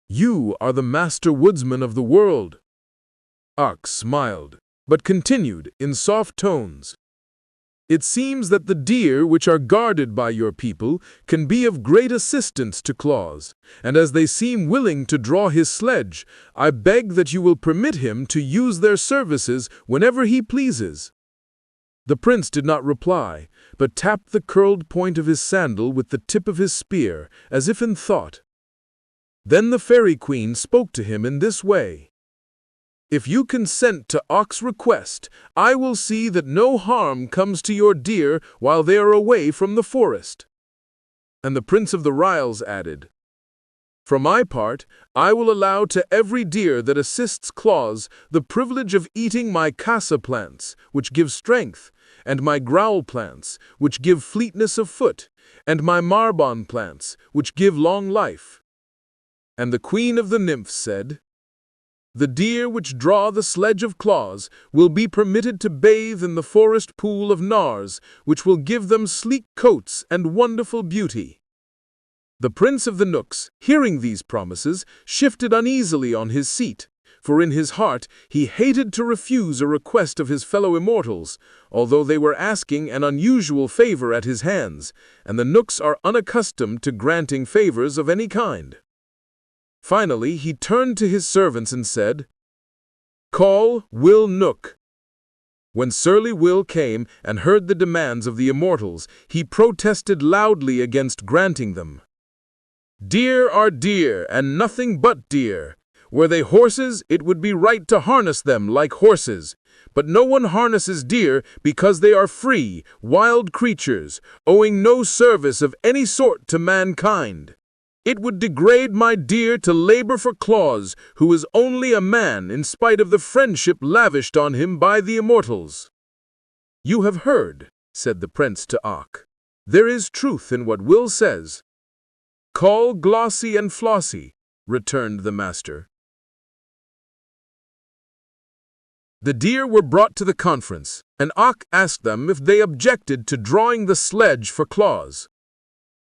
B: "You are the master woodsman of the world." Awk smiled, but continued in soft tones, "It seems that the deer which are guarded by your people can be of great assistance to Claus, and as they seem willing to draw his sledge, I beg that you will permit him to use their services whenever he pleases." The prince did not reply, but tapped the curled point of his sandal with the tip of his spear, as if in thought. Then the fairy queen spoke to him in this way, "If you consent to Awk's request, I will see that no harm comes to your deer while they are away from the forest." And the prince of the ryls added, "For my part, I will allow to every deer that assists Claus the privilege of eating my casa plants, which give strength, and my growl plants, which give fleetness of foot, and my marbon plants, which give long life." And the queen of the nymphs said, "The deer which draw the sledge of Claus will be permitted to bathe in the forest pool of Nars, which will give them sleek coats and wonderful beauty." The prince of the Knooks, hearing these promises, shifted uneasily on his seat, for in his heart he hated to refuse a request of his fellow immortals, although they were asking an unusual favor at his hands, and the Knooks are unaccustomed to granting favors of any kind. Finally, he turned to his servants and said, "Call Will Knook." When surly Will came and heard the demands of the immortals, he protested loudly against granting them. "Deer are deer, and nothing but deer. Were they horses, it would be right to harness them like horses. But no one harnesses deer because they are free, wild creatures, owing no service of any sort to mankind. It would degrade my deer to labor for Claus, who is only a man in spite of the friendship lavished on him by the immortals." "You have heard," said the prince to Awk. "There is truth in what Will says." "Call Glossy and Flossy," returned the master. The deer were brought to the conference, and Awk asked them if they objected to drawing the sledge for Claus.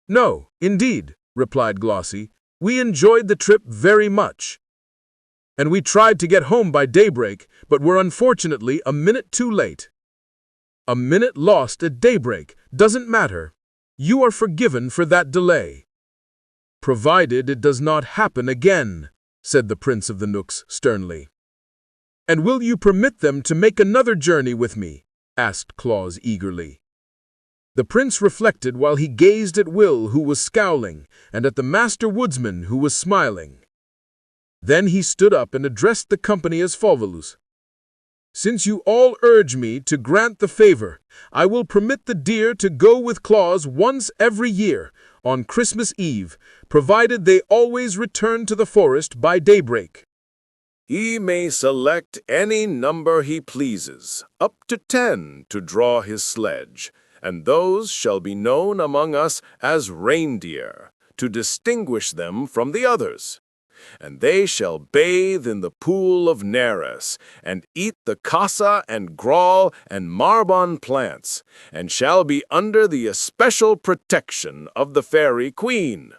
B: "No, indeed," replied Glossy. "We enjoyed the trip very much. And we tried to get home by daybreak, but were unfortunately a minute too late." "A minute lost at daybreak doesn't matter. You are forgiven for that delay." "Provided it does not happen again," said the prince of the Knooks sternly. "And will you permit them to make another journey with me?" asked Claus eagerly. The prince reflected while he gazed at Will, who was scowling, and at the master woodsman, who was smiling. Then he stood up and addressed the company as follows. "Since you all urge me to grant the favor, I will permit the deer to go with Claus once every year, on Christmas Eve, provided they always return to the forest by daybreak.
E: He may select any number he pleases, up to 10, to draw his sledge, and those shall be known among us as reindeer, to distinguish them from the others. And they shall bathe in the pool of Neris, and eat the casa and grawl and marbon plants, and shall be under the especial protection of the fairy queen.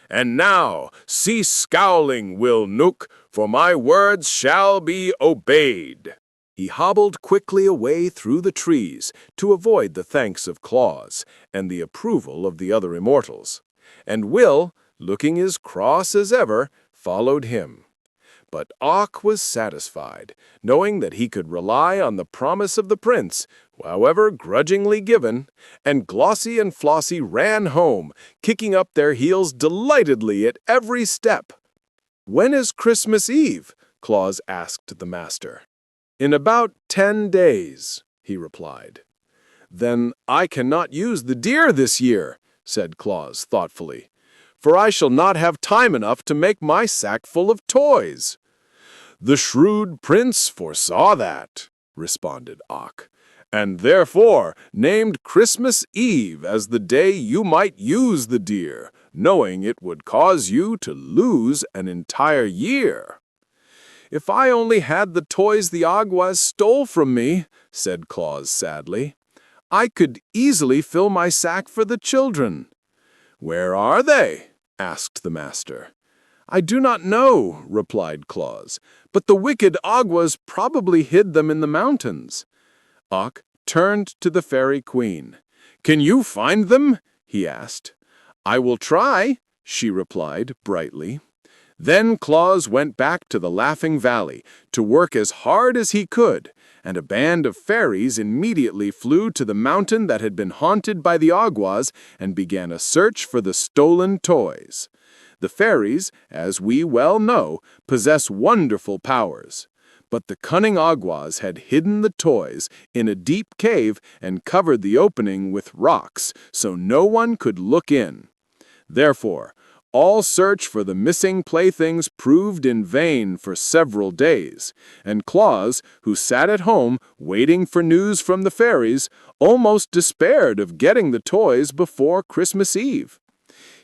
E: And now cease scowling, Will Knook, for my words shall be obeyed."
A: He hobbled quickly away through the trees to avoid the thanks of Claus and the approval of the other immortals. And Will, looking as cross as ever, followed him. But Awk was satisfied, knowing that he could rely on the promise of the prince, however grudgingly given, and Glossie and Flossie ran home, kicking up their heels delightedly at every step. "When is Christmas Eve?" Claus asked the master. "In about 10 days," he replied. "Then I cannot use the deer this year," said Claus thoughtfully, "for I shall not have time enough to make my sack full of toys." "The shrewd prince foresaw that," responded Awk, "and therefore named Christmas Eve as the day you might use the deer, knowing it would cause you to lose an entire year." "If I only had the toys the Awgwas stole from me," said Claus sadly, "I could easily fill my sack for the children." "Where are they?" asked the master. "I do not know," replied Claus, "but the wicked Awgwas probably hid them in the mountains." Awk turned to the fairy queen. "Can you find them?" he asked. "I will try," she replied brightly. Then Claus went back to the Laughing Valley to work as hard as he could, and a band of fairies immediately flew to the mountain that had been haunted by the Awgwas and began a search for the stolen toys. The fairies, as we well know, possess wonderful powers. But the cunning Awgwas had hidden the toys in a deep cave and covered the opening with rocks so no one could look in. Therefore, all search for the missing playthings proved in vain for several days, and Claus, who sat at home waiting for news from the fairies, almost despaired of getting the toys before Christmas Eve.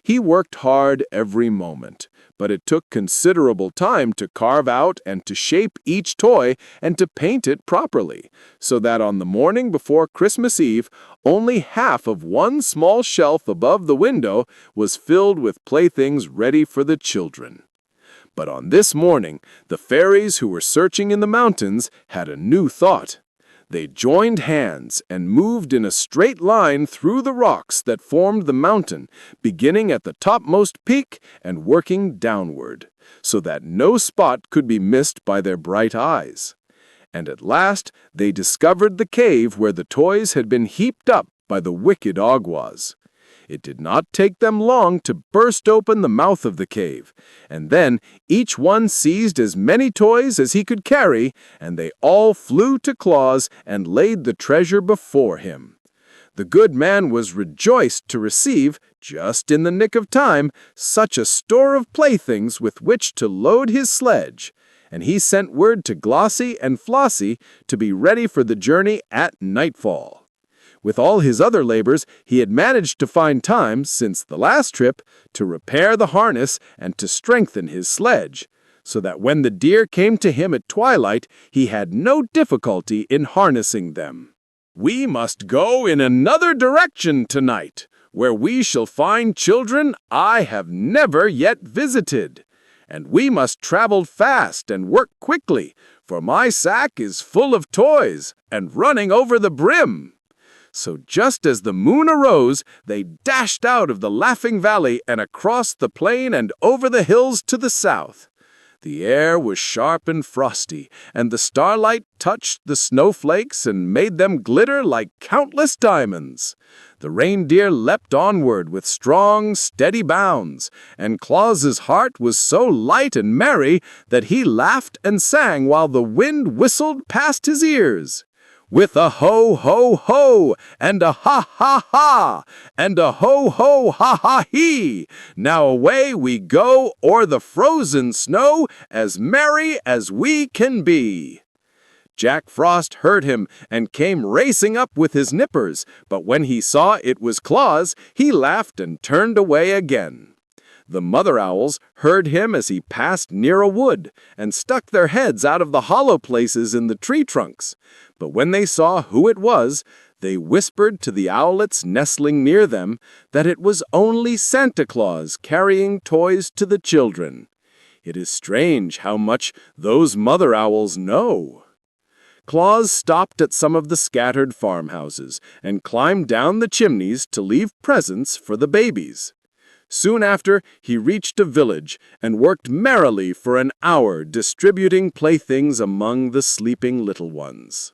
A: He worked hard every moment, but it took considerable time to carve out and to shape each toy and to paint it properly, so that on the morning before Christmas Eve, only half of one small shelf above the window was filled with playthings ready for the children. But on this morning, the fairies who were searching in the mountains had a new thought. They joined hands and moved in a straight line through the rocks that formed the mountain, beginning at the topmost peak and working downward, so that no spot could be missed by their bright eyes. And at last they discovered the cave where the toys had been heaped up by the wicked Awgwas. It did not take them long to burst open the mouth of the cave, and then each one seized as many toys as he could carry, and they all flew to Claus and laid the treasure before him. The good man was rejoiced to receive, just in the nick of time, such a store of playthings with which to load his sledge, and he sent word to Glossie and Flossie to be ready for the journey at nightfall. With all his other labors, he had managed to find time, since the last trip, to repair the harness and to strengthen his sledge, so that when the deer came to him at twilight, he had no difficulty in harnessing them. "We must go in another direction tonight, where we shall find children I have never yet visited. And we must travel fast and work quickly, for my sack is full of toys and running over the brim." So just as the moon arose, they dashed out of the Laughing Valley and across the plain and over the hills to the south. The air was sharp and frosty, and the starlight touched the snowflakes and made them glitter like countless diamonds. The reindeer leapt onward with strong, steady bounds, and Claus's heart was so light and merry that he laughed and sang while the wind whistled past his ears. With a ho, ho, ho, and a ha, ha, ha, and a ho, ho, ha, ha, he, now away we go o'er the frozen snow, as merry as we can be. Jack Frost heard him and came racing up with his nippers, but when he saw it was Claus, he laughed and turned away again. The mother owls heard him as he passed near a wood, and stuck their heads out of the hollow places in the tree trunks. But when they saw who it was, they whispered to the owlets nestling near them that it was only Santa Claus carrying toys to the children. It is strange how much those mother owls know.
F: Claus stopped at some of the scattered farmhouses and climbed down the chimneys to leave presents for the babies. Soon after, he reached a village and worked merrily for an hour distributing playthings among the sleeping little ones.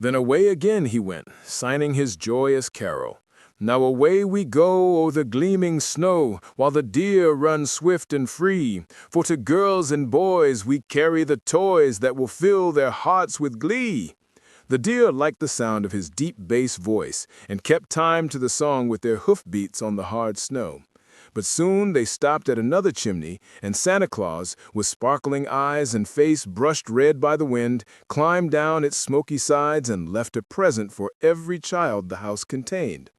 B: Then away again he went, signing his joyous carol. Now away we go o'er the gleaming snow, while the deer run swift and free. For to girls and boys we carry the toys that will fill their hearts with glee. The deer liked the sound of his deep bass voice and kept time to the song with their hoofbeats on the hard snow. But soon they stopped at another chimney, and Santa Claus, with sparkling eyes and face brushed red by the wind, climbed down its smoky sides and left a present for every child the house contained.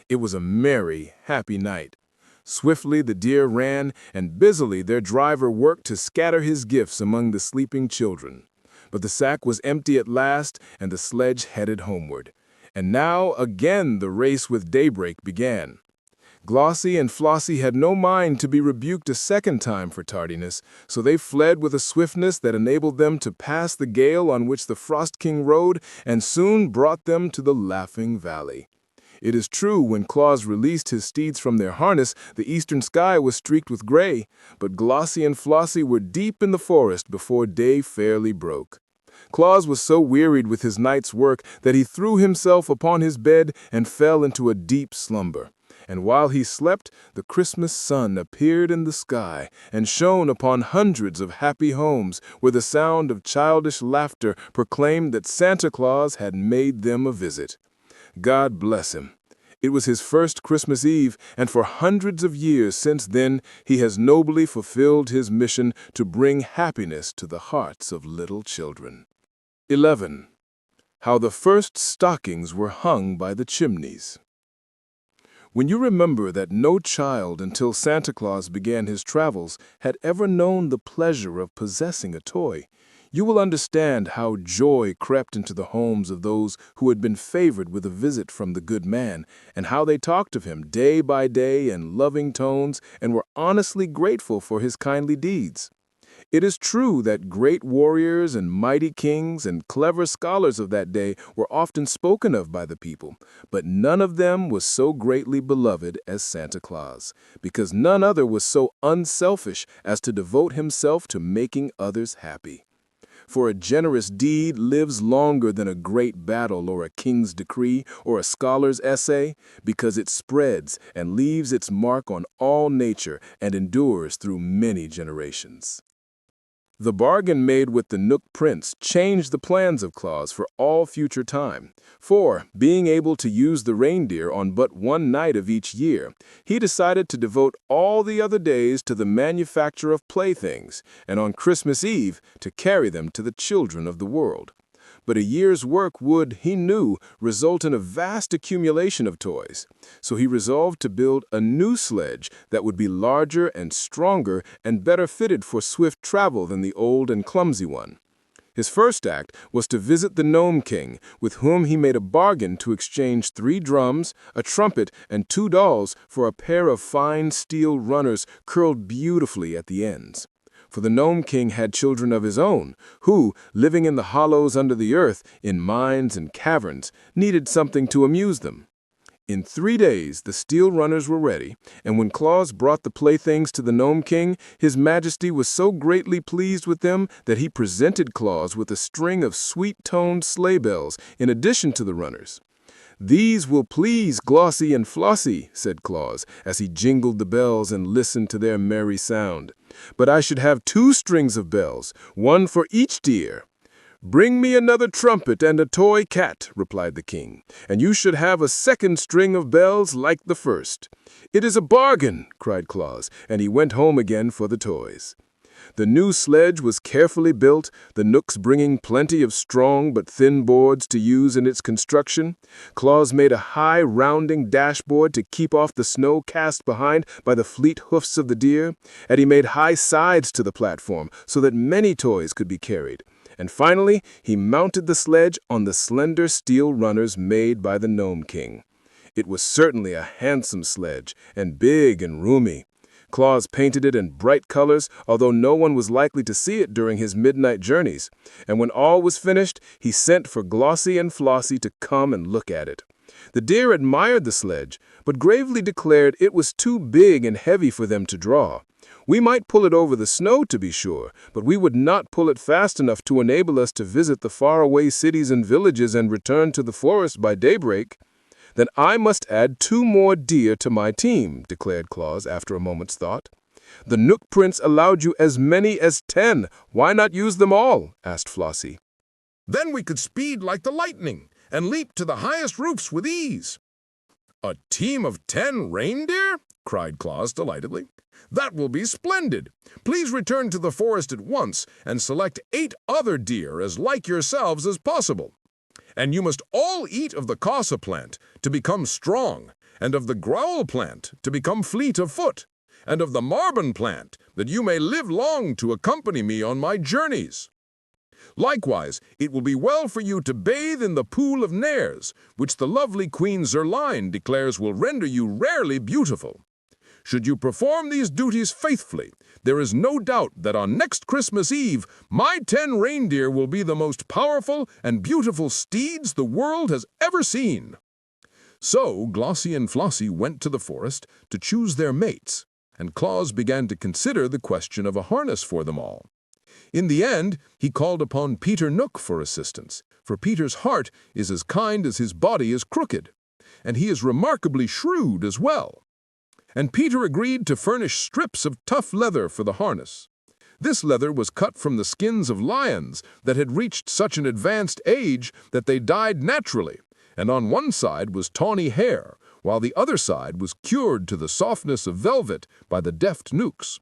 B: It was a merry, happy night. Swiftly the deer ran, and busily their driver worked to scatter his gifts among the sleeping children. But the sack was empty at last, and the sledge headed homeward. And now again the race with daybreak began. Glossie and Flossie had no mind to be rebuked a second time for tardiness, so they fled with a swiftness that enabled them to pass the gale on which the Frost King rode, and soon brought them to the Laughing Valley. It is true, when Claus released his steeds from their harness, the eastern sky was streaked with gray, but Glossie and Flossie were deep in the forest before day fairly broke. Claus was so wearied with his night's work that he threw himself upon his bed and fell into a deep slumber. And while he slept, the Christmas sun appeared in the sky and shone upon hundreds of happy homes, where the sound of childish laughter proclaimed that Santa Claus had made them a visit. God bless him. It was his first Christmas Eve, and for hundreds of years since then he has nobly fulfilled his mission to bring happiness to the hearts of little children. 11. How the first stockings were hung by the chimneys. When you remember that no child until Santa Claus began his travels had ever known the pleasure of possessing a toy, you will understand how joy crept into the homes of those who had been favored with a visit from the good man, and how they talked of him day by day in loving tones and were honestly grateful for his kindly deeds. It is true that great warriors and mighty kings and clever scholars of that day were often spoken of by the people, but none of them was so greatly beloved as Santa Claus, because none other was so unselfish as to devote himself to making others happy. For a generous deed lives longer than a great battle or a king's decree or a scholar's essay, because it spreads and leaves its mark on all nature and endures through many generations. The bargain made with the Nook Prince changed the plans of Claus for all future time, for, being able to use the reindeer on but one night of each year, he decided to devote all the other days to the manufacture of playthings, and on Christmas Eve to carry them to the children of the world. But a year's work would, he knew, result in a vast accumulation of toys. So he resolved to build a new sledge that would be larger and stronger and better fitted for swift travel than the old and clumsy one. His first act was to visit the Gnome King, with whom he made a bargain to exchange 3 drums, a trumpet, and 2 dolls for a pair of fine steel runners curled beautifully at the ends. For the Gnome King had children of his own, who, living in the hollows under the earth, in mines and caverns, needed something to amuse them. In 3 days the steel runners were ready, and when Claus brought the playthings to the Gnome King, His Majesty was so greatly pleased with them that he presented Claus with a string of sweet-toned sleigh bells in addition to the runners. "These will please Glossie and Flossie," said Claus, as he jingled the bells and listened to their merry sound. "But I should have 2 strings of bells, one for each deer." "Bring me another trumpet and a toy cat," replied the king, "and you should have a second string of bells like the first." "It is a bargain," cried Claus, and he went home again for the toys. The new sledge was carefully built, the Knooks bringing plenty of strong but thin boards to use in its construction. Claus made a high, rounding dashboard to keep off the snow cast behind by the fleet hoofs of the deer, and he made high sides to the platform so that many toys could be carried. And finally, he mounted the sledge on the slender steel runners made by the Gnome King. It was certainly a handsome sledge, and big and roomy. Claus painted it in bright colors, although no one was likely to see it during his midnight journeys. And when all was finished, he sent for Glossie and Flossie to come and look at it. The deer admired the sledge, but gravely declared it was too big and heavy for them to draw. We might pull it over the snow, to be sure, but we would not pull it fast enough to enable us to visit the faraway cities and villages and return to the forest by daybreak. Then I must add 2 more deer to my team, declared Claus after a moment's thought. The Nook Prince allowed you as many as 10. Why not use them all? Asked Flossie.
C: Then we could speed like the lightning and leap to the highest roofs with ease. A team of 10 reindeer? Cried Claus delightedly. That will be splendid. Please return to the forest at once and select 8 other deer as like yourselves as possible. And you must all eat of the casa plant to become strong, and of the growl plant to become fleet of foot, and of the marban plant that you may live long to accompany me on my journeys. Likewise, it will be well for you to bathe in the pool of Nares, which the lovely Queen Zerline declares will render you rarely beautiful. Should you perform these duties faithfully, there is no doubt that on next Christmas Eve, my 10 reindeer will be the most powerful and beautiful steeds the world has ever seen. So Glossie and Flossie went to the forest to choose their mates, and Claus began to consider the question of a harness for them all. In the end, he called upon Peter Nook for assistance, for Peter's heart is as kind as his body is crooked, and he is remarkably shrewd as well. And Peter agreed to furnish strips of tough leather for the harness. This leather was cut from the skins of lions that had reached such an advanced age that they died naturally, and on one side was tawny hair, while the other side was cured to the softness of velvet by the deft knooks.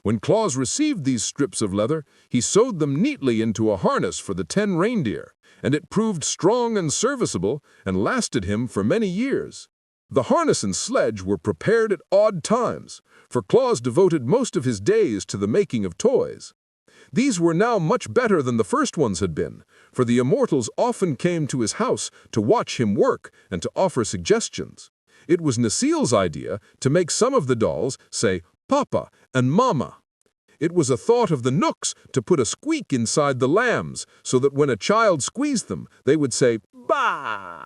C: When Claus received these strips of leather, he sewed them neatly into a harness for the 10 reindeer, and it proved strong and serviceable and lasted him for many years. The harness and sledge were prepared at odd times, for Claus devoted most of his days to the making of toys. These were now much better than the first ones had been, for the immortals often came to his house to watch him work and to offer suggestions. It was Necile's idea to make some of the dolls say Papa and Mama. It was a thought of the Knooks to put a squeak inside the lambs so that when a child squeezed them, they would say Bah!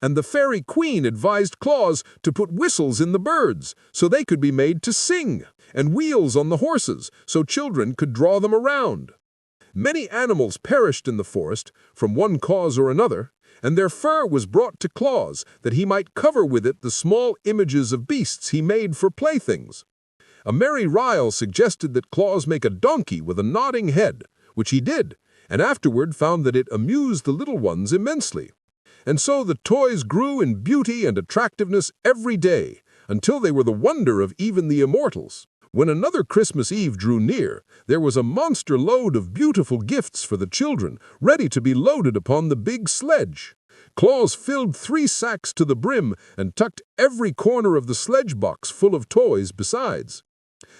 C: And the fairy queen advised Claus to put whistles in the birds so they could be made to sing, and wheels on the horses so children could draw them around. Many animals perished in the forest from one cause or another, and their fur was brought to Claus that he might cover with it the small images of beasts he made for playthings. A merry ryl suggested that Claus make a donkey with a nodding head, which he did, and afterward found that it amused the little ones immensely. And so the toys grew in beauty and attractiveness every day, until they were the wonder of even the immortals. When another Christmas Eve drew near, there was a monster load of beautiful gifts for the children, ready to be loaded upon the big sledge. Claus filled 3 sacks to the brim and tucked every corner of the sledge box full of toys besides.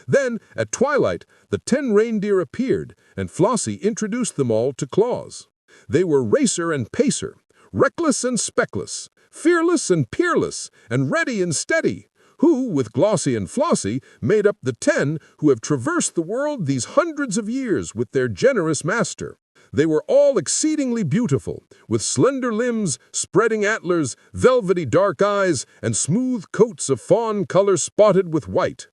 C: Then, at twilight, the 10 reindeer appeared, and Flossie introduced them all to Claus. They were Racer and Pacer, reckless and speckless, fearless and peerless, and ready and steady, who, with Glossie and Flossie, made up the 10 who have traversed the world these hundreds of years with their generous master. They were all exceedingly beautiful, with slender limbs, spreading antlers, velvety dark eyes, and smooth coats of fawn color spotted with white.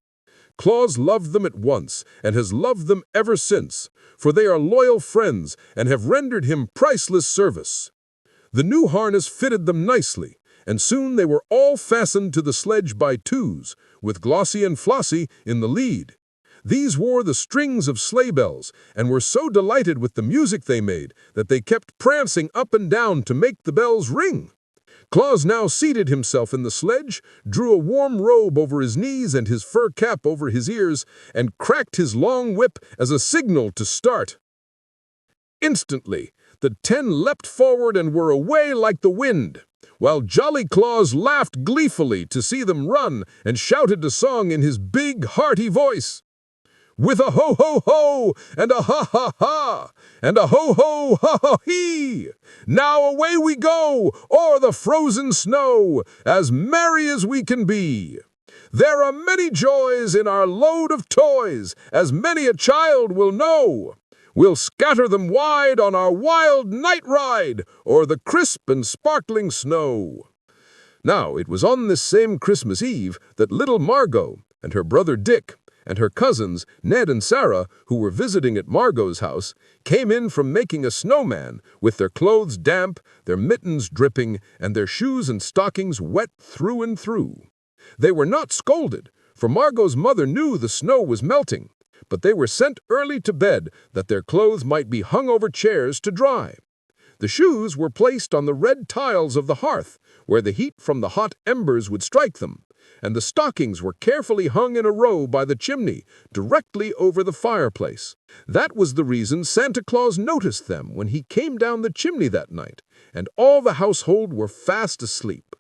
C: Claus loved them at once, and has loved them ever since, for they are loyal friends and have rendered him priceless service. The new harness fitted them nicely, and soon they were all fastened to the sledge by 2s, with Glossie and Flossie in the lead. These wore the strings of sleigh bells, and were so delighted with the music they made that they kept prancing up and down to make the bells ring. Claus now seated himself in the sledge, drew a warm robe over his knees and his fur cap over his ears, and cracked his long whip as a signal to start. Instantly, the 10 leapt forward and were away like the wind, while Jolly Claus laughed gleefully to see them run and shouted a song in his big, hearty voice. With a ho-ho-ho, and a ha-ha-ha, and a ho-ho, ha-ha-hee! Now away we go, o'er the frozen snow, as merry as we can be.
B: There are many joys in our load of toys, as many a child will know. We'll scatter them wide on our wild night ride, o'er the crisp and sparkling snow. Now, it was on this same Christmas Eve that little Margot and her brother Dick and her cousins, Ned and Sarah, who were visiting at Margot's house, came in from making a snowman with their clothes damp, their mittens dripping, and their shoes and stockings wet through and through. They were not scolded, for Margot's mother knew the snow was melting, but they were sent early to bed that their clothes might be hung over chairs to dry. The shoes were placed on the red tiles of the hearth, where the heat from the hot embers would strike them, and the stockings were carefully hung in a row by the chimney, directly over the fireplace. That was the reason Santa Claus noticed them when he came down the chimney that night, and all the household were fast asleep.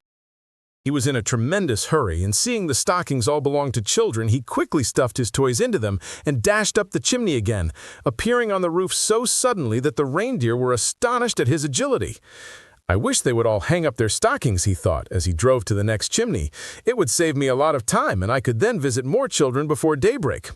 C: He was in a tremendous hurry, and seeing the stockings all belonged to children, he quickly stuffed his toys into them and dashed up the chimney again, appearing on the roof so suddenly that the reindeer were astonished at his agility. I wish they would all hang up their stockings, he thought, as he drove to the next chimney. It would save me a lot of time, and I could then visit more children before daybreak.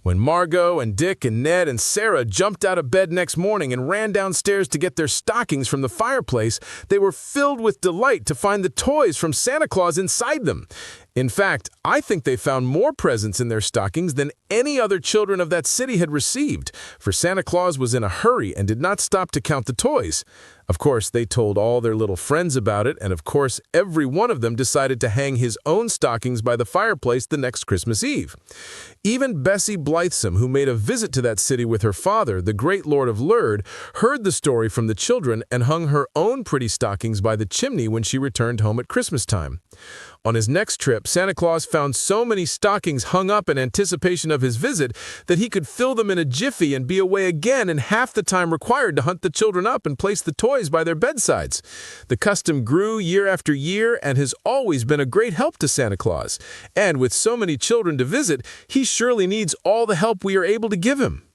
C: When Margot and Dick and Ned and Sarah jumped out of bed next morning and ran downstairs to get their stockings from the fireplace, they were filled with delight to find the toys from Santa Claus inside them. In fact, I think they found more presents in their stockings than any other children of that city had received, for Santa Claus was in a hurry and did not stop to count the toys. Of course, they told all their little friends about it, and of course, every one of them decided to hang his own stockings by the fireplace the next Christmas Eve. Even Bessie Blithesome, who made a visit to that city with her father, the great Lord of Lurd, heard the story from the children and hung her own pretty stockings by the chimney when she returned home at Christmas time. On his next trip, Santa Claus found so many stockings hung up in anticipation of his visit that he could fill them in a jiffy and be away again in half the time required to hunt the children up and place the toys by their bedsides. The custom grew year after year and has always been a great help to Santa Claus. And with so many children to visit, he surely needs all the help we are able to give him.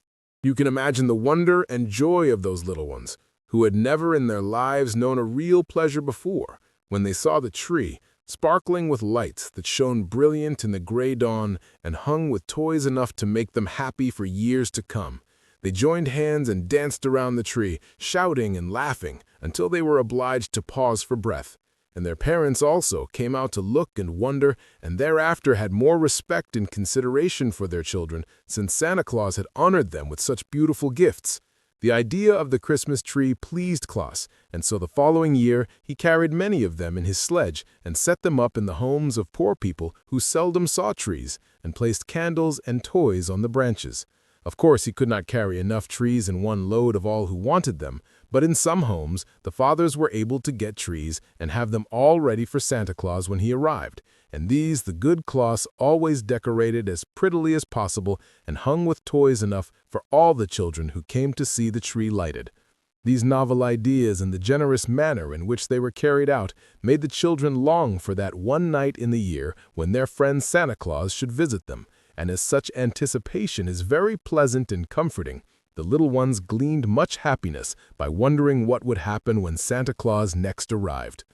A: You can imagine the wonder and joy of those little ones, who had never in their lives known a real pleasure before, when they saw the tree, sparkling with lights that shone brilliant in the gray dawn and hung with toys enough to make them happy for years to come. They joined hands and danced around the tree, shouting and laughing until they were obliged to pause for breath. And their parents also came out to look and wonder, and thereafter had more respect and consideration for their children, since Santa Claus had honored them with such beautiful gifts. The idea of the Christmas tree pleased Claus, and so the following year he carried many of them in his sledge and set them up in the homes of poor people who seldom saw trees, and placed candles and toys on the branches. Of course, he could not carry enough trees in one load of all who wanted them, but in some homes the fathers were able to get trees and have them all ready for Santa Claus when he arrived, and these the good Claus always decorated as prettily as possible and hung with toys enough for all the children who came to see the tree lighted. These novel ideas and the generous manner in which they were carried out made the children long for that one night in the year when their friend Santa Claus should visit them, and as such anticipation is very pleasant and comforting, the little ones gleaned much happiness by wondering what would happen when Santa Claus next arrived.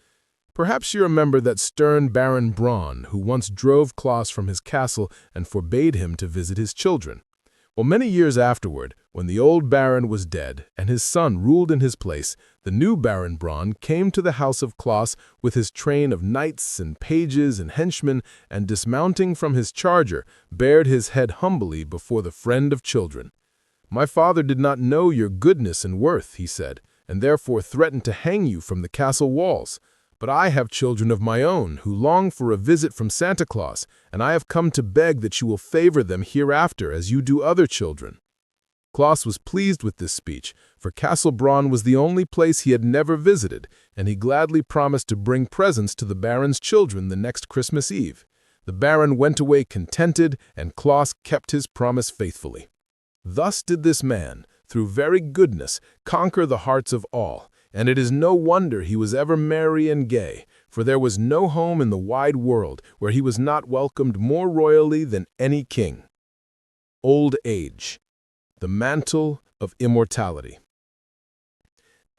A: Perhaps you remember that stern Baron Braun who once drove Claus from his castle and forbade him to visit his children. Well, many years afterward, when the old Baron was dead and his son ruled in his place, the new Baron Braun came to the house of Claus with his train of knights and pages and henchmen, and dismounting from his charger, bared his head humbly before the friend of children. "My father did not know your goodness and worth," he said, "and therefore threatened to hang you from the castle walls. But I have children of my own who long for a visit from Santa Claus, and I have come to beg that you will favor them hereafter as you do other children." Claus was pleased with this speech, for Castle Braun was the only place he had never visited, and he gladly promised to bring presents to the Baron's children the next Christmas Eve. The Baron went away contented, and Claus kept his promise faithfully. Thus did this man, through very goodness, conquer the hearts of all, and it is no wonder he was ever merry and gay, for there was no home in the wide world where he was not welcomed more royally than any king. Old Age, the Mantle of Immortality.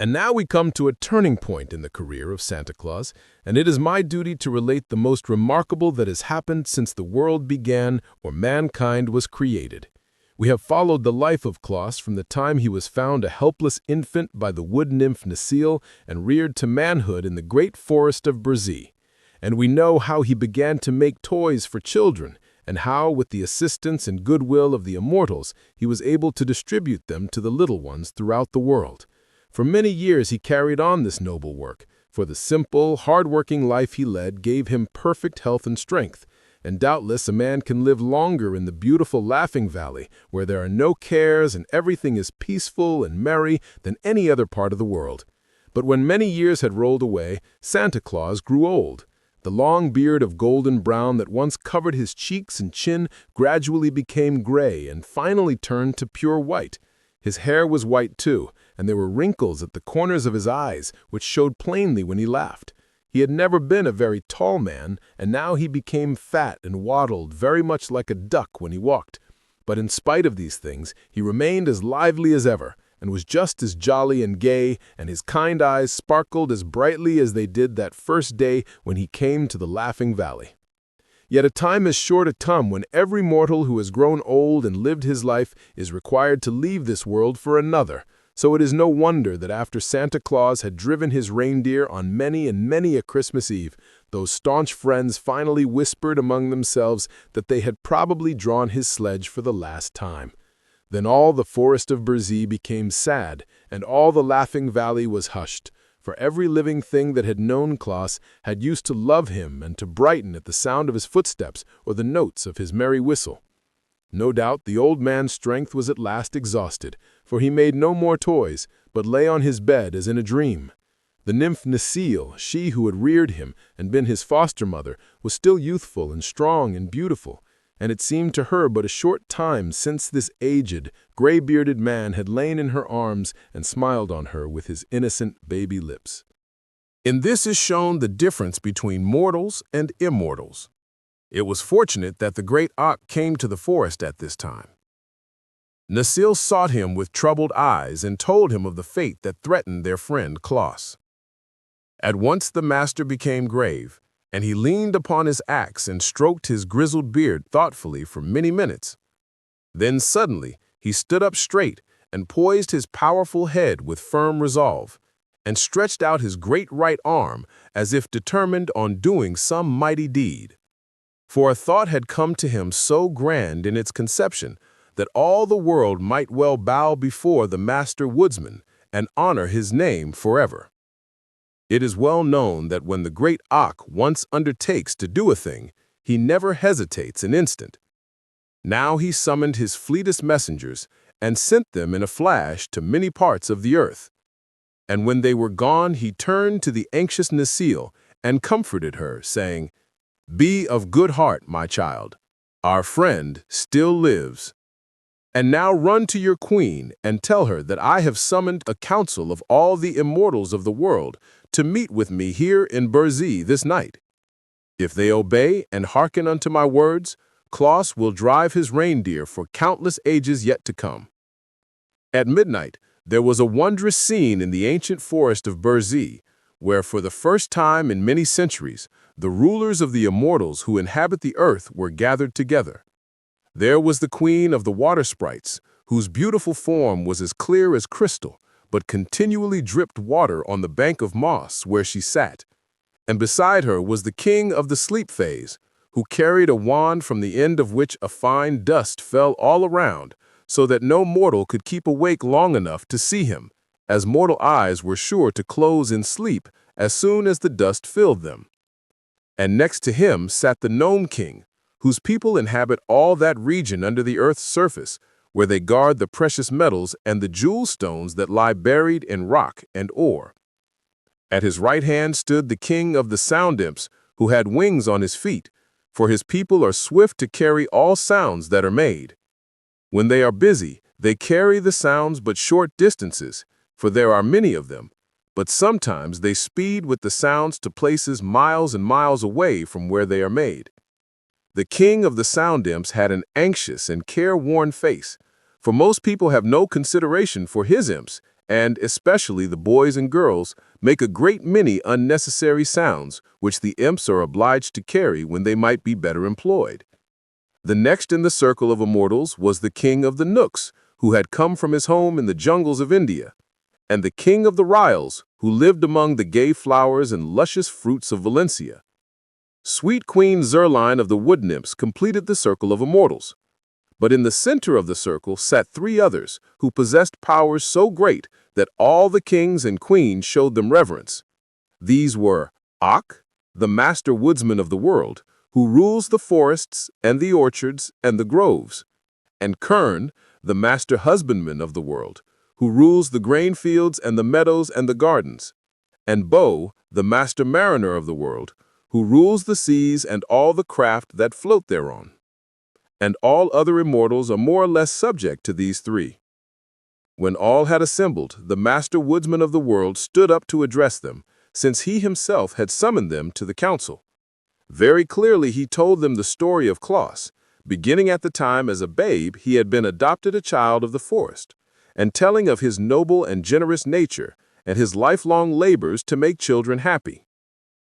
B: And now we come to a turning point in the career of Santa Claus, and it is my duty to relate the most remarkable that has happened since the world began or mankind was created. We have followed the life of Claus from the time he was found a helpless infant by the wood nymph Necile and reared to manhood in the great Forest of Burzee. And we know how he began to make toys for children, and how, with the assistance and goodwill of the immortals, he was able to distribute them to the little ones throughout the world. For many years he carried on this noble work, for the simple, hard-working life he led gave him perfect health and strength, and doubtless a man can live longer in the beautiful Laughing Valley, where there are no cares and everything is peaceful and merry, than any other part of the world. But when many years had rolled away, Santa Claus grew old. The long beard of golden brown that once covered his cheeks and chin gradually became gray and finally turned to pure white. His hair was white too, and there were wrinkles at the corners of his eyes, which showed plainly when he laughed. He had never been a very tall man, and now he became fat and waddled very much like a duck when he walked. But in spite of these things, he remained as lively as ever, and was just as jolly and gay, and his kind eyes sparkled as brightly as they did that first day when he came to the Laughing Valley. Yet a time is sure to come when every mortal who has grown old and lived his life is required to leave this world for another. So it is no wonder that after Santa Claus had driven his reindeer on many and many a Christmas Eve, those staunch friends finally whispered among themselves that they had probably drawn his sledge for the last time. Then all the Forest of Burzee became sad, and all the Laughing Valley was hushed, for every living thing that had known Claus had used to love him and to brighten at the sound of his footsteps or the notes of his merry whistle. No doubt the old man's strength was at last exhausted, for he made no more toys, but lay on his bed as in a dream. The nymph Necile, she who had reared him and been his foster mother, was still youthful and strong and beautiful, and it seemed to her but a short time since this aged, gray-bearded man had lain in her arms and smiled on her with his innocent baby lips. In this is shown the difference between mortals and immortals. It was fortunate that the great Awg came to the forest at this time. Necile sought him with troubled eyes and told him of the fate that threatened their friend Claus. At once the master became grave, and he leaned upon his axe and stroked his grizzled beard thoughtfully for many minutes. Then suddenly he stood up straight and poised his powerful head with firm resolve, and stretched out his great right arm as if determined on doing some mighty deed. For a thought had come to him so grand in its conception that all the world might well bow before the master woodsman and honor his name forever. It is well known that when the great Awg once undertakes to do a thing, he never hesitates an instant. Now he summoned his fleetest messengers and sent them in a flash to many parts of the earth. And when they were gone, he turned to the anxious Necile and comforted her, saying, "Be of good heart, my child. Our friend still lives. And now run to your queen and tell her that I have summoned a council of all the immortals of the world to meet with me here in Burzee this night. If they obey and hearken unto my words, Claus will drive his reindeer for countless ages yet to come." At midnight, there was a wondrous scene in the ancient Forest of Burzee, where for the first time in many centuries, the rulers of the immortals who inhabit the earth were gathered together. There was the queen of the water sprites, whose beautiful form was as clear as crystal, but continually dripped water on the bank of moss where she sat. And beside her was the king of the sleep phase, who carried a wand from the end of which a fine dust fell all around, so that no mortal could keep awake long enough to see him, as mortal eyes were sure to close in sleep as soon as the dust filled them. And next to him sat the gnome king, whose people inhabit all that region under the earth's surface, where they guard the precious metals and the jewel stones that lie buried in rock and ore. At his right hand stood the king of the sound imps, who had wings on his feet, for his people are swift to carry all sounds that are made. When they are busy, they carry the sounds but short distances, for there are many of them, but sometimes they speed with the sounds to places miles and miles away from where they are made. The king of the sound imps had an anxious and careworn face, for most people have no consideration for his imps, and especially the boys and girls, make a great many unnecessary sounds which the imps are obliged to carry when they might be better employed. The next in the circle of immortals was the king of the Knooks, who had come from his home in the jungles of India, and the king of the ryls, who lived among the gay flowers and luscious fruits of Valencia. Sweet Queen Zerline of the wood nymphs completed the circle of immortals. But in the center of the circle sat three others, who possessed powers so great that all the kings and queens showed them reverence. These were Ak, the master woodsman of the world, who rules the forests and the orchards and the groves, and Kern, the master husbandman of the world, who rules the grain fields and the meadows and the gardens, and Bo, the master mariner of the world, who rules the seas and all the craft that float thereon. And all other immortals are more or less subject to these three. When all had assembled, the master woodsman of the world stood up to address them, since he himself had summoned them to the council. Very clearly he told them the story of Claus, beginning at the time as a babe he had been adopted a child of the forest, and telling of his noble and generous nature and his lifelong labors to make children happy.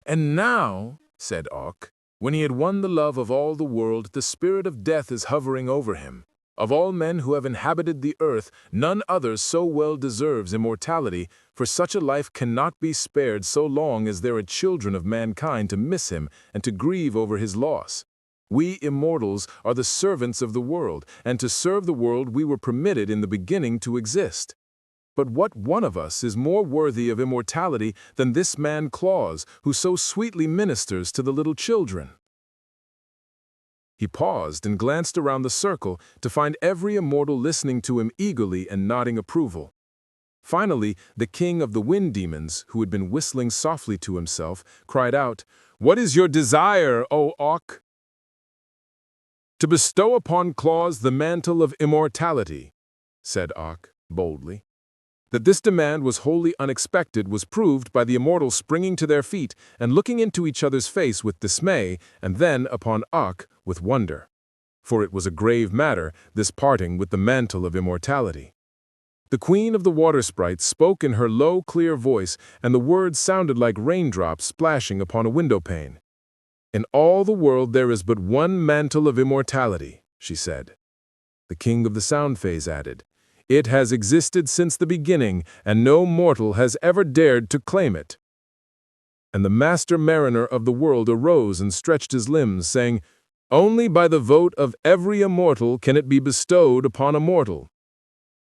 A: "And now," said Ak, "when he had won the love of all the world, the spirit of death is hovering over him. Of all men who have inhabited the earth, none other so well deserves immortality, for such a life cannot be spared so long as there are children of mankind to miss him and to grieve over his loss. We immortals are the servants of the world, and to serve the world we were permitted in the beginning to exist. But what one of us is more worthy of immortality than this man Claus, who so sweetly ministers to the little children?" He paused and glanced around the circle to find every immortal listening to him eagerly and nodding approval. Finally, the king of the wind demons, who had been whistling softly to himself, cried out, "What is your desire, O Ak?" "To bestow upon Claus the mantle of immortality," said Ak boldly. That this demand was wholly unexpected was proved by the immortals springing to their feet and looking into each other's face with dismay, and then upon Ak with wonder. For it was a grave matter, this parting with the mantle of immortality. The queen of the water sprites spoke in her low, clear voice, and the words sounded like raindrops splashing upon a window pane. "In all the world there is but one mantle of immortality," she said. The king of the sound phase added, "It has existed since the beginning, and no mortal has ever dared to claim it." And the master mariner of the world arose and stretched his limbs, saying, "Only by the vote of every immortal can it be bestowed upon a mortal."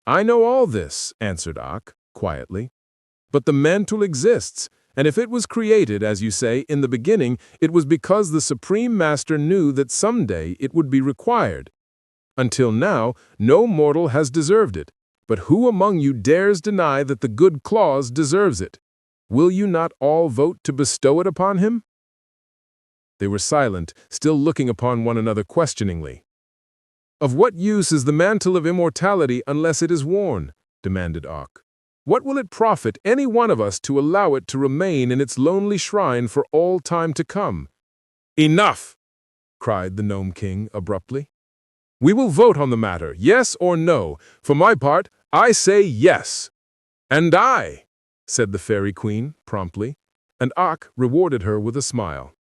A: "I know all this," answered Ak, quietly. "But the mantle exists, and if it was created, as you say, in the beginning, it was because the Supreme Master knew that someday it would be required. Until now, no mortal has deserved it, but who among you dares deny that the good Claus deserves it? Will you not all vote to bestow it upon him?" They were silent, still looking upon one another questioningly. "Of what use is the mantle of immortality unless it is worn?" demanded Ak. "What will it profit any one of us to allow it to remain in its lonely shrine for all time to come?" "Enough!" cried the Gnome King abruptly. "We will vote on the matter, yes or no. For my part, I say yes." "And I," said the Fairy Queen promptly, and Ak rewarded her with a smile.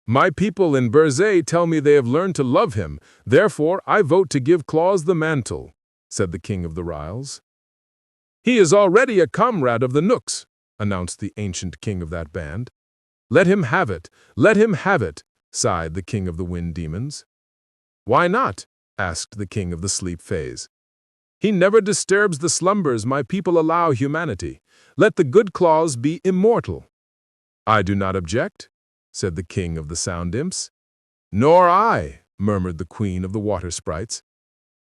A: "My people in Burzee tell me they have learned to love him, therefore I vote to give Claus the mantle," said the king of the ryls. "He is already a comrade of the Knooks," announced the ancient king of that band. "Let him have it, let him have it," sighed the king of the wind demons. "Why not?" asked the king of the sleep phase. "He never disturbs the slumbers my people allow humanity. Let the good Claus be immortal." "I do not object," said the king of the sound imps. "Nor I," murmured the queen of the water sprites.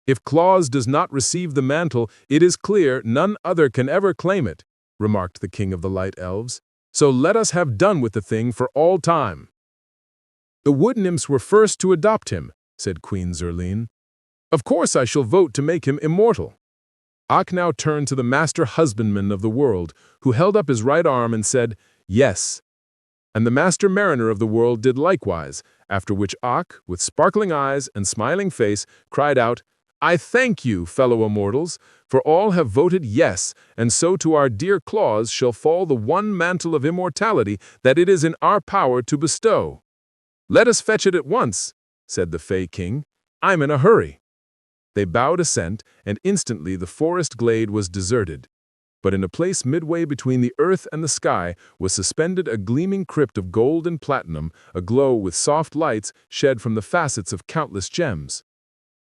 A: "If Claus does not receive the mantle, it is clear none other can ever claim it," remarked the king of the light elves. "So let us have done with the thing for all time." "The wood nymphs were first to adopt him," said Queen Zerline. "Of course I shall vote to make him immortal." Ak now turned to the master husbandman of the world, who held up his right arm and said, "Yes." And the master mariner of the world did likewise, after which Ak, with sparkling eyes and smiling face, cried out,
B: I thank you, fellow immortals, for all have voted yes, and so to our dear Claus shall fall the one mantle of immortality that it is in our power to bestow. Let us fetch it at once, said the Fay King. I'm in a hurry. They bowed assent, and instantly the forest glade was deserted. But in a place midway between the earth and the sky was suspended a gleaming crypt of gold and platinum, aglow with soft lights shed from the facets of countless gems.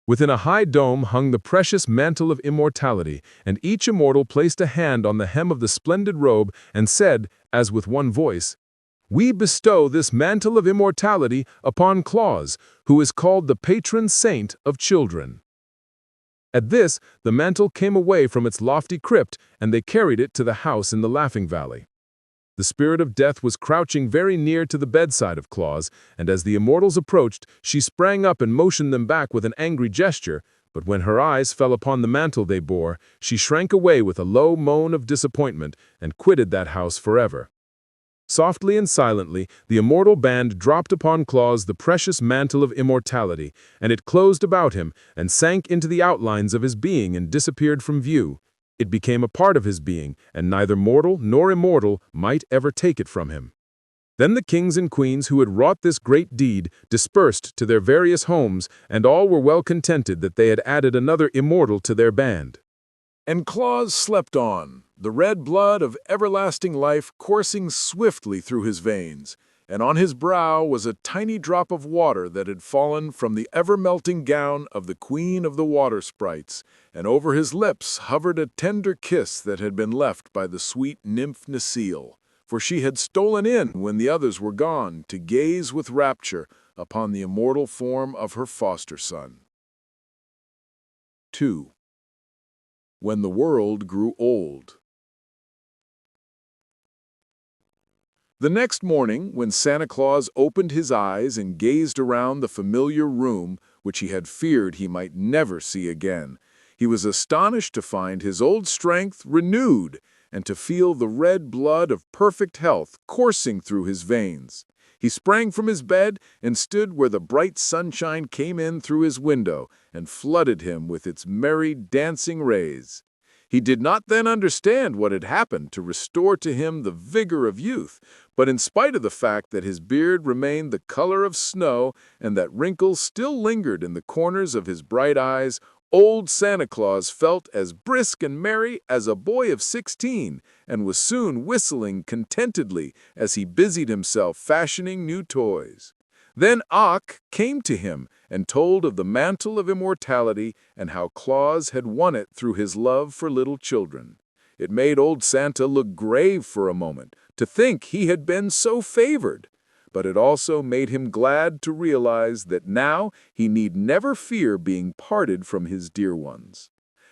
B: Within a high dome hung the precious mantle of immortality, and each immortal placed a hand on the hem of the splendid robe and said, as with one voice, "We bestow this mantle of immortality upon Claus, who is called the patron saint of children." At this, the mantle came away from its lofty crypt, and they carried it to the house in the Laughing Valley. The spirit of death was crouching very near to the bedside of Claus, and as the immortals approached, she sprang up and motioned them back with an angry gesture, but when her eyes fell upon the mantle they bore, she shrank away with a low moan of disappointment and quitted that house forever. Softly and silently, the immortal band dropped upon Claus the precious mantle of immortality, and it closed about him and sank into the outlines of his being and disappeared from view. It became a part of his being, and neither mortal nor immortal might ever take it from him. Then the kings and queens who had wrought this great deed dispersed to their various homes, and all were well contented that they had added another immortal to their band.
A: And Claus slept on, the red blood of everlasting life coursing swiftly through his veins, and on his brow was a tiny drop of water that had fallen from the ever-melting gown of the Queen of the Water Sprites, and over his lips hovered a tender kiss that had been left by the sweet nymph Necile, for she had stolen in when the others were gone to gaze with rapture upon the immortal form of her foster son. 2. When the world grew old. The next morning, when Santa Claus opened his eyes and gazed around the familiar room, which he had feared he might never see again, he was astonished to find his old strength renewed and to feel the red blood of perfect health coursing through his veins. He sprang from his bed and stood where the bright sunshine came in through his window and flooded him with its merry, dancing rays. He did not then understand what had happened to restore to him the vigor of youth, but in spite of the fact that his beard remained the color of snow and that wrinkles still lingered in the corners of his bright eyes, old Santa Claus felt as brisk and merry as a boy of 16 and was soon whistling contentedly as he busied himself fashioning new toys. Then Awk came to him and told of the mantle of immortality and how Claus had won it through his love for little children. It made old Santa look grave for a moment to think he had been so favored, but it also made him glad to realize that now he need never fear being parted from his dear ones.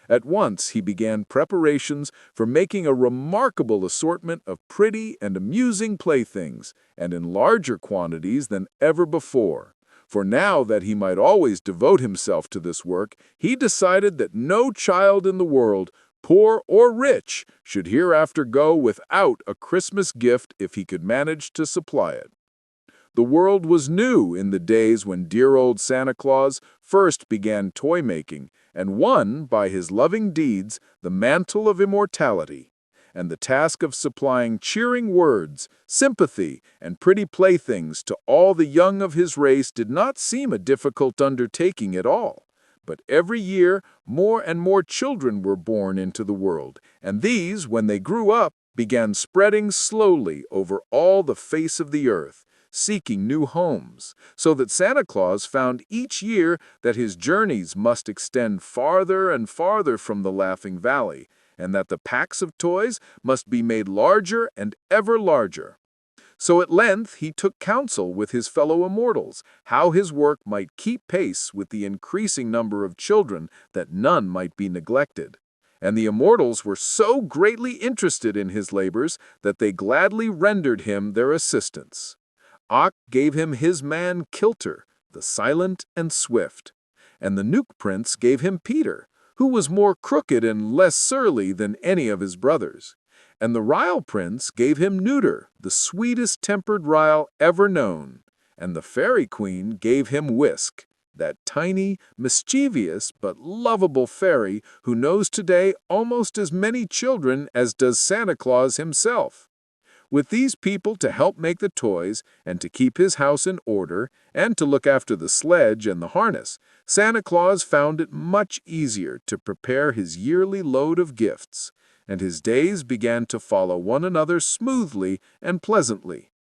A: At once he began preparations for making a remarkable assortment of pretty and amusing playthings, and in larger quantities than ever before. For now that he might always devote himself to this work, he decided that no child in the world, poor or rich, should hereafter go without a Christmas gift if he could manage to supply it. The world was new in the days when dear old Santa Claus first began toy-making and won, by his loving deeds, the mantle of immortality. And the task of supplying cheering words, sympathy, and pretty playthings to all the young of his race did not seem a difficult undertaking at all. But every year, more and more children were born into the world, and these, when they grew up, began spreading slowly over all the face of the earth, seeking new homes, so that Santa Claus found each year that his journeys must extend farther and farther from the Laughing Valley, and that the packs of toys must be made larger and ever larger. So at length he took counsel with his fellow immortals, how his work might keep pace with the increasing number of children, that none might be neglected. And the immortals were so greatly interested in his labors that they gladly rendered him their assistance. Awk gave him his man Kilter, the silent and swift, and the Nook Prince gave him Peter, who was more crooked and less surly than any of his brothers. And the Ryl Prince gave him Neuter, the sweetest-tempered Ryl ever known, and the Fairy Queen gave him Whisk,
E: that tiny, mischievous, but lovable fairy who knows today almost as many children as does Santa Claus himself. With these people to help make the toys and to keep his house in order and to look after the sledge and the harness, Santa Claus found it much easier to prepare his yearly load of gifts, and his days began to follow one another smoothly and pleasantly.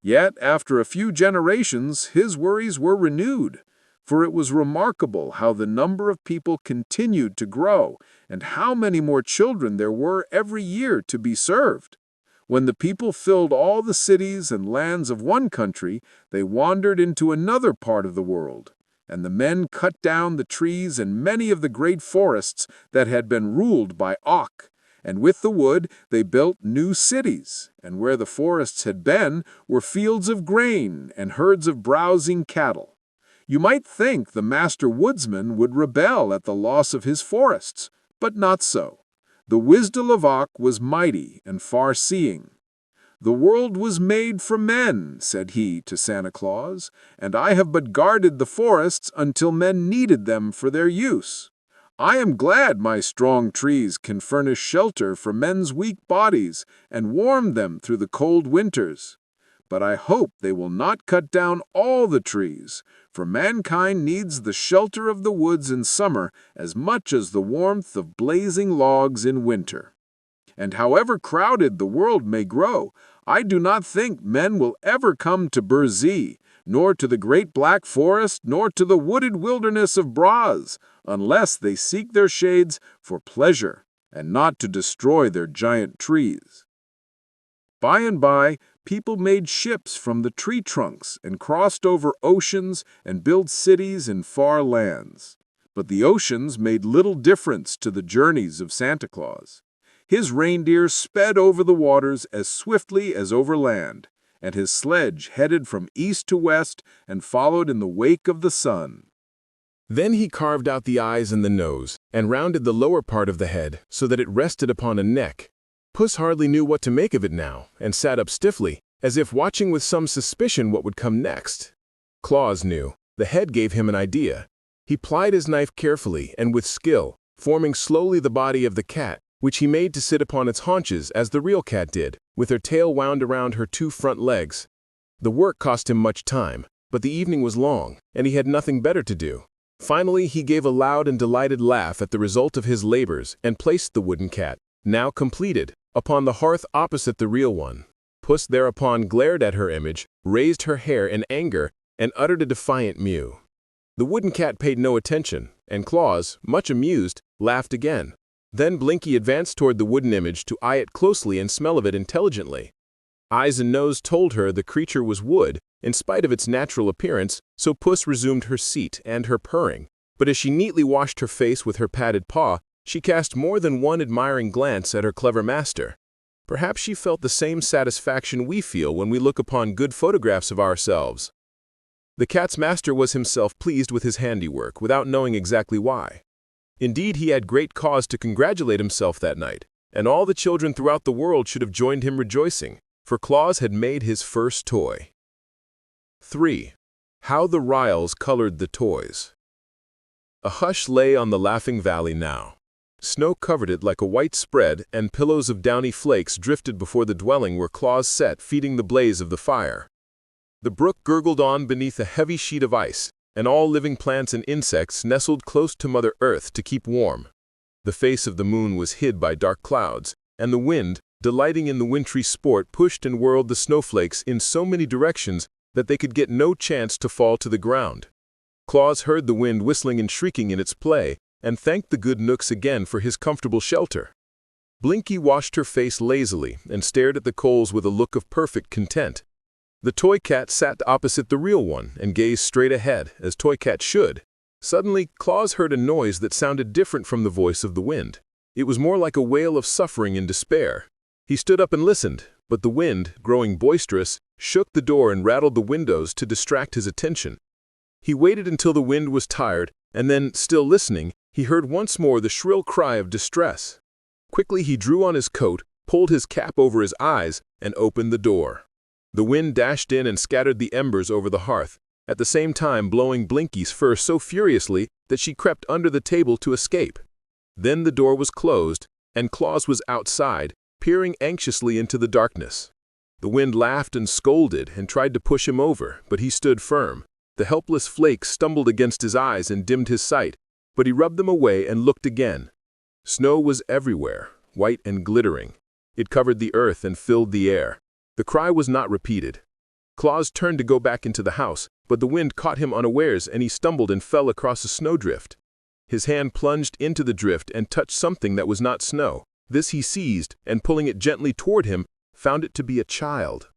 E: Yet, after a few generations, his worries were renewed, for it was remarkable how the number of people continued to grow and how many more children there were every year to be served. When the people filled all the cities and lands of one country, they wandered into another part of the world, and the men cut down the trees in many of the great forests that had been ruled by Awg, and with the wood they built new cities, and where the forests had been were fields of grain and herds of browsing cattle. You might think the master woodsman would rebel at the loss of his forests, but not so. The wisdom of Awg was mighty and far-seeing. "The world was made for men," said he to Santa Claus, "and I have but guarded the forests until men needed them for their use. I am glad my strong trees can furnish shelter for men's weak bodies and warm them through the cold winters. But I hope they will not cut down all the trees, for mankind needs the shelter of the woods in summer as much as the warmth of blazing logs in winter. And however crowded the world may grow, I do not think men will ever come to Burzee, nor to the great black forest, nor to the wooded wilderness of Burzee, unless they seek their shades for pleasure and not to destroy their giant trees." By and by, people made ships from the tree trunks and crossed over oceans and built cities in far lands. But the oceans made little difference to the journeys of Santa Claus. His reindeer sped over the waters as swiftly as over land, and his sledge headed from east to west and followed in the wake of the sun.
C: Then he carved out the eyes and the nose, and rounded the lower part of the head so that it rested upon a neck. Puss hardly knew what to make of it now, and sat up stiffly, as if watching with some suspicion what would come next. Claus knew. The head gave him an idea. He plied his knife carefully and with skill, forming slowly the body of the cat, which he made to sit upon its haunches as the real cat did, with her tail wound around her two front legs. The work cost him much time, but the evening was long, and he had nothing better to do. Finally, he gave a loud and delighted laugh at the result of his labors and placed the wooden cat, now completed, upon the hearth opposite the real one. Puss thereupon glared at her image, raised her hair in anger, and uttered a defiant mew. The wooden cat paid no attention, and Claus, much amused, laughed again. Then Blinky advanced toward the wooden image to eye it closely and smell of it intelligently. Eyes and nose told her the creature was wood, in spite of its natural appearance, so Puss resumed her seat and her purring. But as she neatly washed her face with her padded paw, she cast more than one admiring glance at her clever master. Perhaps she felt the same satisfaction we feel when we look upon good photographs of ourselves. The cat's master was himself pleased with his handiwork, without knowing exactly why. Indeed, he had great cause to congratulate himself that night, and all the children throughout the world should have joined him rejoicing, for Claus had made his first toy. 3. How the ryls colored the toys. A hush lay on the laughing valley now. Snow covered it like a white spread, and pillows of downy flakes drifted before the dwelling where Claus sat feeding the blaze of the fire. The brook gurgled on beneath a heavy sheet of ice, and all living plants and insects nestled close to Mother Earth to keep warm. The face of the moon was hid by dark clouds, and the wind, delighting in the wintry sport, pushed and whirled the snowflakes in so many directions that they could get no chance to fall to the ground. Claus heard the wind whistling and shrieking in its play, and thanked the good Knooks again for his comfortable shelter. Blinky washed her face lazily and stared at the coals with a look of perfect content. The toy cat sat opposite the real one and gazed straight ahead, as toy cats should. Suddenly, Claus heard a noise that sounded different from the voice of the wind. It was more like a wail of suffering and despair. He stood up and listened, but the wind, growing boisterous, shook the door and rattled the windows to distract his attention. He waited until the wind was tired, and then, still listening, he heard once more the shrill cry of distress. Quickly he drew on his coat, pulled his cap over his eyes, and opened the door. The wind dashed in and scattered the embers over the hearth,
B: at the same time blowing Blinky's fur so furiously that she crept under the table to escape. Then the door was closed, and Claus was outside, peering anxiously into the darkness. The wind laughed and scolded and tried to push him over, but he stood firm. The helpless flakes stumbled against his eyes and dimmed his sight, but he rubbed them away and looked again. Snow was everywhere, white and glittering. It covered the earth and filled the air. The cry was not repeated. Claus turned to go back into the house, but the wind caught him unawares and he stumbled and fell across a snowdrift. His hand plunged into the drift and touched something that was not snow. This he seized, and pulling it gently toward him, found it to be a child.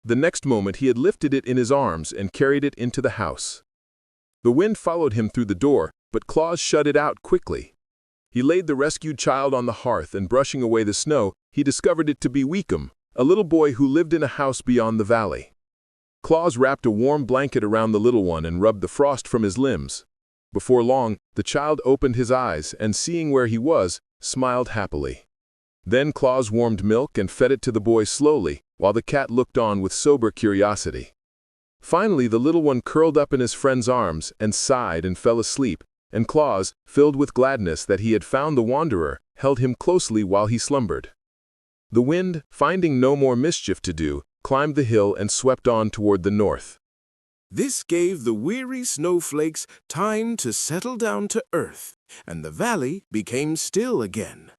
B: The next moment he had lifted it in his arms and carried it into the house. The wind followed him through the door, but Claus shut it out quickly. He laid the rescued child on the hearth, and brushing away the snow, he discovered it to be Weekum, a little boy who lived in a house beyond the valley. Claus wrapped a warm blanket around the little one and rubbed the frost from his limbs. Before long, the child opened his eyes and, seeing where he was, smiled happily. Then Claus warmed milk and fed it to the boy slowly, while the cat looked on with sober curiosity. Finally, the little one curled up in his friend's arms and sighed and fell asleep, and Claus, filled with gladness that he had found the wanderer, held him closely while he slumbered. The wind, finding no more mischief to do, climbed the hill and swept on toward the north.
G: This gave the weary snowflakes time to settle down to earth, and the valley became still again.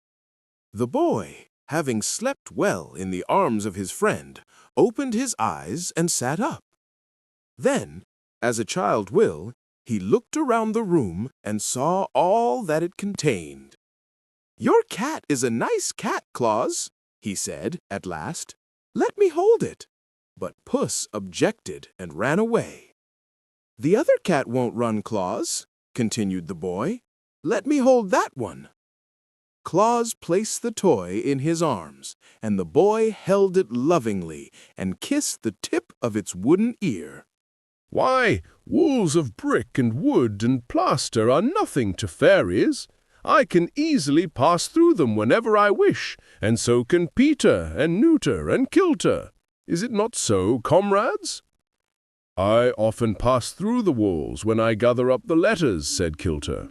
G: The boy, having slept well in the arms of his friend, opened his eyes and sat up. Then, as a child will, he looked around the room and saw all that it contained. "Your cat is a nice cat, Claus," he said at last. "Let me hold it." But Puss objected and ran away. "The other cat won't run, Claus," continued the boy. "Let me hold that one." Claus placed the toy in his arms, and the boy held it lovingly and kissed the tip of its wooden ear.
H: "Why, walls of brick and wood and plaster are nothing to fairies. I can easily pass through them whenever I wish, and so can Peter and Neuter and Kilter. Is it not so, comrades?" "I often pass through the walls when I gather up the letters," said Kilter.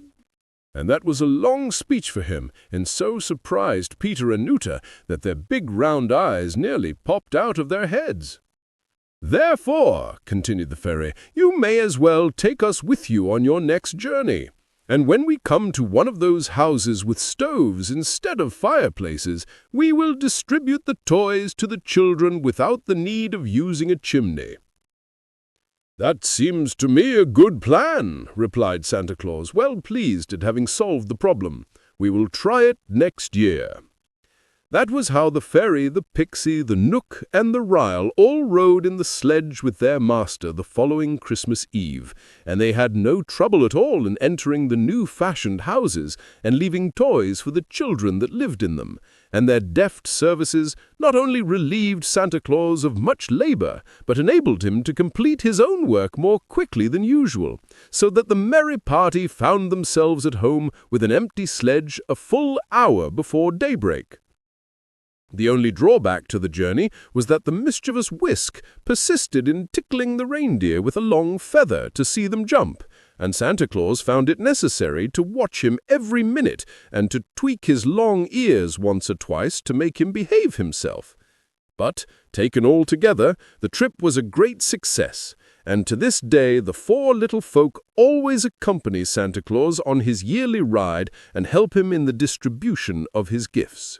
H: And that was a long speech for him, and so surprised Peter and Neuter that their big round eyes nearly popped out of their heads. "Therefore," continued the fairy, "you may as well take us with you on your next journey. And when we come to one of those houses with stoves instead of fireplaces, we will distribute the toys to the children without the need of using a chimney." "That seems to me a good plan," replied Santa Claus, well pleased at having solved the problem. "We will try it next year." That was how the fairy, the pixie, the knook, and the ryl all rode in the sledge with their master the following Christmas Eve, and they had no trouble at all in entering the new-fashioned houses and leaving toys for the children that lived in them, and their deft services not only relieved Santa Claus of much labor, but enabled him to complete his own work more quickly than usual, so that the merry party found themselves at home with an empty sledge a full hour before daybreak. The only drawback to the journey was that the mischievous Whisk persisted in tickling the reindeer with a long feather to see them jump, and Santa Claus found it necessary to watch him every minute and to tweak his long ears once or twice to make him behave himself. But, taken all together, the trip was a great success, and to this day the four little folk always accompany Santa Claus on his yearly ride and help him in the distribution of his gifts.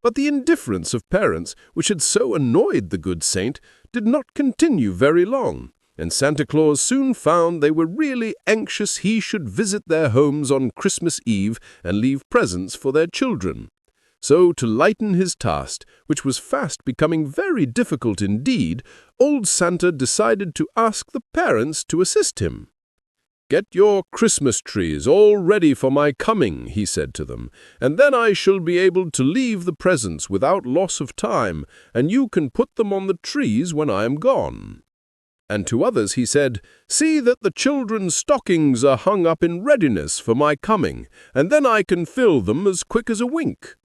H: But the indifference of parents, which had so annoyed the good saint, did not continue very long, and Santa Claus soon found they were really anxious he should visit their homes on Christmas Eve and leave presents for their children. So, to lighten his task, which was fast becoming very difficult indeed, old Santa decided to ask the parents to assist him. "Get your Christmas trees all ready for my coming," he said to them, "and then I shall be able to leave the presents without loss of time, and you can put them on the trees when I am gone." And to others he said, "See that the children's stockings are hung up in readiness for my coming, and then I can fill them as quick as a wink."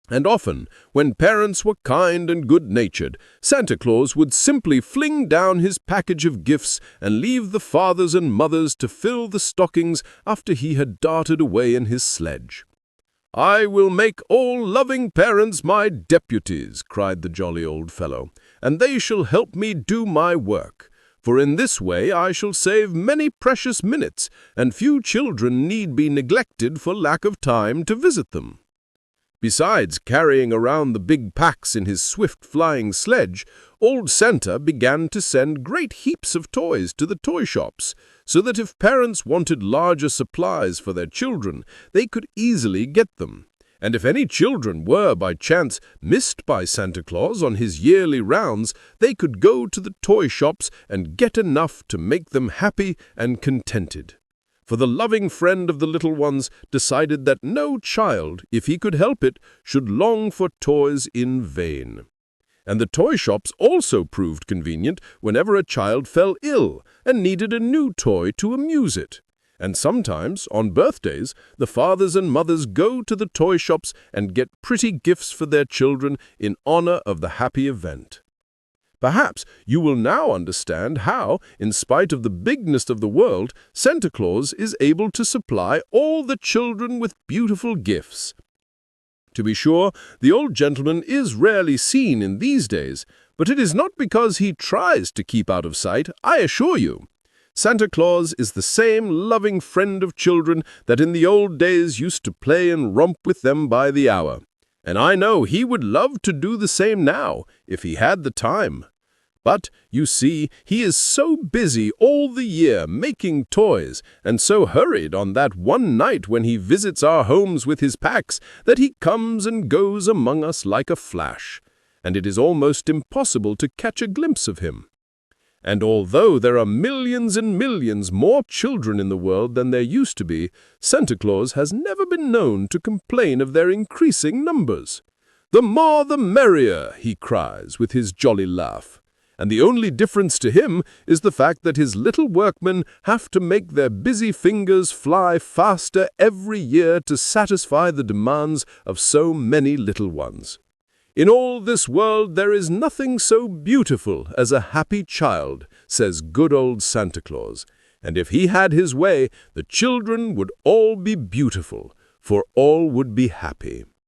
H: And often, when parents were kind and good-natured, Santa Claus would simply fling down his package of gifts and leave the fathers and mothers to fill the stockings after he had darted away in his sledge. "I will make all loving parents my deputies," cried the jolly old fellow, "and they shall help me do my work. For in this way I shall save many precious minutes, and few children need be neglected for lack of time to visit them." Besides carrying around the big packs in his swift-flying sledge, old Santa began to send great heaps of toys to the toy shops, so that if parents wanted larger supplies for their children, they could easily get them. And if any children were, by chance, missed by Santa Claus on his yearly rounds, they could go to the toy shops and get enough to make them happy and contented. For the loving friend of the little ones decided that no child, if he could help it, should long for toys in vain. And the toy shops also proved convenient whenever a child fell ill and needed a new toy to amuse it. And sometimes, on birthdays, the fathers and mothers go to the toy shops and get pretty gifts for their children in honor of the happy event. Perhaps you will now understand how, in spite of the bigness of the world, Santa Claus is able to supply all the children with beautiful gifts. To be sure, the old gentleman is rarely seen in these days, but it is not because he tries to keep out of sight, I assure you. Santa Claus is the same loving friend of children that in the old days used to play and romp with them by the hour. And I know he would love to do the same now, if he had the time. But, you see, he is so busy all the year making toys, and so hurried on that one night when he visits our homes with his packs, that he comes and goes among us like a flash, and it is almost impossible to catch a glimpse of him. And although there are millions and millions more children in the world than there used to be, Santa Claus has never been known to complain of their increasing numbers. "The more the merrier," he cries with his jolly laugh. And the only difference to him is the fact that his little workmen have to make their busy fingers fly faster every year to satisfy the demands of so many little ones. "In all this world there is nothing so beautiful as a happy child," says good old Santa Claus. And if he had his way, the children would all be beautiful, for all would be happy.